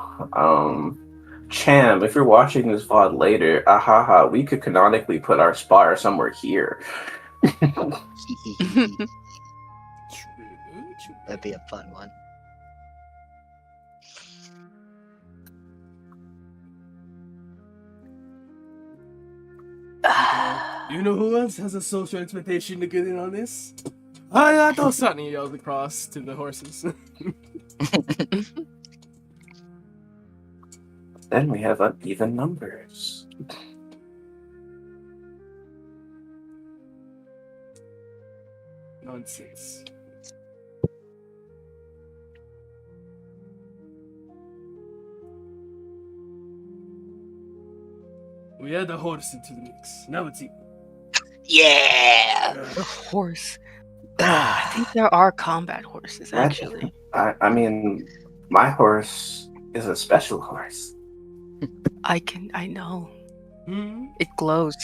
Cham, if you're watching this VOD later, ahaha, we could canonically put our spar somewhere here. That'd be a fun one. You know who else has a social expectation to get in on this? Hayato-san yells across to the horses. Then we have uneven numbers. Nonsense. We add the horse into the mix. Now it's equal. Yeah. The horse. I think there are combat horses, What? actually. I mean, my horse is a special horse. I know. Hmm? It glows.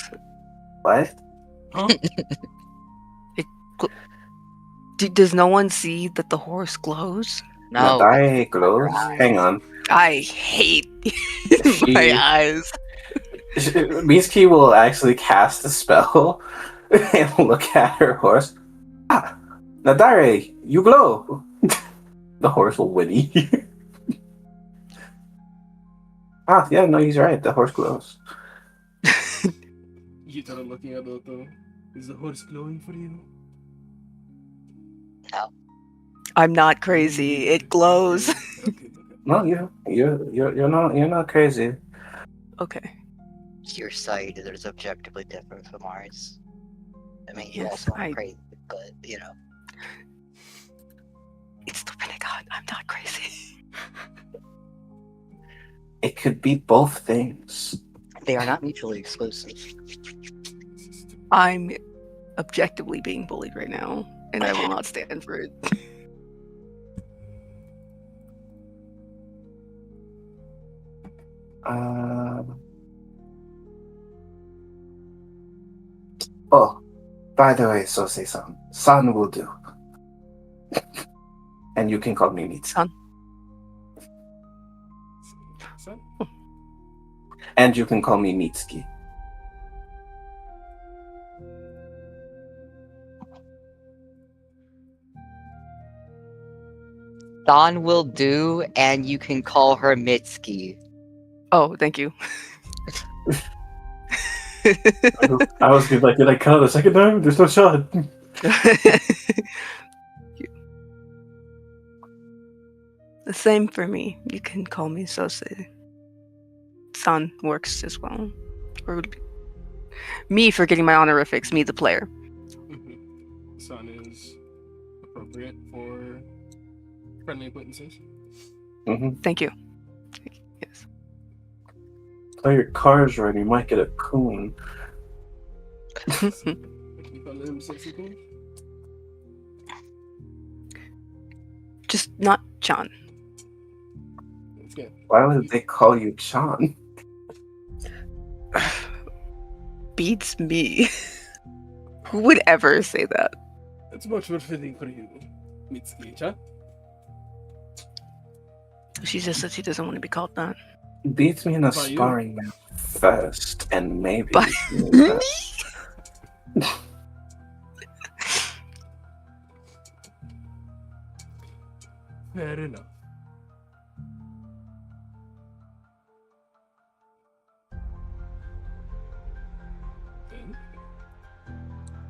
What? Huh? Does no one see that the horse glows? No. Nadai glows. Hang on. I hate She- my eyes. Mitsuki will actually cast a spell and look at her horse. Ah, Nadare, you glow. The horse will whinny. Yeah, no, he's right. The horse glows. You started looking at Otto. Is the horse glowing for you? I'm not crazy. It glows. Okay. No, you're not crazy. Okay. Your sight is objectively different from ours. I mean, you Yes, also I- aren't crazy, but you know. It's the Pentagon. I'm not crazy. It could be both things. They are not mutually exclusive. I'm objectively being bullied right now, and I will not stand for it. Oh, by the way, Sosei-san, San will do. And you can call me Mitsuki. Son. Son? And you can call me Mitsuki. Dawn will do, and you can call her Mitsuki. Oh, thank you. I was like, did I count a second time? There's no shot. The same for me. You can call me Sose. San works as well. Or would be me for getting my honorifics, me the player. Son is appropriate for friendly acquaintances. Thank you. Yes. Play your cards right, you might get a coon. Can you call him sexy cool? Just not Chan. That's good. Why would they call you Chan? Beats me. Who would ever say that? It's much more fitting for you, Mitsuki-chan. She just said she doesn't want to be called that. Beats me in a By you? sparring match first, and maybe. By Fair enough.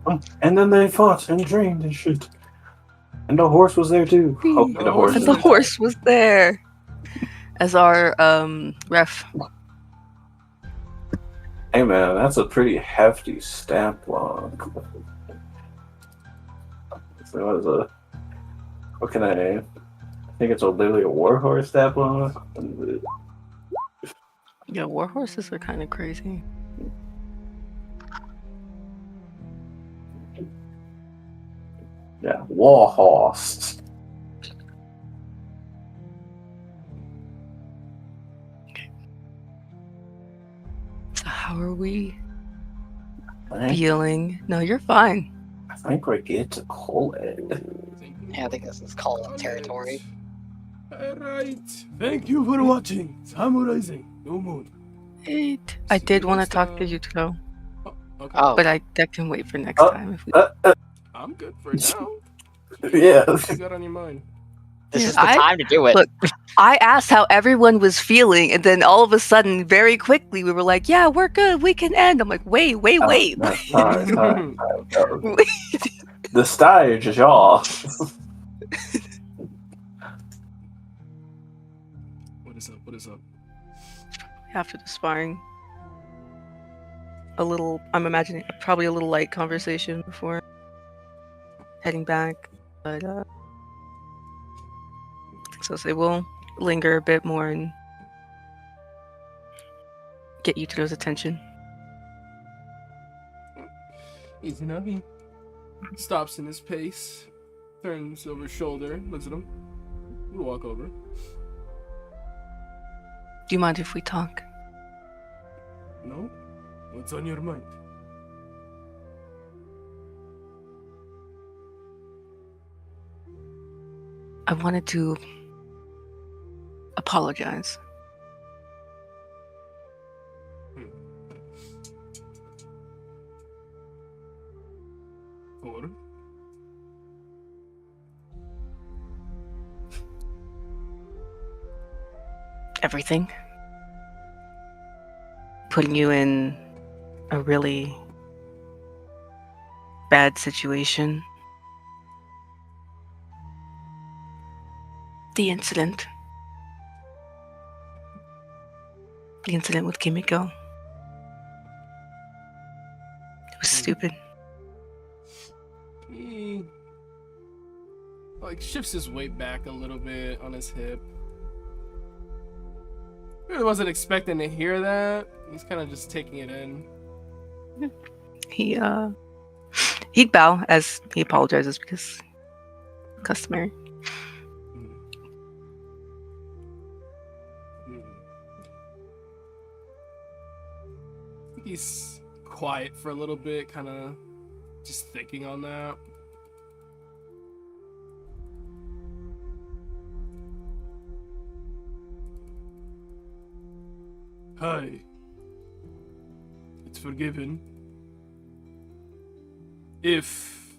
Then, And then they fought and dreamed and shit. And the horse was there too. Hopefully the horse And is the there. horse was there as our ref. Hey man, that's a pretty hefty stat block. So what can I think it's literally a warhorse stat block? Yeah, war horses are kind of crazy. Yeah, warhorse. So how are we I think, feeling? No, you're fine. I think we're good to call it. Yeah, I think this is call-up territory. Alright. Thank you for watching Samuraising. No more. I did want to talk to you, though, Oh, okay. Oh, but that can wait for next Oh, time. If we... I'm good for now. Yeah. What you got on your mind? this Yeah, is the time to do it. Look, I asked how everyone was feeling, and then all of a sudden, very quickly, we were like, "Yeah, we're good. We can end." I'm like, "Wait, wait, wait." No, time. Wait. The stage is yours. What is up? What is up? After the sparring, I'm imagining probably a little light conversation before heading back, but so they will linger a bit more and get Yutaro's attention. Easy enough. He stops in his pace, turns over his shoulder, looks at him. We'll walk over. Do you mind if we talk? No? What's on your mind? I wanted to apologize. For? Everything. Putting you in a really bad situation. The incident. The incident with Kimiko. It was stupid. He shifts his weight back a little bit on his hip. Really wasn't expecting to hear that. He's kind of just taking it in. He'd bow as he apologizes because customary. He's quiet for a little bit, kind of just thinking on that. Hi. It's forgiven. If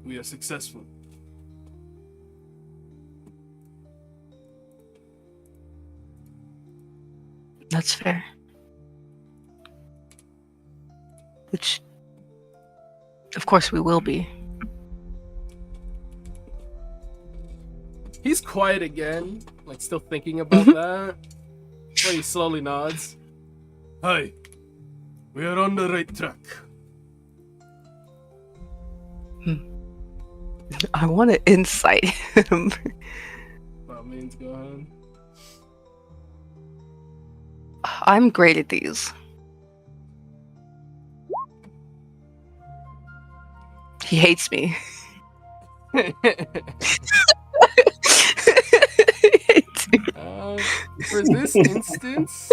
we are successful. That's fair. Which, of course, we will be. He's quiet again, like still thinking about that. But he slowly nods. Hi. We are on the right track. I want to incite him. By all means, go ahead. I'm great at these. He hates me. He hates me. For this instance,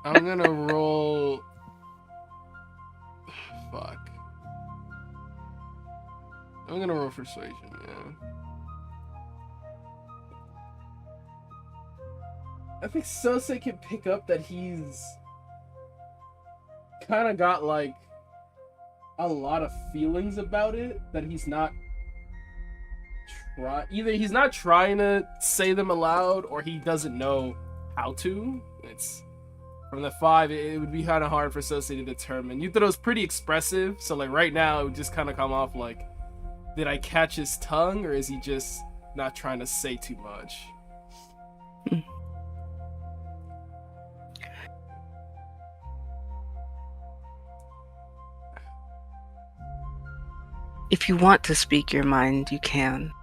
I'm gonna roll. Fuck. I'm gonna roll persuasion, yeah. I think Sose can pick up that he's kind of got like a lot of feelings about it, that he's not either he's not trying to say them aloud or he doesn't know how to. It's from the 5, it would be kind of hard for Sose to determine. Yutaro's pretty expressive, so like right now it would just kind of come off like, did I catch his tongue or is he just not trying to say too much? If you want to speak your mind, you can.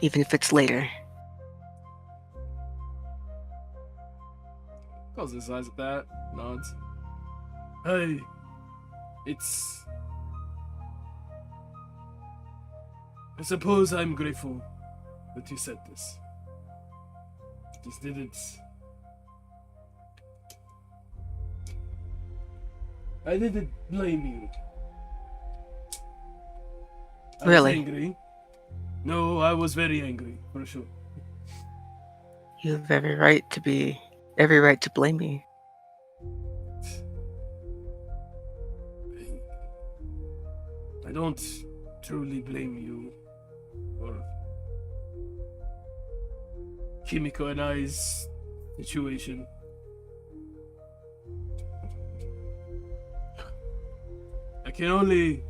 Even if it's later. Closes his eyes at that, nods. Hey, it's. I suppose I'm grateful that you said this. Just didn't. I didn't blame you. I Really? was angry. No, I was very angry, for sure. You have every right to blame me. I don't truly blame you for Kimiko and I's situation. I can only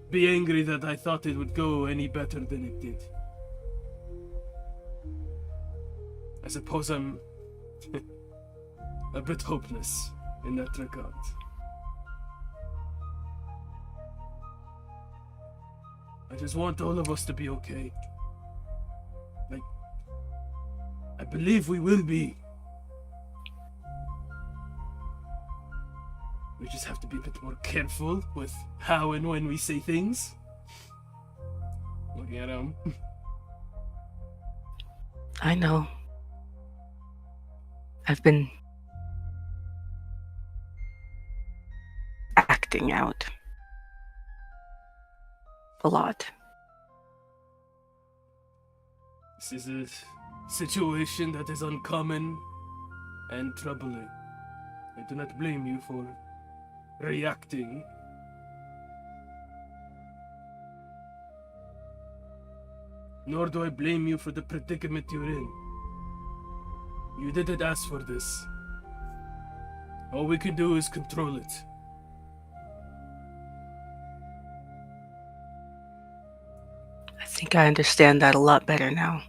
be angry that I thought it would go any better than it did. I suppose I'm a bit hopeless in that regard. I just want all of us to be okay. Like, I believe we will be. We just have to be a bit more careful with how and when we say things. Looking at him. I know. I've been acting out a lot. This is a situation that is uncommon and troubling. I do not blame you for reacting. Nor do I blame you for the predicament you're in. You didn't ask for this. All we can do is control it. I think I understand that a lot better now.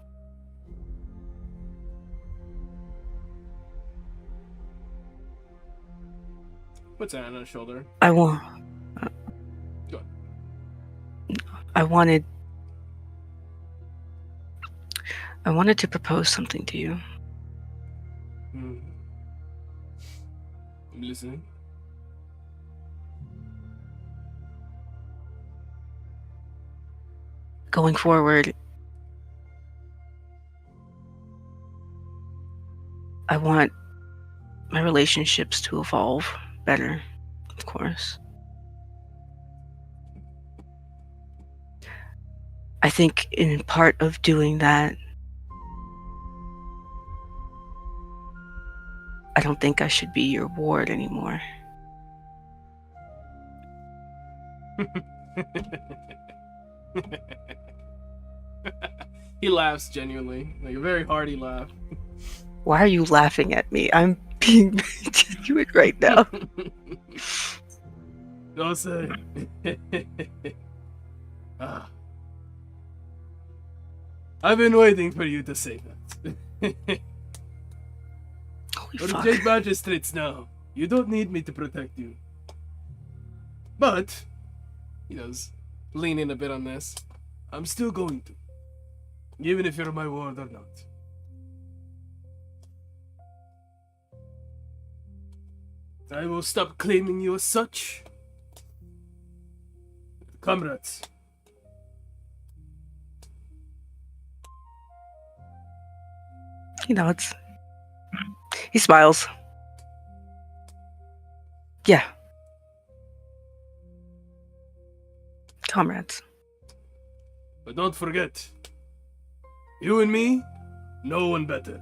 Puts a hand on his shoulder. I want. Go on. I wanted to propose something to you. I'm listening. Going forward, I want my relationships to evolve better, of course. I think in part of doing that, I don't think I should be your ward anymore. He laughs genuinely, like a very hearty laugh. Why are you laughing at me? I'm being very genuine right now. Don't say. Ah. I've been waiting for you to say that. Holy We're fuck. great magistrates now. You don't need me to protect you. But, he does lean in a bit on this. I'm still going to. Even if you're my ward or not. I will stop claiming you as such. Comrades. He nods. He smiles. Yeah. Comrades. But don't forget, you and me, no one better.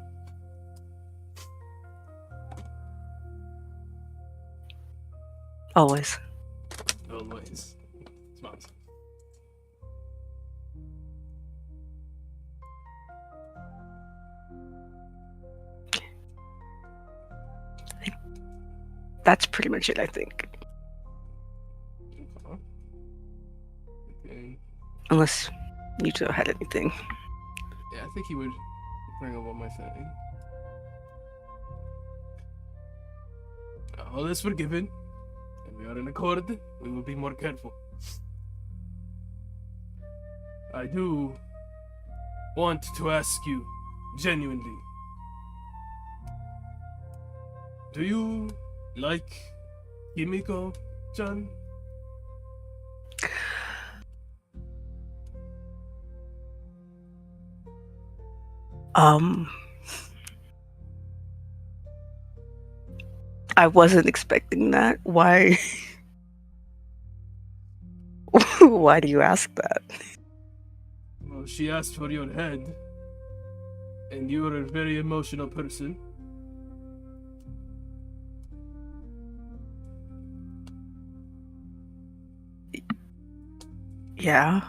Always. Always. Smiles. That's pretty much it, I think. Okay. Unless you two had anything. Yeah, I think he would bring up one more thing. All is forgiven, and we are in accord. We will be more careful. I do want to ask you, genuinely, do you like Kimiko-chan? I wasn't expecting that. Why? Why do you ask that? Well, she asked for your head, and you are a very emotional person. Yeah.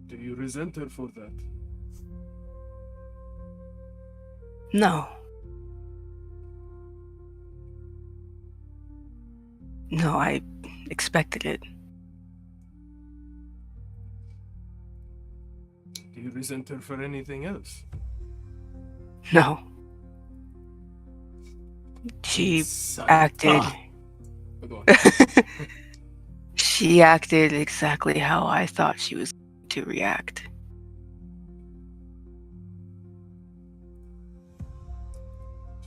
Do you resent her for that? No. No, I expected it. Do you resent her for anything else? No. She acted. Go on. She acted exactly how I thought she was to react.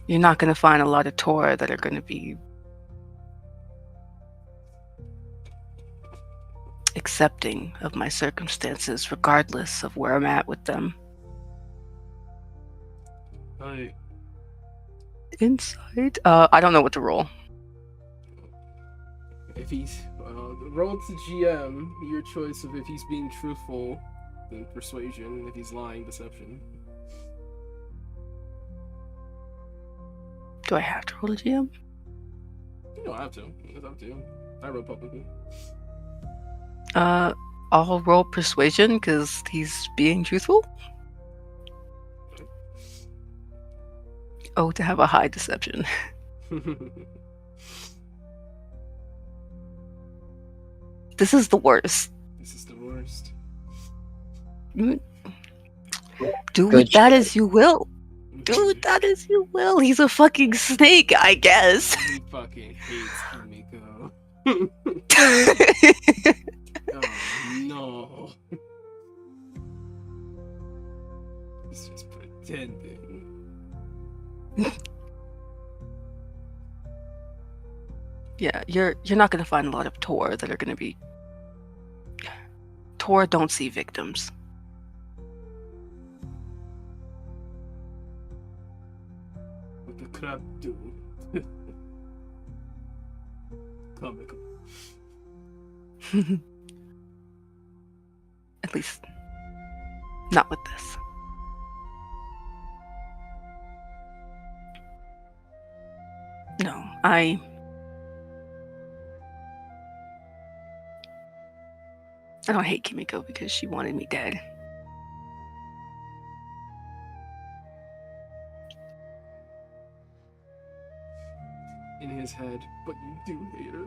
You're not going to find a lot of Torah that are going to be accepting of my circumstances, regardless of where I'm at with them. Insight? I don't know what to roll. If he's roll to GM, your choice of if he's being truthful, then persuasion. If he's lying, deception. Do I have to roll a GM? You don't have to. It's up to you. I roll publicly. I'll roll persuasion because he's being truthful. Oh, to have a high deception. This is the worst. This is the worst. Do Good with that as you will. Do with that as you will. He's a fucking snake, I guess. He fucking hates Kimiko. Oh no. He's just pretending. Yeah, you're not gonna find a lot of Tor that are gonna be. Tor don't see victims. What the crap do? Comical. At least, not with this. No, I don't hate Kimiko because she wanted me dead. In his head, but you do hate her.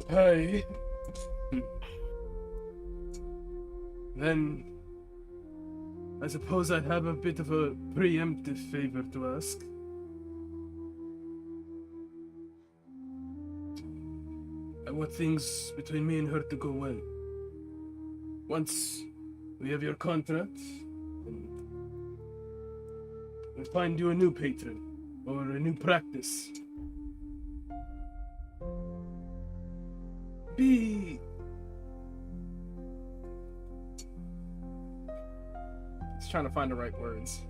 Hey. Then, I suppose I'd have a bit of a preemptive favor to ask. I want things between me and her to go well. Once we have your contract, we'll find you a new patron or a new practice. Be He's trying to find the right words.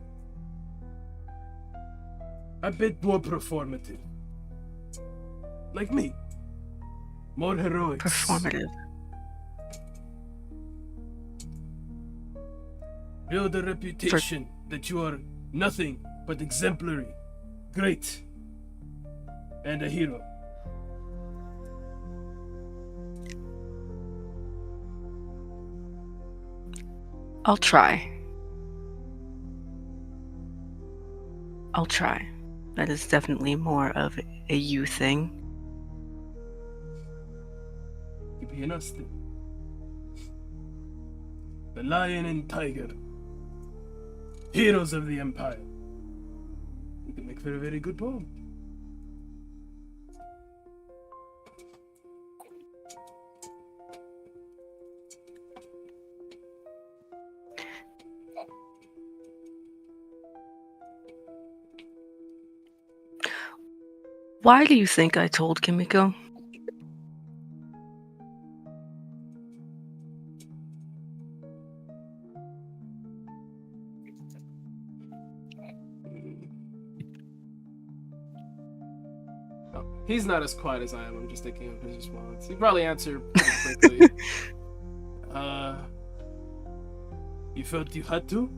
A bit more performative. Like me. More heroic. Performative. Build a reputation that you are nothing but exemplary, great, and a hero. I'll try. I'll try. That is definitely more of a you thing. Keep being us then. The lion and tiger. heroes of the Empire. You can make for a very good poem. Why do you think I told Kimiko? Oh, he's not as quiet as I am. I'm just thinking of his response. He probably answered pretty quickly. You felt you had to?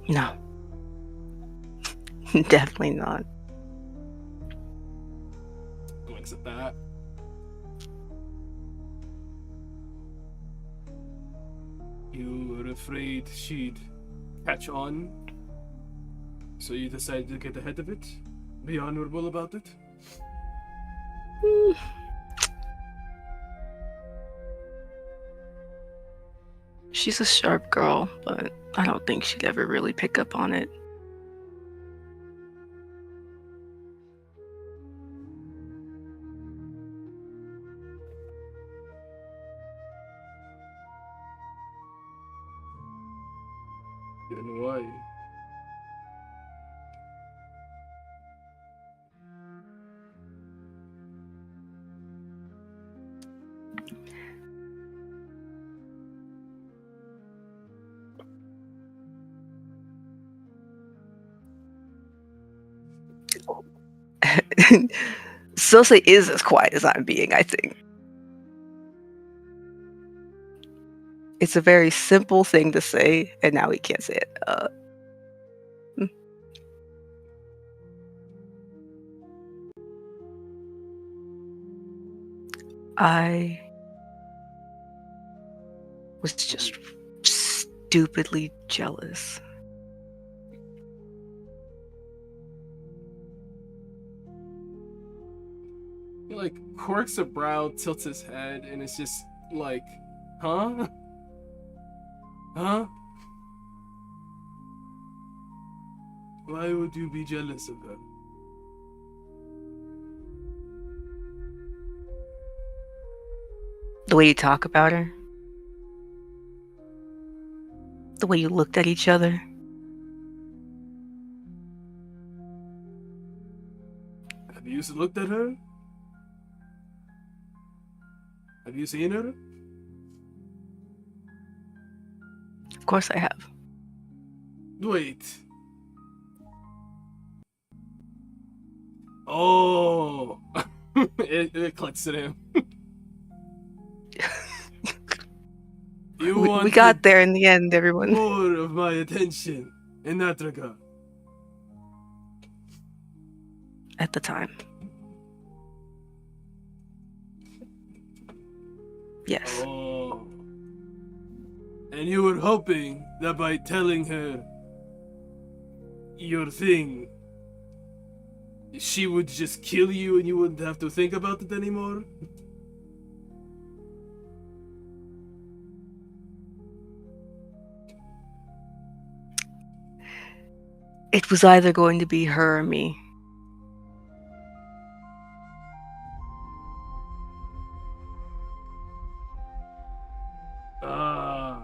No. Definitely not. Blinks at that. You were afraid she'd catch on, so you decided to get ahead of it? Be honorable about it? She's a sharp girl, but I don't think she'd ever really pick up on it. Then why? Sose is as quiet as I'm being, I think. It's a very simple thing to say, and now he can't say it. I was just stupidly jealous. He like quirks a brow, tilts his head, and it's just like, huh? Huh? Why would you be jealous of her? The way you talk about her, the way you looked at each other. Have you looked at her? Have you seen her? Of course I have. Wait. Oh, it clicks to him. You We wanted got there in the end, everyone. more of my attention in that regard. At the time. Yes. Oh. And you were hoping that by telling her your thing, she would just kill you and you wouldn't have to think about it anymore? It was either going to be her or me. Ah.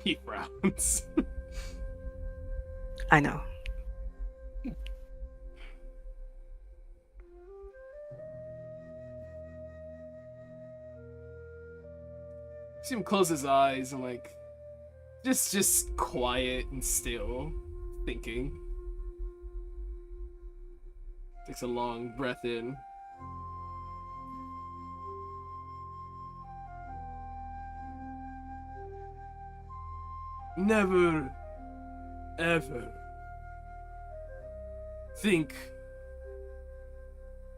He frowns. I know. See him close his eyes and like just quiet and still, thinking. Takes a long breath in. Never, ever think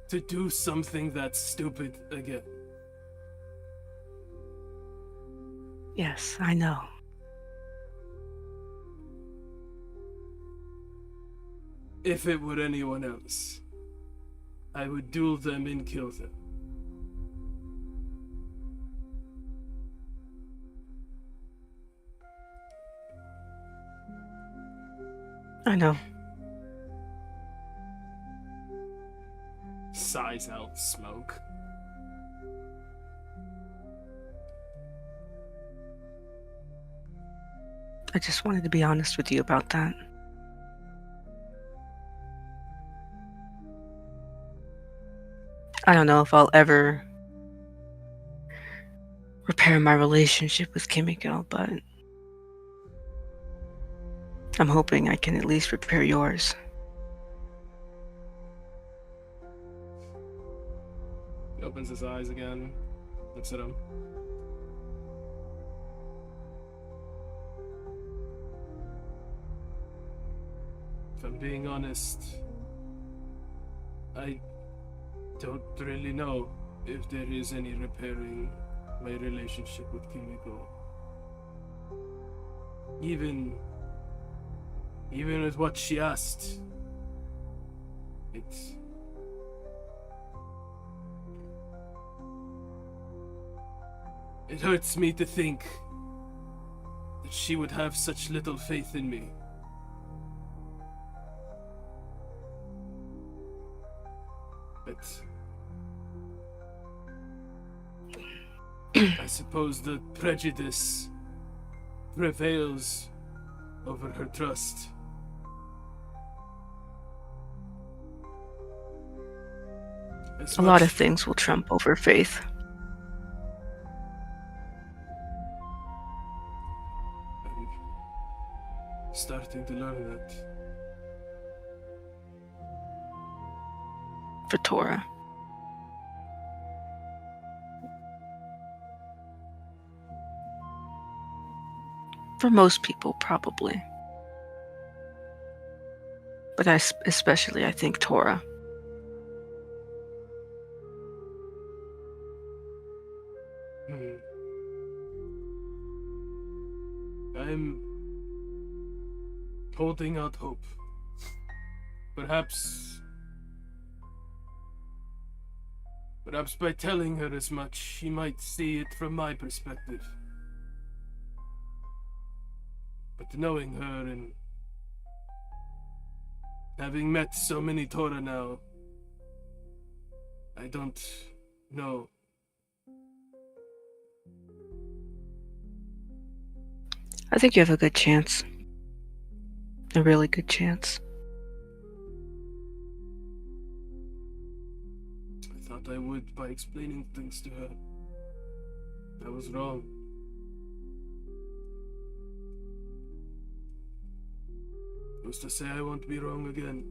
to do something that's stupid again. Yes, I know. If it were anyone else, I would duel them and kill them. I know. Sighs out smoke. I just wanted to be honest with you about that. I don't know if I'll ever repair my relationship with Kimiko, but I'm hoping I can at least repair yours. He opens his eyes again, looks at him. If I'm being honest, I don't really know if there is any repairing my relationship with Kimiko. Even with what she asked, it hurts me to think that she would have such little faith in me. But I suppose the prejudice prevails over her trust. A lot of things will trump over faith. I'm starting to learn that. For Tora. For most people, probably. But especially, I think, Tora. I'm holding out hope. Perhaps by telling her as much, she might see it from my perspective. But knowing her and having met so many Tora now, I don't know. I think you have a good chance. A really good chance. I thought I would by explaining things to her. I was wrong. Who's to say I won't be wrong again?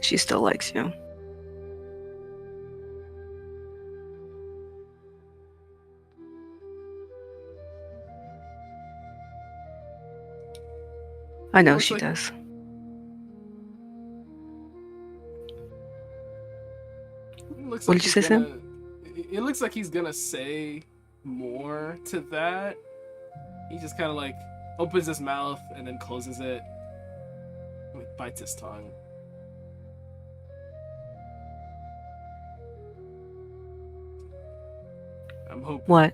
She still likes you. I know Looks she like- does. It looks What like did you he's say, Sam? gonna- It looks like he's gonna say more to that. He just kind of like opens his mouth and then closes it. Like bites his tongue. I'm hoping. What?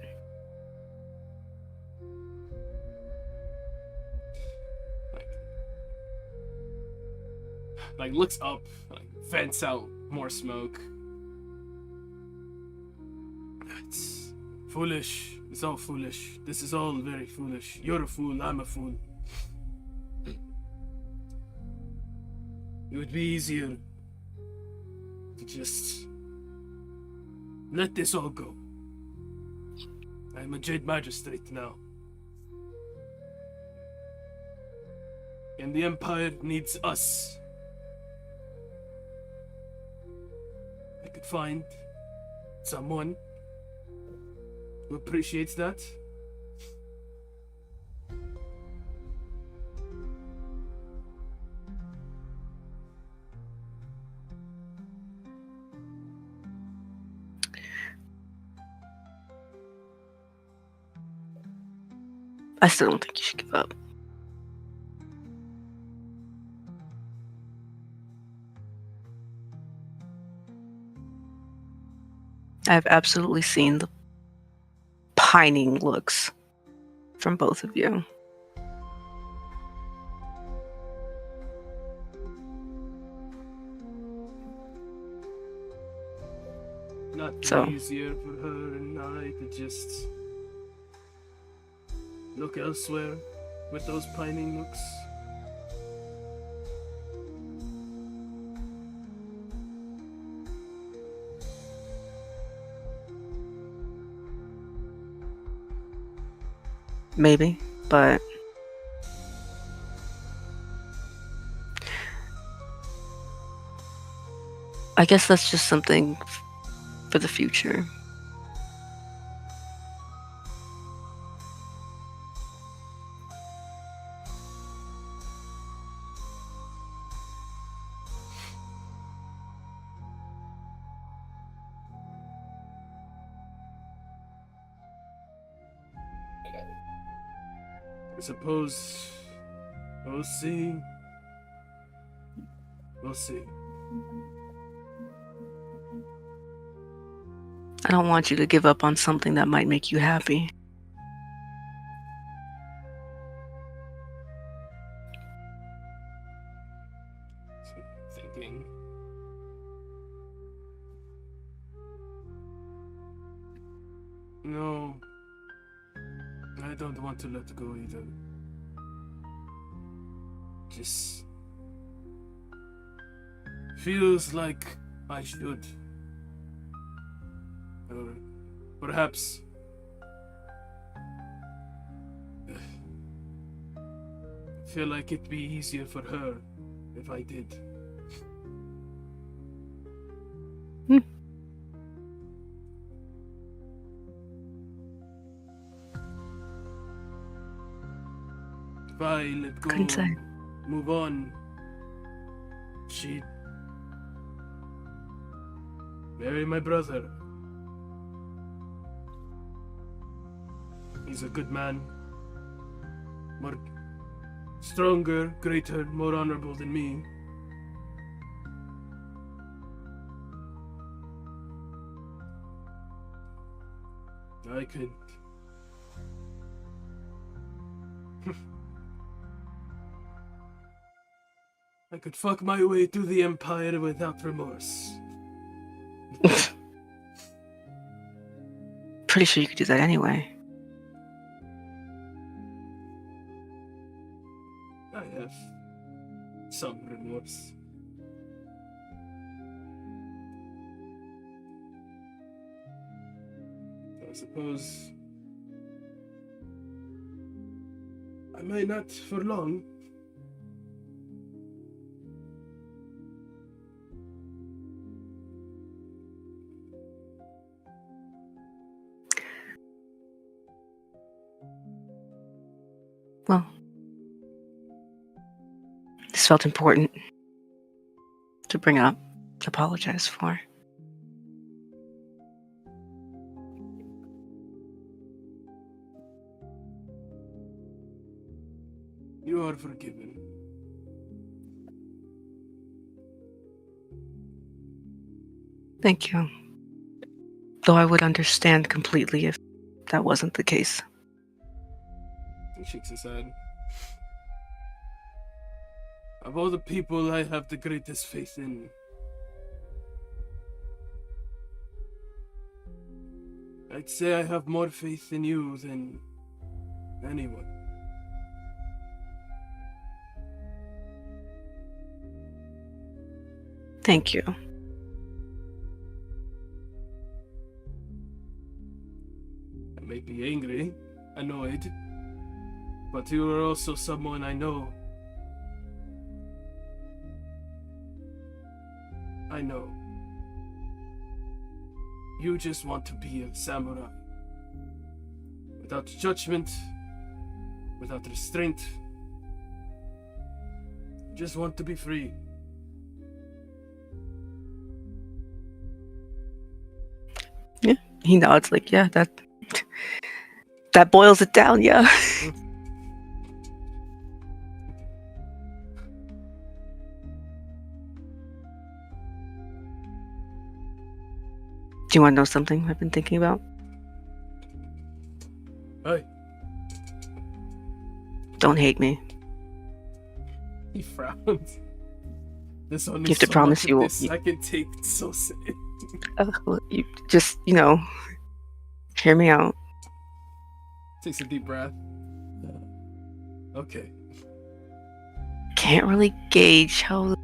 Like looks up, like vents out more smoke. It's foolish. It's all foolish. This is all very foolish. You're a fool. I'm a fool. It would be easier to just let this all go. I'm a Jade Magistrate now. And the Empire needs us. I could find someone who appreciates that. I still don't think you should give up. I've absolutely seen the pining looks from both of you. Not So- easier for her and I to just look elsewhere with those pining looks. Maybe, but I guess that's just something for the future. I suppose we'll see. We'll see. I don't want you to give up on something that might make you happy. Thinking. No, I don't want to let go either. Just feels like I should. Or perhaps feel like it'd be easier for her if I did. If I let go, Couldn't say. move on, she'd marry my brother. He's a good man. More stronger, greater, more honorable than me. I could I could fuck my way through the Empire without remorse. Pretty sure you could do that anyway. I have some remorse. I suppose I may not for long. Well, this felt important to bring up, to apologize for. You are forgiven. Thank you. Though I would understand completely if that wasn't the case. He shakes his head. Of all the people I have the greatest faith in, I'd say I have more faith in you than anyone. Thank you. I may be angry, annoyed, but you are also someone I know. I know. You just want to be a samurai. Without judgment, without restraint. You just want to be free. He nods like, yeah, that boils it down, yeah. Do you want to know something I've been thinking about? Hey, Don't hate me. he frowns. There's only You have to so promise much you of won't- this I can take so sad. Well, you just, hear me out. Takes a deep breath. Okay. Can't really gauge how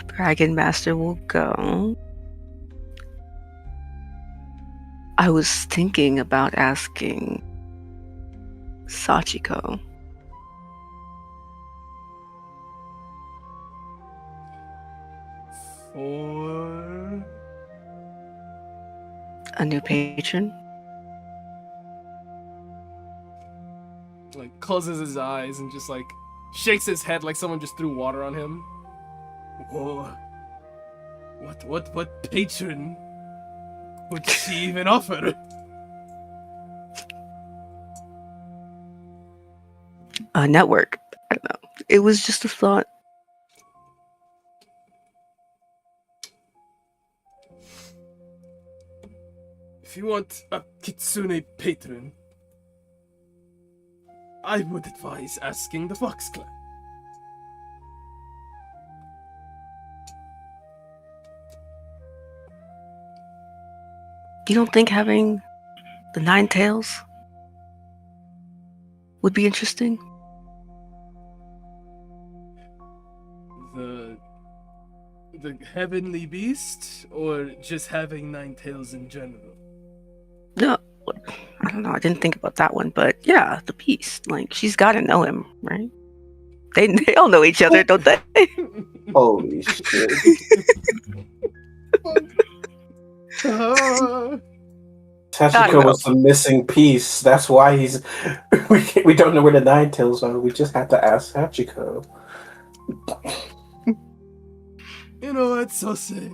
Dragon Master will go. I was thinking about asking Sachiko. For A new patron? like closes his eyes and just like shakes his head like someone just threw water on him. Whoa. What patron would she even offer? A network. I don't know. It was just a thought. If you want a kitsune patron, I would advise asking the Fox Clan. You don't think having the Nine Tails would be interesting? The heavenly beast, or just having nine tails in general? No, I don't know. I didn't think about that one, but yeah, the beast. Like, she's got to know him, right? They all know each other, don't they? Holy shit. Ah. Tachiko was the missing piece. That's why he's. We don't know where the Nine Tails are. We just have to ask Sachiko. You know what, Sose?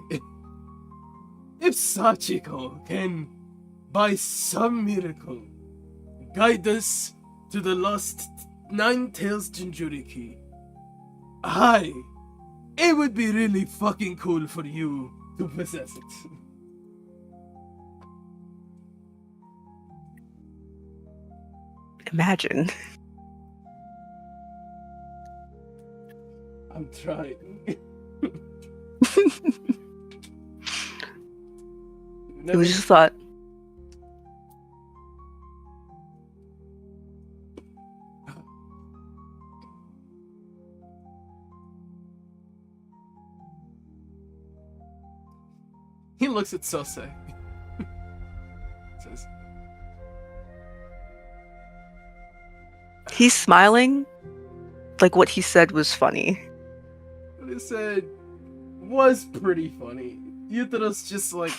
If Sachiko can, by some miracle, guide us to the lost Nine Tails Jinjuriki, it would be really fucking cool for you to possess it. Imagine. I'm trying. It was just a thought. He looks at Sose. Says, He's smiling like what he said was funny. what he said was pretty funny. Yutaro's just like,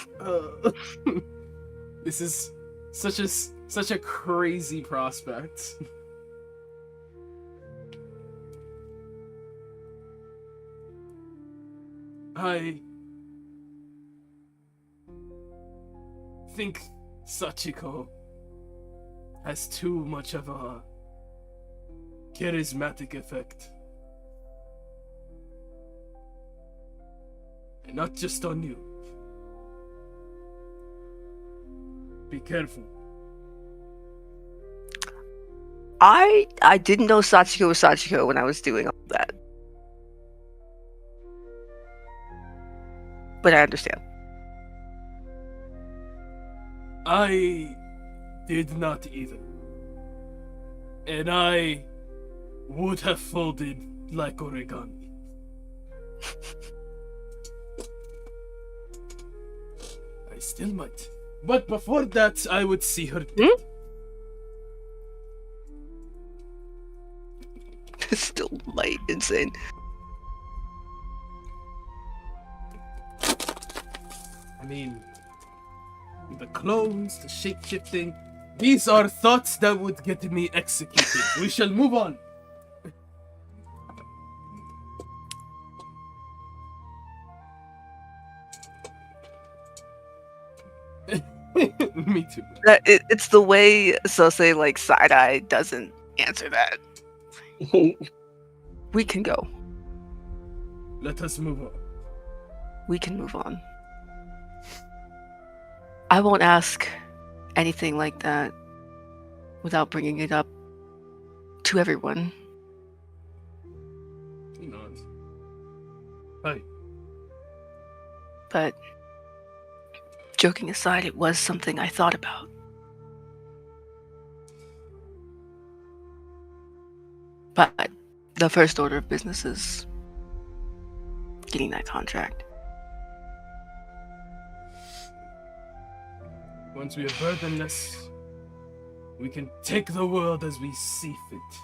this is such a crazy prospect. I think Sachiko has too much of a charismatic effect. And not just on you. Be careful. I didn't know Sachiko was Sachiko when I was doing all that. But I understand. I did not either. And I would have folded like origami. I still might. But before that, I would see her dead. Still light, insane. I mean, the clones, the shape-shifting, these are thoughts that would get me executed. We shall move on. Me too. It's the way Sose like side-eye doesn't answer that. We can go. Let us move on. We can move on. I won't ask anything like that without bringing it up to everyone. He nods. Hey, But joking aside, it was something I thought about. But the first order of business is getting that contract. once we are burdenless, we can take the world as we see fit.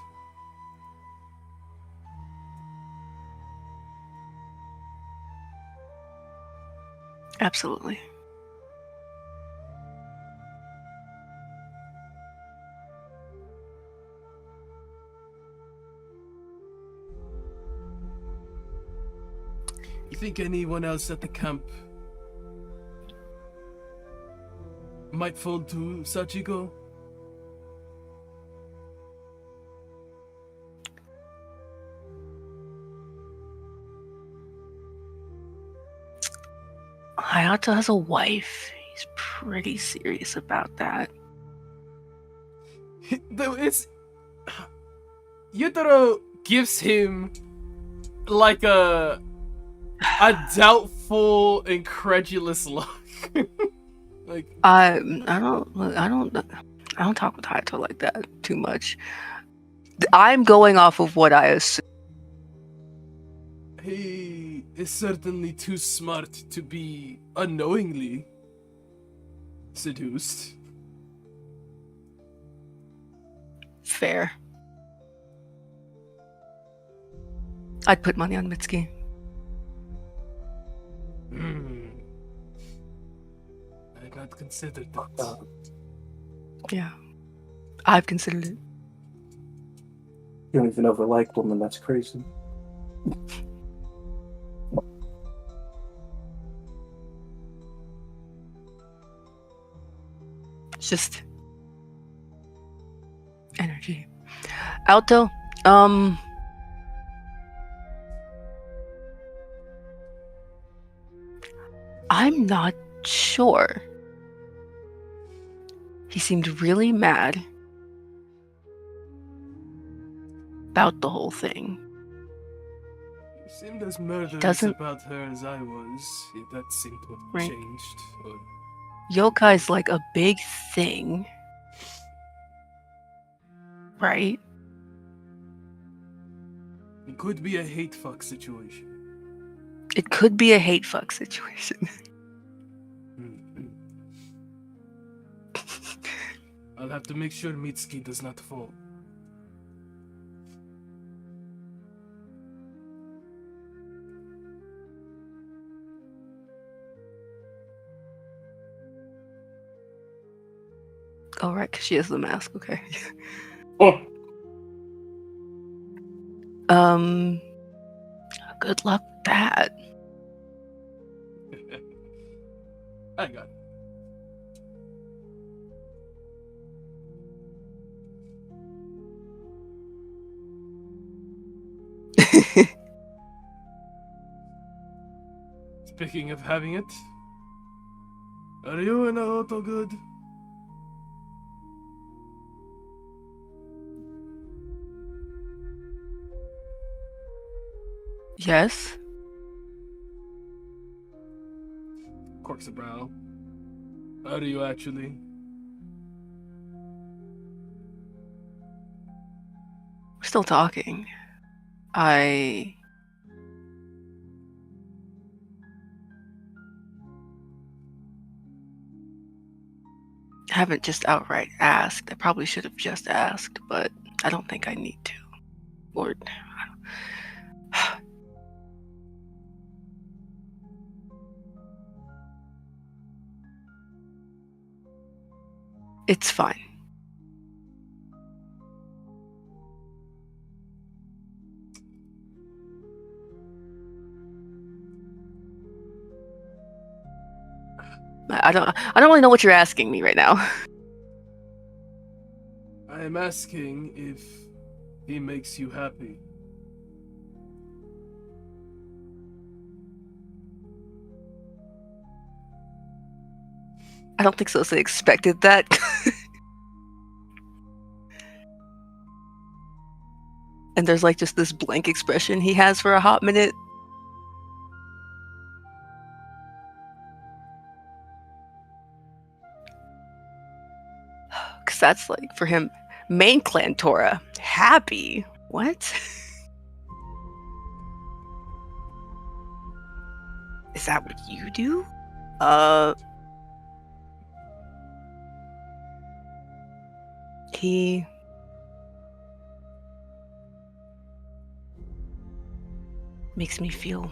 Absolutely. You think anyone else at the camp might fall to Sachiko? Hayato has a wife. He's pretty serious about that. It's Yutaro gives him like a doubtful, incredulous look. Like I don't talk with Hayato like that too much. I'm going off of what I assume. he is certainly too smart to be unknowingly seduced. Fair. I'd put money on Mitsuki. I had not considered that. Yeah. I've considered it. You don't even overlike woman. That's crazy. It's just energy. Alto, I'm not sure. He seemed really mad about the whole thing. You seemed as murderous doesn't- about her as I was, if that seemed to have Right. changed. Or Yokai's like a big thing. Right? it could be a hate fuck situation. It could be a hate fuck situation. Mhm. I'll have to make sure Mitsuki does not fall. Oh, right, because she has the mask. Okay. Oh. Good luck with that. I got it. Speaking of having it, are you and Naoto good? Yes. Corks a brow. Are you actually? We're still talking. I haven't just outright asked. I probably should have just asked, but I don't think I need to. Or it's fine. I don't really know what you're asking me right now. I am asking if he makes you happy. I don't think Sosa expected that. And there's like just this blank expression he has for a hot minute. Because that's like, for him, main clan Tora. Happy? What? Is that what you do? He makes me feel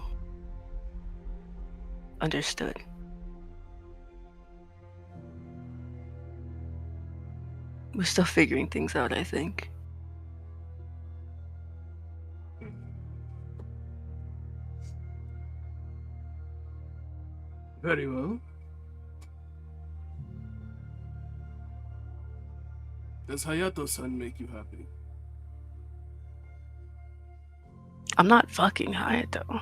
understood. We're still figuring things out, I think. Very well. Does Hayato-san make you happy? I'm not fucking Hayato.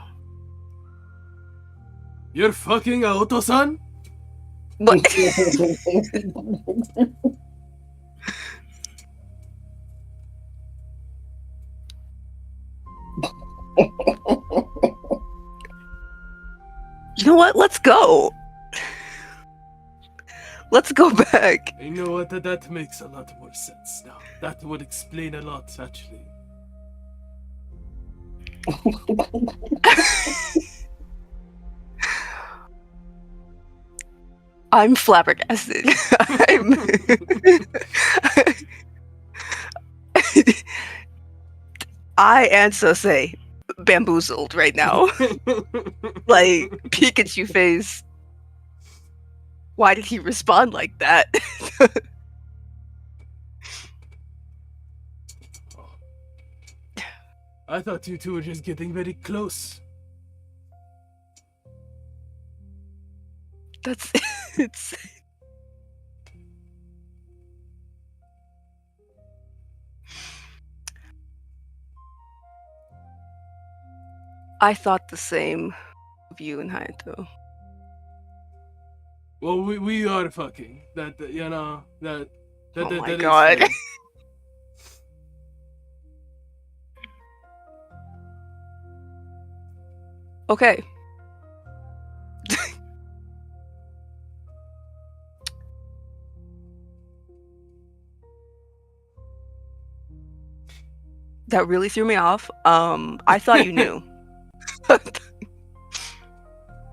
You're fucking Aoto-san? What? You know what? Let's go. Let's go back. You know what? That makes a lot more sense now. That would explain a lot, actually. I'm flabbergasted. I and Sose bamboozled right now. Like Pikachu face. Why did he respond like that? I thought you two were just getting very close. That's it's. I thought the same of you and Hayato. Well, we are fucking. You know, that Oh my is God. fair. Okay. That really threw me off. I thought you knew.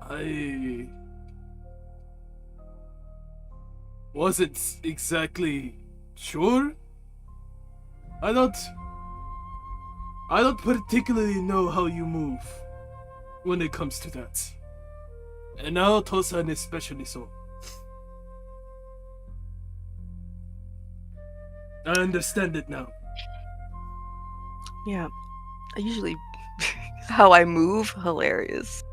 I wasn't exactly sure. I don't particularly know how you move when it comes to that. And now Tosan especially so. I understand it now. Yeah. I usually how I move, hilarious.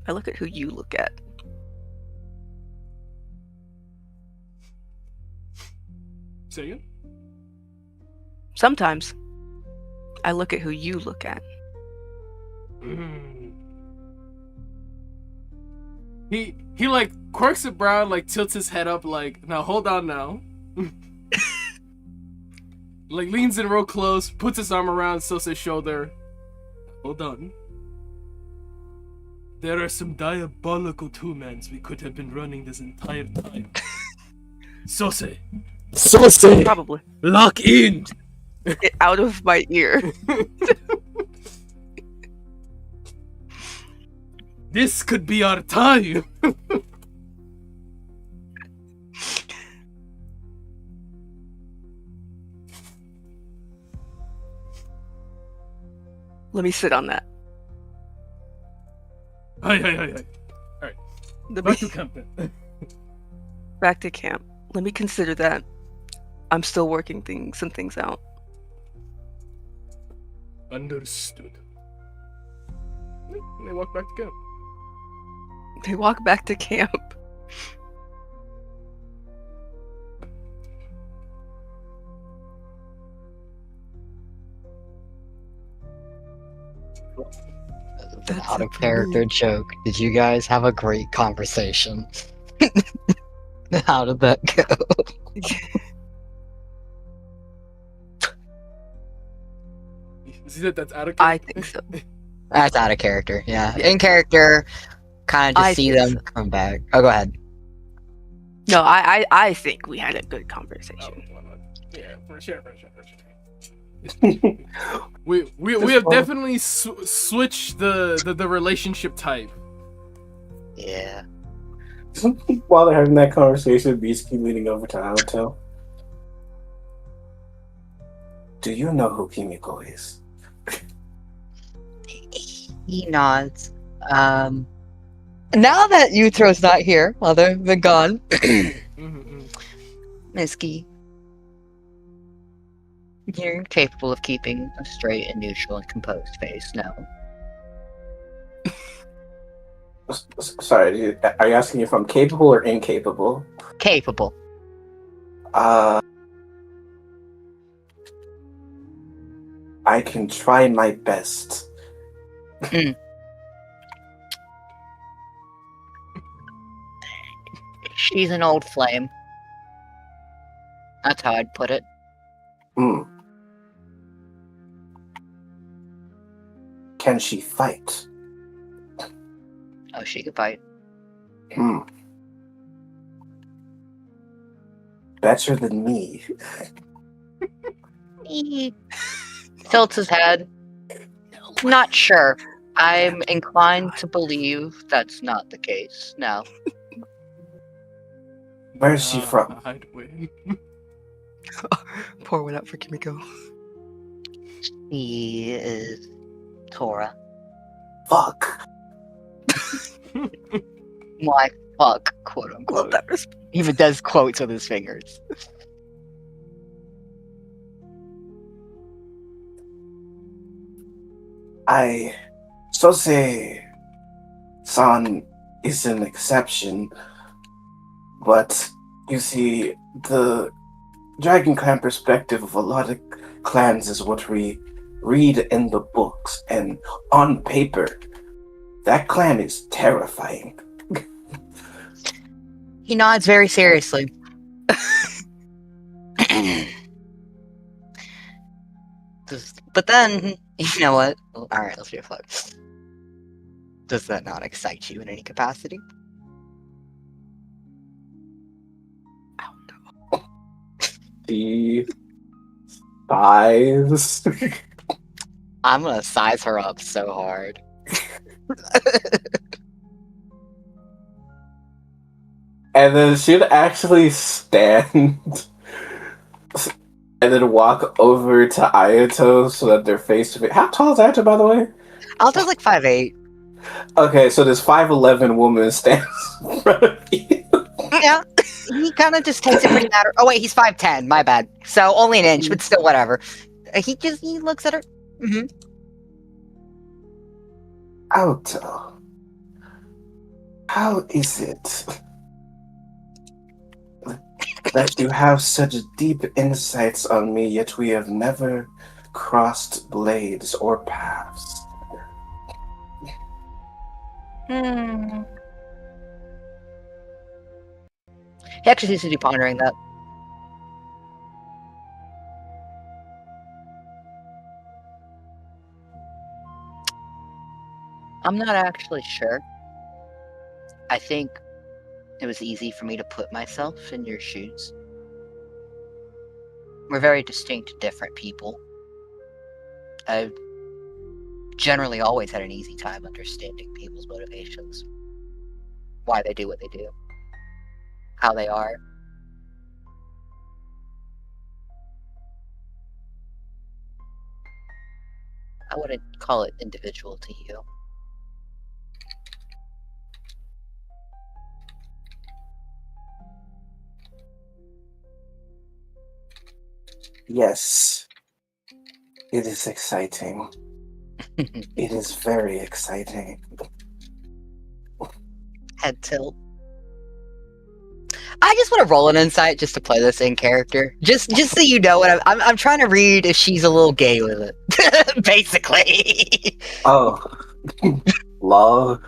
I look at who you look at. Say it. Sometimes I look at who you look at. He like quirks a brow, like tilts his head up, like, now hold on now. Like leans in real close, puts his arm around Sosa's shoulder. Hold on. There are some diabolical two-mans we could have been running this entire time. Sose! Probably. Lock in! Get out of my ear. This could be our time! Let me sit on that. Hi. Alright, Let back me to camp then. back to camp. Let me consider that. I'm still working some things out. Understood. And they walk back to camp. They walk back to camp. An That's out it of for character me. joke. Did you guys have a great conversation? How did that go? See that that's out of I character? think so. That's out of character. Yeah. Yeah. In character, kind of just I see think them so. come back. Oh, go ahead. No, I think we had a good Oh, conversation. yeah, for sure. We have definitely switched the relationship type. Yeah. While they're having that conversation, Beast keep leaning over to Ayato. Do you know who Kimiko is? He nods. Now that Utro's not here, while they've been gone, Miski, you're capable of keeping a straight and neutral and composed face. No. Sorry, are you asking if I'm capable or incapable? Capable. I can try my best. She's an old flame. That's how I'd put it. Hmm. Can she fight? Oh, she could fight. Hmm. Better than me. He tilts his head. Not sure. I'm inclined to believe that's not the case. No. Where's she from? I'd win. Pour one out for Kimiko. He is Tora. Fuck. My fuck, quote Love unquote. that response. He even does quotes with his fingers. Sose-san is an exception, but you see, the Dragon Clan perspective of a lot of clans is what we read in the books, and on paper, that clan is terrifying. He nods very seriously. But then, you know what? Alright, let's reflect. Does that not excite you in any capacity? The thighs. I'm gonna size her up so hard. And then she'd actually stand and then walk over to Ayato so that they're face to face. How tall is Ayato, by the way? Alto's like 5'8". Okay, so this 5'11" woman stands in front of you. Yeah. He kind of just takes it pretty matter. Oh wait, he's 5'10". My bad. So only an inch, but still whatever. He looks at her. Mm-hmm. Ayato, how is it that you have such deep insights on me, yet we have never crossed blades or paths? He actually seems to be pondering that. I'm not actually sure. I think it was easy for me to put myself in your shoes. We're very distinct, different people. I've generally always had an easy time understanding people's motivations. Why they do what they do. How they are. I wouldn't call it individual to you. Yes, it is exciting. It is very exciting. Head tilt. I just want to roll an insight just to play this in character. Just so you know what I'm trying to read if she's a little gay with it. Basically. Oh, lol.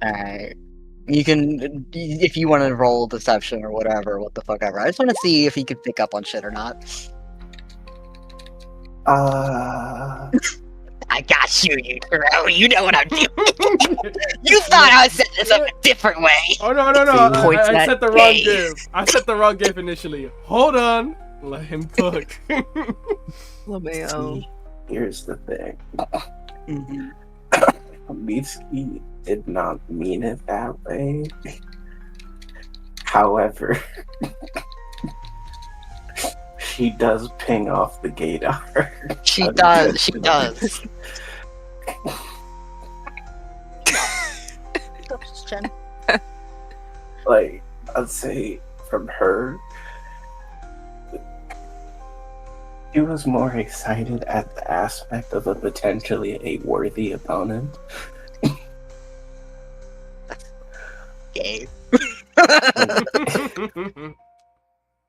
Alright. You can, if you want to roll deception or whatever, what the fuck ever. I just want to see if he can pick up on shit or not. I got you, you bro. You know what I'm doing. You thought I set this up a different way. Oh no! Points I at set the wrong gays. gift. I set the wrong gift initially. Hold on. Let him cook. LMAO. Here's the thing. Mhm. Mitsuki did not mean it that way. However, she does ping off the gaydar. She does. She does. Jen. Like, I'd say from her, she was more excited at the aspect of a potentially a worthy opponent. Gay.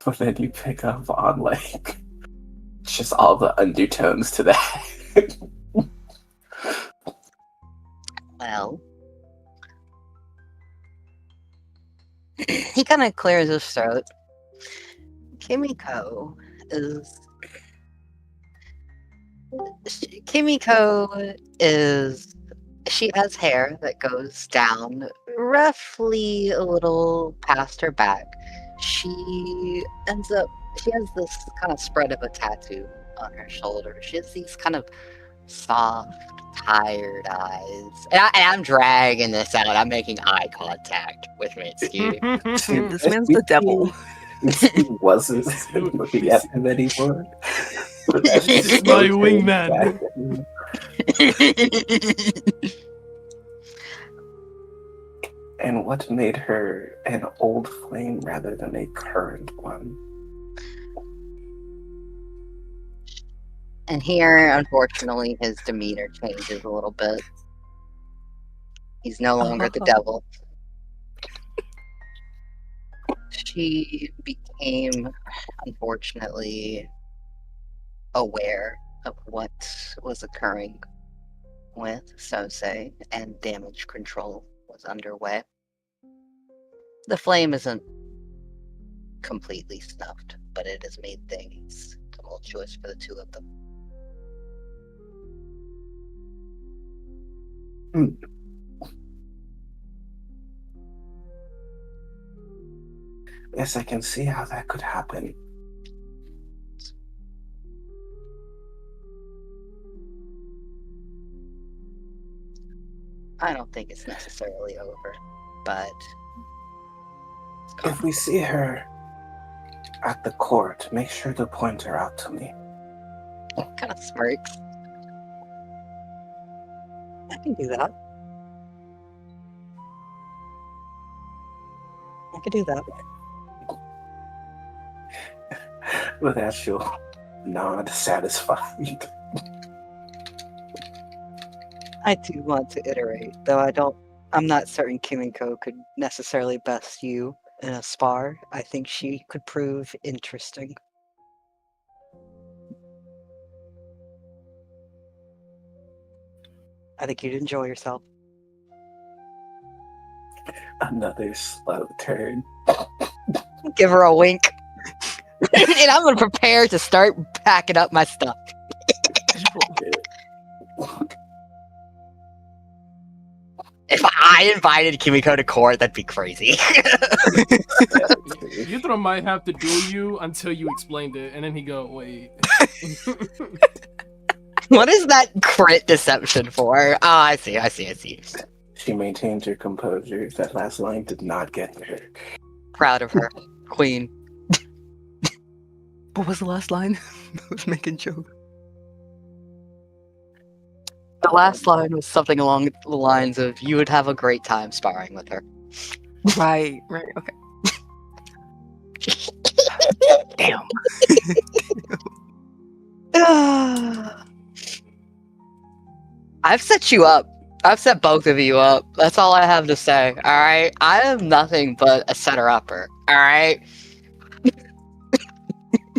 But then you pick up on, like, just all the undertones to that. Well, he kind of clears his throat. Kimiko is. She has hair that goes down roughly a little past her back. She has this kind of spread of a tattoo on her shoulder. She has these kind of soft, tired eyes. And I'm dragging this out. I'm making eye contact with Mitsuki. This man's the devil. He wasn't looking at him anymore. This is my wingman. And what made her an old flame rather than a current one? And here, unfortunately, his demeanor changes a little bit. He's no longer the devil. She became, unfortunately, aware of what was occurring with Sosei, and damage control was underway. The flame isn't completely snuffed, but it has made things tumultuous for the two of them. Yes, I can see how that could happen. I don't think it's necessarily over, but If we see her at the court, make sure to point her out to me. kind of smirks. I can do that. I could do that. With that, she'll nod, satisfied. I do want to iterate, though I'm not certain Kimiko could necessarily best you in a spar. I think she could prove interesting. I think you'd enjoy yourself. Another slow turn. Give her a wink. And I'm gonna prepare to start packing up my stuff. If I invited Kimiko to court, that'd be crazy. Yutaro might have to duel you until you explained it, and then he go, wait. What is that crit deception for? Oh, I see. She maintained her composure. That last line did not get her. Proud of her. Queen. What was the last line? I was making joke. The last line was something along the lines of, you would have a great time sparring with her. Right, okay. Damn. I've set you up. I've set both of you up. That's all I have to say. All right, I am nothing but a setter-upper. All right.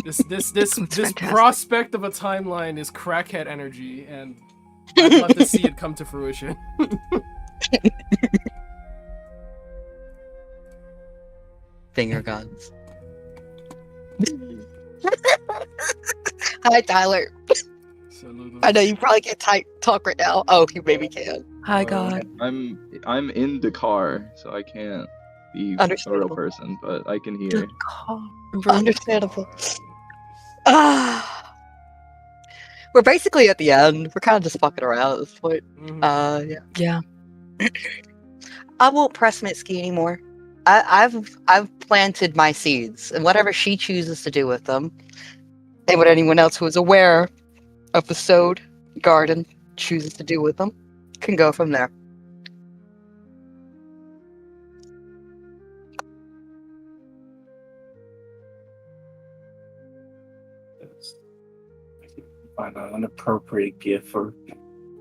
This fantastic. prospect of a timeline is crackhead energy, and I'd love to see it come to fruition. Finger guns. Hi, Tyler. Saludos. I know you probably can't talk right now. Oh, you maybe can. Hi, God. I'm in the car, so I can't be a real Understandable. person, but I can The hear. car. Understandable. Ah, we're basically at the end. We're kind of just fucking around at this point. Mhm. Yeah. Yeah. I won't press Mitski anymore. I've planted my seeds, and whatever she chooses to do with them, and what anyone else who is aware of the sowed garden chooses to do with them, can go from there. Find an appropriate gift for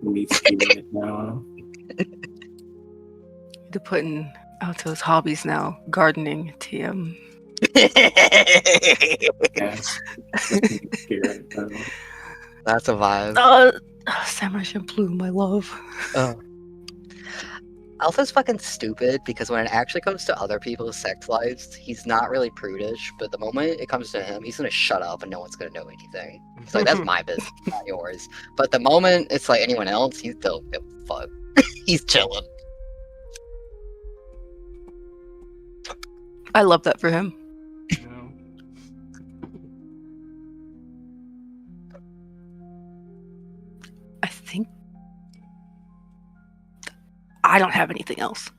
me right now. To put in Alto's hobbies now. Gardening. TM. Yeah. Spirit, That's a vibe. Samurai Champloo, my love. Oh. Alpha's fucking stupid because when it actually comes to other people's sex lives, he's not really prudish, but the moment it comes to him, he's gonna shut up and no one's gonna know anything. It's like, that's my business, not yours. But the moment it's like anyone else, he's still give a fuck. He's chilling. I love that for him. You know? I think I don't have anything else.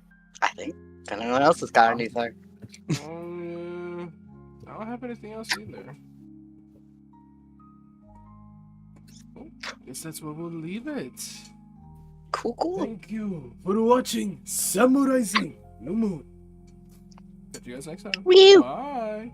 I think. If anyone else has got anything. I don't have anything else either. Oh, guess that's where we'll leave it. Cool. Thank you for watching Samuraising No Moon. Catch you guys next time. Woo! Bye.